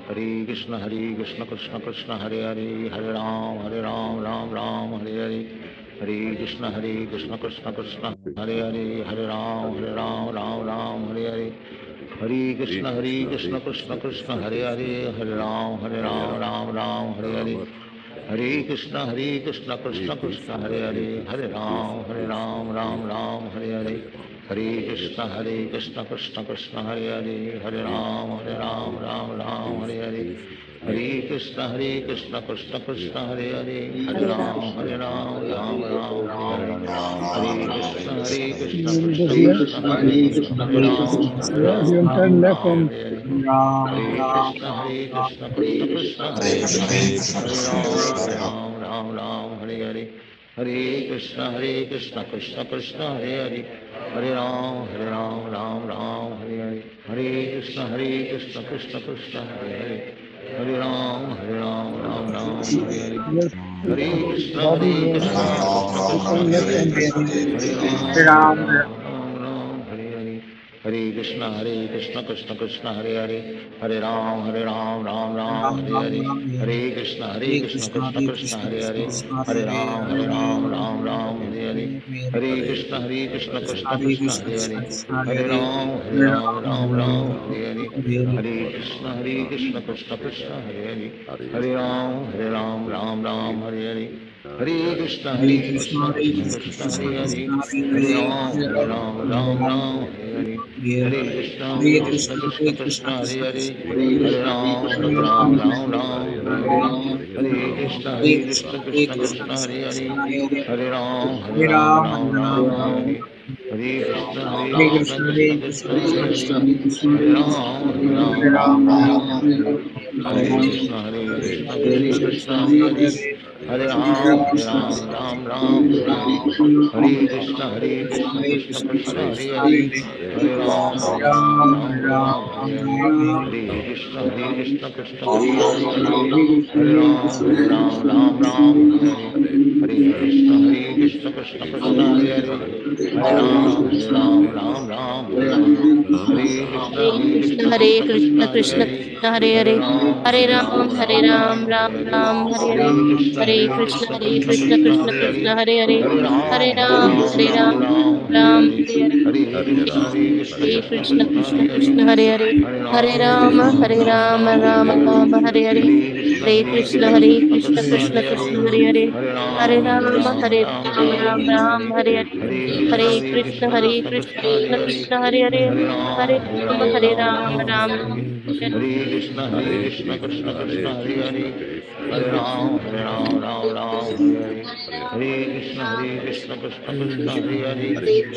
Speaker 1: Hare Krishna Krishna Krishna Hare Hare Hare Ram Ram Hare Hare. Hare Krishna Krishna Krishna Hare Hare Hare Ram Ram Hare Hare. Hare Krishna Krishna Krishna Hare Hare Hare Ram Hare Hare. Hare Krishna Krishna Hare Hare Hare Ram Ram Hare Hare. Hare Krishna Krishna Hare Hare Hare Ram Hare Hare. Hare Krishna Krishna Krishna Hare Hare Hare Ram Hare Hare. Hare Krishna Krishna Hare Hare
Speaker 8: You can turn left and
Speaker 1: Hare Krishna Krishna Hare Hare. Hare Krishna Krishna Hare Hare Hare Ram Hare Hare. Hare Krishna Krishna Krishna Hare Hare Hare Ram Hare Hare. Hare Krishna
Speaker 8: turn left and
Speaker 1: Hare Ram Hare Hare. Hare Krishna Krishna Hare Hare Hare Ram Ram Hare Hare. Hare Krishna Krishna Hare Hare Hare Ram Ram Hare Hare. Hare Krishna Krishna Hare Hare Hare Ram Ram Hare Hare. Hare Krishna Krishna Hare Hare Hare Ram Ram Hare Hare. Hare Krishna Krishna Hare Hare Hare Ram Hare Hare. Hare Krishna Krishna Krishna Hare Hare Hare Ram Ram Hare Hare Hare Krishna Krishna Krishna Hare Hare Hare Ram Ram Hare Hare Hare Krishna Krishna Krishna Hare Hare Hare Ram Hare Hare Hare Krishna Krishna Krishna Hare Hare Hare Ram Hare Hare Hare Krishna Krishna Krishna Hare Hare Hare Ram Hare Hare Hare Krishna Krishna Krishna Hare Hare Hare Ram Hare Hare Hare Krishna Krishna Krishna Hare Hare Hare Ram Hare Hare Hare Krishna
Speaker 9: Hare
Speaker 1: Krishna
Speaker 9: Krishna,
Speaker 1: Krishna
Speaker 9: Krishna
Speaker 1: Hare Hare
Speaker 9: Krishna, Hare
Speaker 1: Hare
Speaker 9: Hare, Hare Ram, Hare Ram,
Speaker 1: Ram
Speaker 9: Ram
Speaker 1: Hare Hare
Speaker 9: Ram, Hare
Speaker 1: Hare
Speaker 9: Hare,
Speaker 1: Krishna
Speaker 9: Hare Krishna, Hare Krishna,
Speaker 1: Krishna
Speaker 9: Krishna
Speaker 1: Hare Hare
Speaker 9: Krishna, Hare Hare,
Speaker 1: Hare
Speaker 9: Hare
Speaker 1: Ram
Speaker 9: Ram, Hare Ram,
Speaker 1: Hare
Speaker 9: Ram
Speaker 1: Hare
Speaker 9: Hare Hare,
Speaker 1: Hare
Speaker 9: Hare
Speaker 1: Krishna
Speaker 9: Hare
Speaker 1: Krishna
Speaker 9: Krishna,
Speaker 1: Krishna
Speaker 9: Krishna
Speaker 1: Hare Hare
Speaker 9: Krishna, Hare Hare,
Speaker 1: Hare
Speaker 9: Hare
Speaker 1: Ram
Speaker 9: Ram, Hare Ram, Ram Ram, Hare Hare, Hare Krishna, Hare Krishna, Krishna Krishna, Hare Hare, Hare Ram, Hare Ram, Ram Ram, Hare Hare, Hare Krishna, Hare Krishna, Krishna Krishna, Hare Hare, Hare Ram, Hare Ram, Ram Ram, Hare Hare.
Speaker 1: Krishna Krishna Hare Hare Hare Ram Hare Hare Krishna Krishna Krishna Hare Hare Hare Ram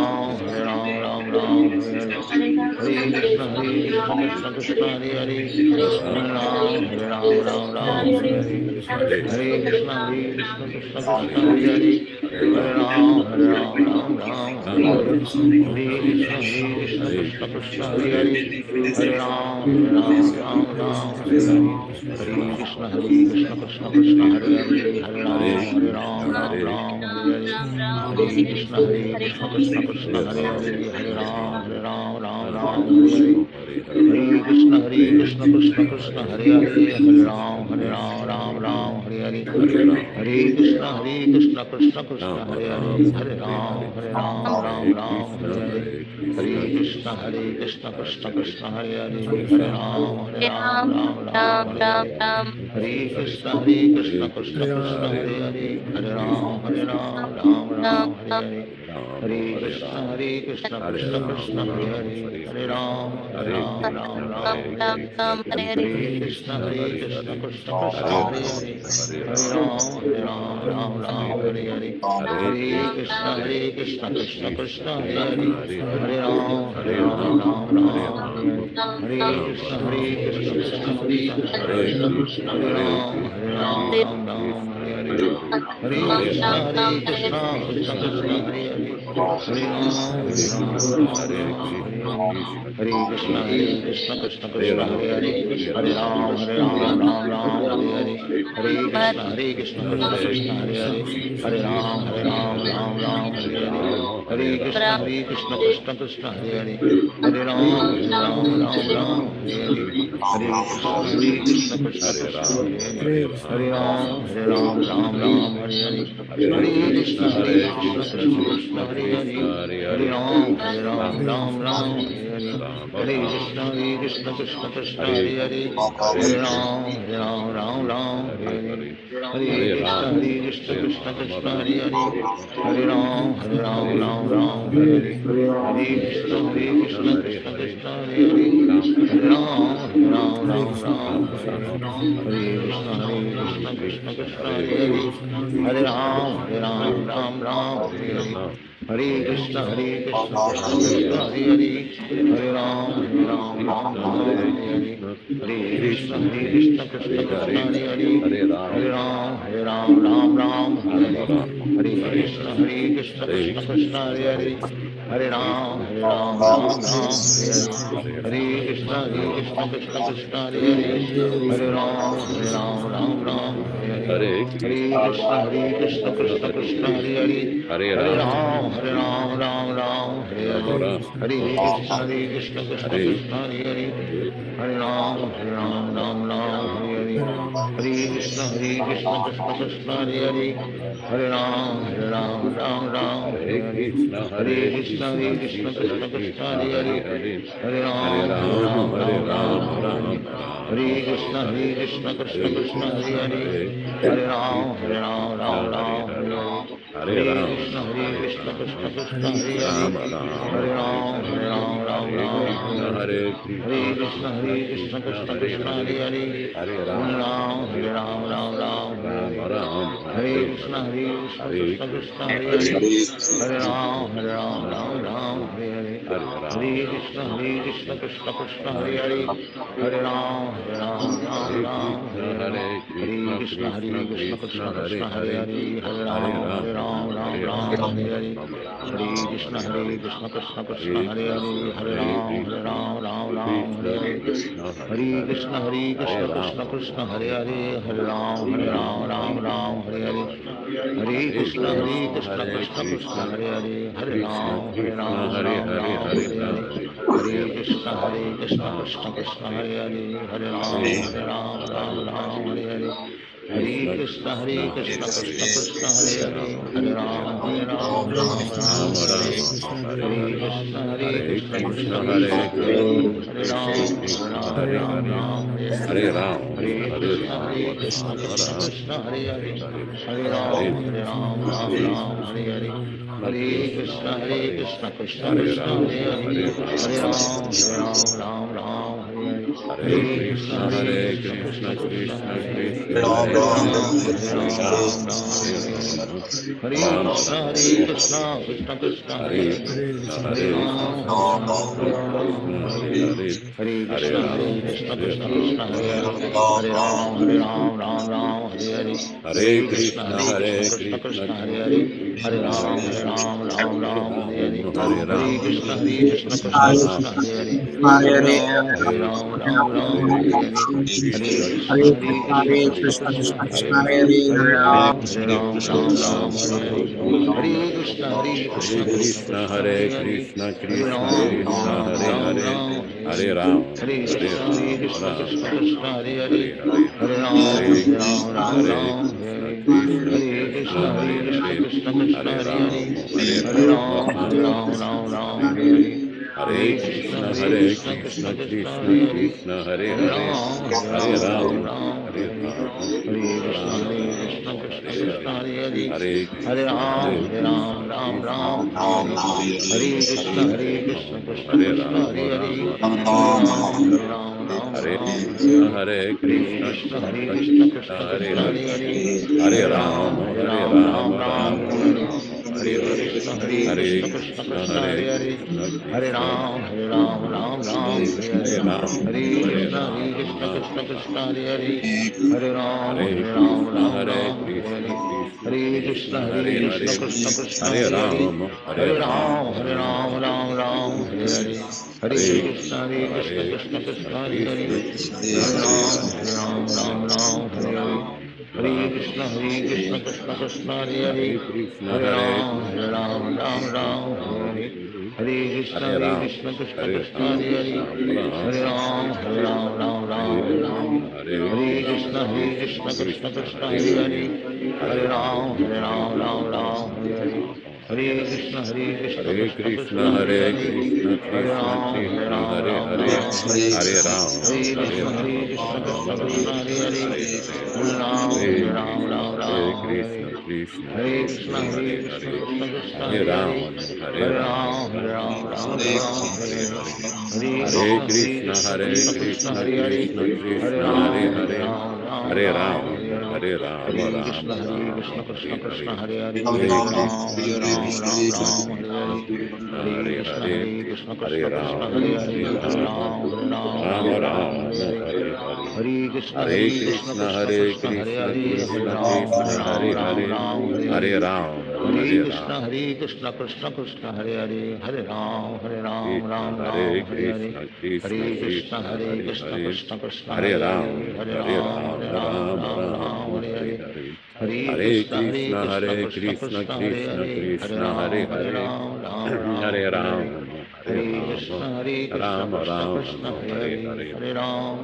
Speaker 1: Hare Hare Krishna Krishna Krishna Hare Hare Hare Ram Hare Hare Hare Krishna Krishna Krishna Krishna Hare Hare Hare Ram Hare Hare Hare Krishna Krishna Krishna Hare Hare Hare Ram Hare Hare Hare Krishna Krishna Krishna Hare Hare Hare Ram Hare Hare Hare Krishna Krishna Krishna Hare Hare Hare Ram Hare Hare Hare Krishna Krishna Krishna Hare Hare Hare Ram Hare Hare Hare Krishna Krishna Krishna Hare Hare Hare Ram Hare Hare Hare Krishna Krishna Krishna Hare Hare Hare Ram Hare Hare Hare Krishna Krishna Krishna Hare Hare Hare Ram Hare Hare Hare Krishna Krishna Krishna Hare Hare Hare Ram Hare Hare Hare Krishna Krishna Krishna Hare Hare Hare Ram Hare Hare Hare Krishna Krishna Krishna Hare Hare Hare Ram Hare Hare Hare Krishna Krishna Krishna Hare Hare Hare Ram Hare Hare Hare Krishna Krishna Krishna Hare Hare Hare Ram Hare Hare Hare Krishna Krishna Krishna Hare Hare Hare Ram Hare Hare Hare Krishna Krishna Krishna Hare Hare Hare Ram Hare Hare Hare Krishna Krishna Krishna Hare Hare Hare Ram Hare Hare Hare Krishna Krishna Krishna Hare Hare Hare Ram Hare Hare Hare Krishna Krishna Hare Hare Hare Ram Hare Hare Hare Krishna Krishna Hare Hare Hare Ram Hare Hare Hare Krishna Krishna Hare Hare Hare Ram Hare Hare Hare Krishna Krishna Hare Hare Hare Ram Hare Hare Hare Krishna Krishna Krishna Hare Hare Hare Ram Hare Hare Hare Krishna Krishna Krishna Hare Hare Hare Ram Hare Hare Hare Krishna Krishna Krishna Hare Hare Hare Ram Hare Hare Hare Krishna Krishna Krishna Hare Hare Hare Ram Hare Hare Hare Krishna Krishna Krishna Hare Hare Hare Ram Hare Hare Hare Krishna Krishna Krishna Hare Hare Hare Ram Hare Hare Hare Krishna Krishna Krishna Hare Hare Hare Ram Hare Hare Hare Krishna Krishna Krishna Hare Hare Hare Ram Hare Hare Hare Krishna Krishna Krishna Hare Hare Hare Ram Hare Hare Hare Krishna Krishna Krishna Hare Hare Hare Ram Hare Hare
Speaker 3: Hare Krishna Krishna Krishna Hare Hare Hare Ram Hare Krishna Krishna Krishna Hare Hare Hare Ram
Speaker 1: Hare Krishna Krishna Krishna Hare Hare Hare Ram Hare Hare Krishna Krishna Krishna Hare Hare Hare Ram Hare Krishna Krishna Krishna Hare Hare Hare Ram Hare Hare Krishna Krishna Krishna Hare Hare Hare Ram Hare Hare Krishna Krishna Krishna Hare Hare Hare Ram Hare Hare Krishna Krishna Krishna Hare Hare Hare Ram Hare Hare Krishna Krishna Krishna Hare Hare Hare Ram Hare Hare Hare Krishna Krishna Krishna Hare Hare Hare Ram Hare Hare Krishna Krishna Hare Hare Hare Ram Hare Krishna Krishna Hare Hare Hare Ram Hare Hare Hare Krishna Krishna Krishna Hare Hare Hare Ram Hare Krishna Krishna Krishna Hare Hare Krishna Krishna Krishna Hare Hare Ram Hare Krishna Krishna Krishna Hare Hare Ram Hare Hare Krishna Krishna Krishna Hare Hare Hare Ram Hare Hare Krishna Krishna Krishna Hare Hare Hare Ram Hare Krishna Krishna Hare Hare Hare Ram Hare Krishna Krishna Hare Hare Hare Ram
Speaker 3: Hare Ram
Speaker 1: Hare Krishna Krishna Krishna Hare Hare
Speaker 3: Hare Hare
Speaker 1: Hare Ram
Speaker 3: Hare
Speaker 1: Hare
Speaker 3: Krishna Krishna
Speaker 1: Krishna Krishna
Speaker 3: Hare
Speaker 1: Hare
Speaker 3: Ram
Speaker 1: Hare
Speaker 3: Hare
Speaker 1: Hare
Speaker 3: Ram
Speaker 1: Ram Hare
Speaker 3: Hare
Speaker 1: Hare
Speaker 3: Hare Krishna Krishna Krishna Hare Hare Hare Ram Hare Ram Ram Ram Hare Hare Hare
Speaker 1: Hare
Speaker 3: Krishna
Speaker 1: Ram Hare Krishna
Speaker 3: Hare
Speaker 1: Krishna
Speaker 3: Ram
Speaker 1: Krishna
Speaker 3: Hare
Speaker 1: Krishna
Speaker 3: Ram
Speaker 1: Hare Hare
Speaker 3: Ram
Speaker 1: Hare Ram
Speaker 3: Hare Hare
Speaker 1: Hare
Speaker 3: Krishna
Speaker 1: Krishna
Speaker 3: Krishna
Speaker 1: Krishna
Speaker 3: Hare
Speaker 1: Krishna
Speaker 3: Hare
Speaker 1: Hare Hare
Speaker 3: Hare
Speaker 1: Hare
Speaker 3: Ram
Speaker 1: Ram
Speaker 3: Hare Ram Ram
Speaker 1: Hare Hare
Speaker 3: Hare
Speaker 1: Hare
Speaker 3: Hare
Speaker 1: Krishna
Speaker 3: Hare
Speaker 1: Krishna
Speaker 3: Krishna
Speaker 1: Krishna
Speaker 3: Hare
Speaker 1: Hare Hare
Speaker 3: Krishna
Speaker 1: Hare
Speaker 3: Krishna
Speaker 1: Ram
Speaker 3: Krishna
Speaker 1: Hare
Speaker 3: Hare
Speaker 1: Hare
Speaker 3: Ram
Speaker 1: Hare
Speaker 3: Hare
Speaker 1: Krishna
Speaker 3: Ram Ram
Speaker 1: Krishna
Speaker 3: Ram
Speaker 1: Krishna Hare Hare Hare Ram
Speaker 3: Hare
Speaker 1: Hare
Speaker 3: Krishna
Speaker 1: Hare
Speaker 3: Krishna
Speaker 1: Hare
Speaker 3: Krishna
Speaker 1: Hare Krishna
Speaker 3: Krishna Hare Hare
Speaker 1: Krishna Krishna
Speaker 3: Hare
Speaker 1: Hare Hare
Speaker 3: Ram Hare
Speaker 1: Hare
Speaker 3: Ram
Speaker 1: Ram
Speaker 3: Ram
Speaker 1: Hare Hare Hare
Speaker 3: Hare
Speaker 1: Krishna
Speaker 3: Hare
Speaker 1: Krishna
Speaker 3: Krishna
Speaker 1: Krishna Hare Hare
Speaker 3: Krishna Krishna
Speaker 1: Hare
Speaker 3: Hare
Speaker 1: Ram
Speaker 3: Hare Hare
Speaker 1: Hare Hare
Speaker 3: Ram
Speaker 1: Hare
Speaker 3: Ram
Speaker 1: Krishna Krishna Krishna Hare Hare
Speaker 3: Hare Krishna
Speaker 1: Hare
Speaker 3: Hare
Speaker 1: Ram
Speaker 3: Krishna Krishna
Speaker 1: Hare
Speaker 3: Krishna
Speaker 1: Hare
Speaker 3: Hare
Speaker 1: Hare Krishna
Speaker 3: Hare Ram
Speaker 1: Krishna
Speaker 3: Hare
Speaker 1: Krishna
Speaker 3: Ram
Speaker 1: Hare Hare
Speaker 3: Ram Ram
Speaker 1: Hare Ram
Speaker 3: Hare Krishna Hare
Speaker 1: Hare
Speaker 3: Krishna
Speaker 1: Krishna
Speaker 3: Krishna
Speaker 1: Krishna
Speaker 3: Krishna
Speaker 1: Krishna
Speaker 3: Hare
Speaker 1: Hare
Speaker 3: Hare
Speaker 1: Hare
Speaker 3: Hare
Speaker 1: Hare
Speaker 3: Ram
Speaker 1: Ram
Speaker 3: Hare Ram
Speaker 1: Hare Hare Hare
Speaker 3: Hare Hare
Speaker 1: Krishna
Speaker 3: Hare
Speaker 1: Krishna Krishna
Speaker 3: Krishna
Speaker 1: Hare
Speaker 3: Hare
Speaker 1: Hare
Speaker 3: Krishna
Speaker 1: Hare
Speaker 3: Krishna
Speaker 1: Ram
Speaker 3: Krishna Hare Hare Hare Ram
Speaker 1: Hare
Speaker 3: Hare
Speaker 1: Krishna
Speaker 3: Ram Ram
Speaker 1: Krishna
Speaker 3: Ram
Speaker 1: Krishna Hare Hare
Speaker 3: Hare Hare
Speaker 1: Hare Ram
Speaker 3: Hare
Speaker 1: Hare
Speaker 3: Krishna Hare
Speaker 1: Hare
Speaker 3: Krishna Krishna
Speaker 1: Hare
Speaker 3: Krishna
Speaker 1: Krishna
Speaker 3: Hare
Speaker 1: Krishna
Speaker 3: Hare
Speaker 1: Krishna
Speaker 3: Hare
Speaker 1: Hare Hare
Speaker 3: Ram Hare
Speaker 1: Hare
Speaker 3: Ram
Speaker 1: Ram
Speaker 3: Ram Ram Hare Hare Hare
Speaker 1: Hare
Speaker 3: Krishna Hare
Speaker 1: Krishna
Speaker 3: Krishna
Speaker 1: Hare Hare
Speaker 3: Krishna
Speaker 1: Hare
Speaker 3: Krishna Hare
Speaker 1: Ram
Speaker 3: Hare Hare Ram Hare Ram
Speaker 1: Hare
Speaker 3: Ram
Speaker 1: Krishna
Speaker 3: Ram
Speaker 1: Krishna
Speaker 3: Hare Hare
Speaker 1: Krishna Hare Hare
Speaker 3: Hare
Speaker 1: Hare Ram
Speaker 3: Krishna Hare Krishna
Speaker 1: Hare
Speaker 3: Krishna Krishna
Speaker 1: Hare
Speaker 3: Hare
Speaker 1: Krishna
Speaker 3: Hare Hare
Speaker 1: Krishna
Speaker 3: Ram
Speaker 1: Hare Hare
Speaker 3: Hare
Speaker 1: Hare
Speaker 3: Ram Ram Ram
Speaker 1: Hare
Speaker 3: Hare Hare
Speaker 1: Hare Krishna
Speaker 3: Hare Krishna Hare
Speaker 1: Krishna Hare
Speaker 3: Krishna
Speaker 1: Hare Hare
Speaker 3: Krishna
Speaker 1: Ram
Speaker 3: Krishna Hare Hare Hare Ram Hare Ram
Speaker 1: Hare Krishna Krishna Hare Hare Hare Ram
Speaker 3: Krishna Hare
Speaker 1: Hare Hare
Speaker 3: Krishna Krishna
Speaker 1: Hare Krishna
Speaker 3: Krishna Hare Hare
Speaker 1: Krishna
Speaker 3: Hare
Speaker 1: Hare Hare
Speaker 3: Ram
Speaker 1: Hare
Speaker 3: Hare
Speaker 1: Ram
Speaker 3: Ram Ram Ram
Speaker 1: Hare
Speaker 3: Hare
Speaker 1: Hare
Speaker 3: Hare
Speaker 1: Hare
Speaker 3: Hare
Speaker 1: Krishna
Speaker 3: Krishna Hare
Speaker 1: Krishna
Speaker 3: Krishna
Speaker 1: Hare
Speaker 3: Krishna
Speaker 1: Hare Hare
Speaker 3: Krishna Hare
Speaker 1: Ram
Speaker 3: Hare Hare
Speaker 1: Hare Hare
Speaker 3: Ram Hare
Speaker 1: Hare
Speaker 3: Ram
Speaker 1: Krishna
Speaker 3: Ram Ram
Speaker 1: Krishna Hare
Speaker 3: Hare
Speaker 1: Hare
Speaker 3: Hare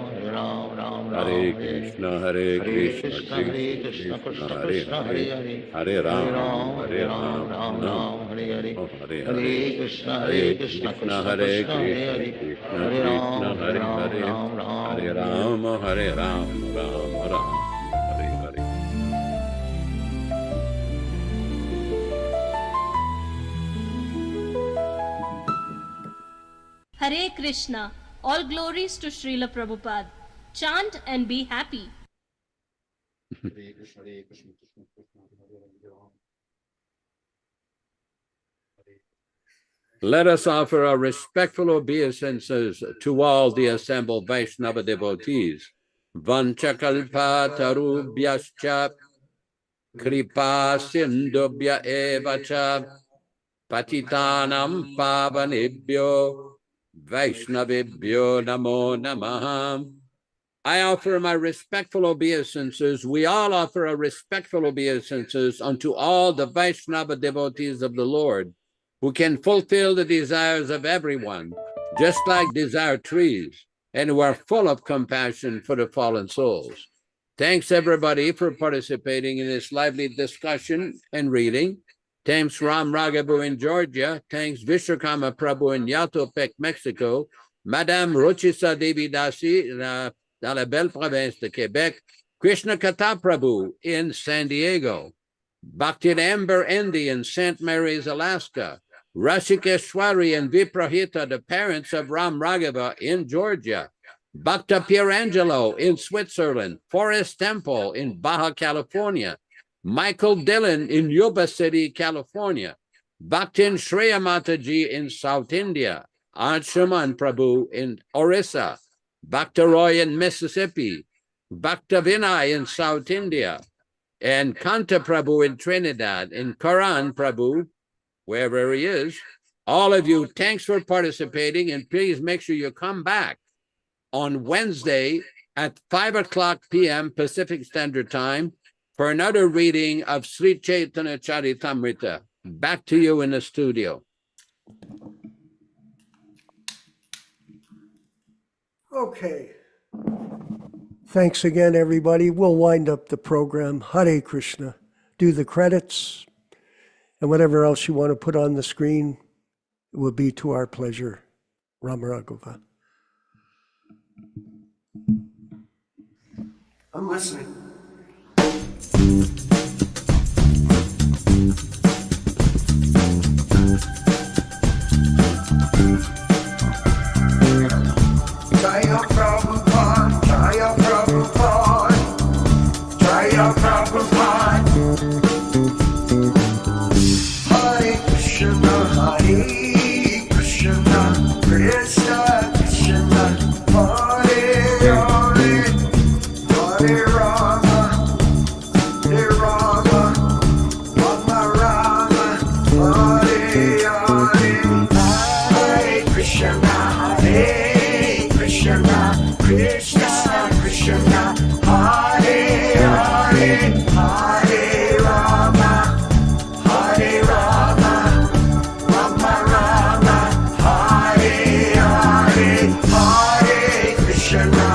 Speaker 1: Hare Ram
Speaker 3: Hare
Speaker 1: Hare
Speaker 3: Krishna Hare
Speaker 1: Hare
Speaker 3: Krishna
Speaker 1: Krishna
Speaker 3: Krishna
Speaker 1: Krishna
Speaker 3: Krishna Hare Hare
Speaker 1: Hare Hare
Speaker 3: Hare
Speaker 1: Hare
Speaker 3: Ram
Speaker 1: Ram
Speaker 3: Hare Ram Ram
Speaker 1: Hare Hare
Speaker 3: Hare Hare
Speaker 1: Hare Krishna
Speaker 3: Hare
Speaker 1: Krishna
Speaker 3: Krishna Hare
Speaker 1: Hare
Speaker 3: Krishna
Speaker 1: Hare
Speaker 3: Krishna
Speaker 1: Hare
Speaker 3: Krishna
Speaker 1: Ram
Speaker 3: Hare Hare Hare
Speaker 1: Hare
Speaker 3: Ram Hare Ram Ram Ram Hare Hare
Speaker 10: Hare Krishna. All glories to Srila Prabhupada. Chant and be happy.
Speaker 2: Let us offer our respectful obeisances to all the assembled Vaishnava devotees. Vanchakalpa tarubhyascha kripa sindubhya evacha patitanam pavanibhyo Vaishnavibhyo namo namaha. I offer my respectful obeisances. We all offer our respectful obeisances unto all the Vaishnava devotees of the Lord, who can fulfill the desires of everyone, just like desire trees, and who are full of compassion for the fallen souls. Thanks, everybody, for participating in this lively discussion and reading. Thanks, Ram Raghavu in Georgia. Thanks, Vishwakarma Prabhu in Yatopek, Mexico. Madame Rochisa Devi Dasi dans la belle province de Québec. Krishna Kata Prabhu in San Diego. Bhakti Amber Endy in St. Mary's, Alaska. Rashikeshwari and Viprahita, the parents of Ram Raghava in Georgia. Bhakta Pierangelo in Switzerland. Forest Temple in Baja California. Michael Dillon in Yuba City, California. Bhaktin Shreya Mataji in South India. Anshuman Prabhu in Orissa. Bhakta Roy in Mississippi. Bhakta Vinay in South India. And Kanta Prabhu in Trinidad. And Karan Prabhu, wherever he is. All of you, thanks for participating, and please make sure you come back on Wednesday at 5:00 p.m. Pacific Standard Time for another reading of Sri Chaitanya Charitamrita. Back to you in the studio.
Speaker 4: Okay. Thanks again, everybody. We'll wind up the program. Hare Krishna. Do the credits and whatever else you want to put on the screen. It will be to our pleasure. Ram Raghava. I'm listening. Jaya Prabhupada, Jaya Prabhupada, Jaya Prabhupada. Hare Krishna, Hare Krishna, Krishna Krishna, Hare Hare, Hare Rama, Hare Rama, Rama Rama, Hare Hare, Hare Krishna, Hare Krishna, Krishna Krishna, Hare Hare, Hare Rama, Hare Rama, Rama Rama, Hare Hare, Hare Krishna,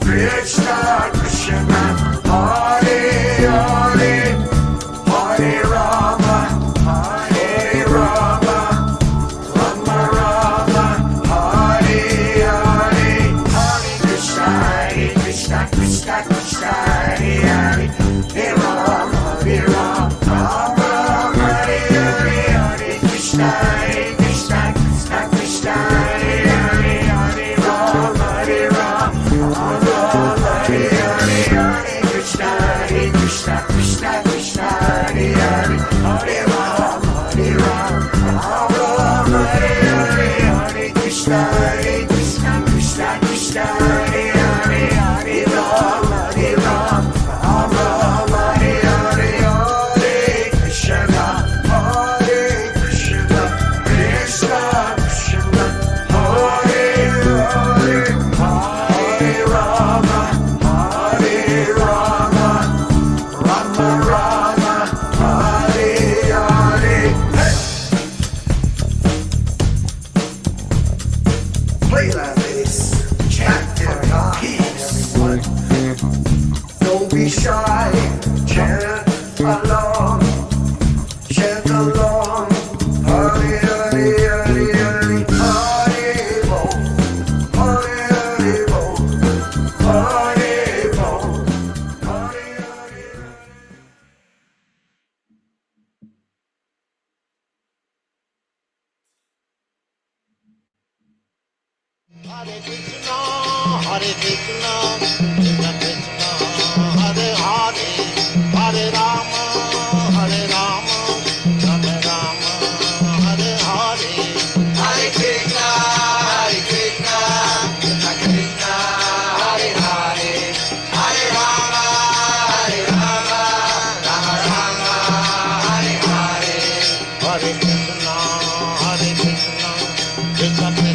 Speaker 4: Krishna Krishna, Hare Hare, Hare Rama, Hare Rama, Rama Rama, Hare Hare, Hare Krishna, Krishna Krishna, Hare Hare, Hare Rama, Rama Rama, Hare Hare, Hare Krishna, Krishna Krishna, Hare Hare, Hare Rama, Rama Rama, Hare Hare, Hare Krishna, Krishna Krishna, Hare Hare, Hare Rama, Rama Rama, Hare Hare, Hare Krishna, Krishna Krishna, Hare Hare, Hare Rama, Rama Rama, Hare Hare, Hare Krishna, Krishna Krishna, Hare Hare, Hare Rama, Rama Rama, Hare Hare. Hey! Play that bass, chant it.
Speaker 1: Hare Krishna, Krishna Krishna, Hare Hare, Hare Rama, Hare Rama, Rama Rama, Hare Hare. Hare Krishna, Krishna Krishna, Hare Hare, Hare Rama, Rama Rama, Hare Hare. Hare Krishna, Krishna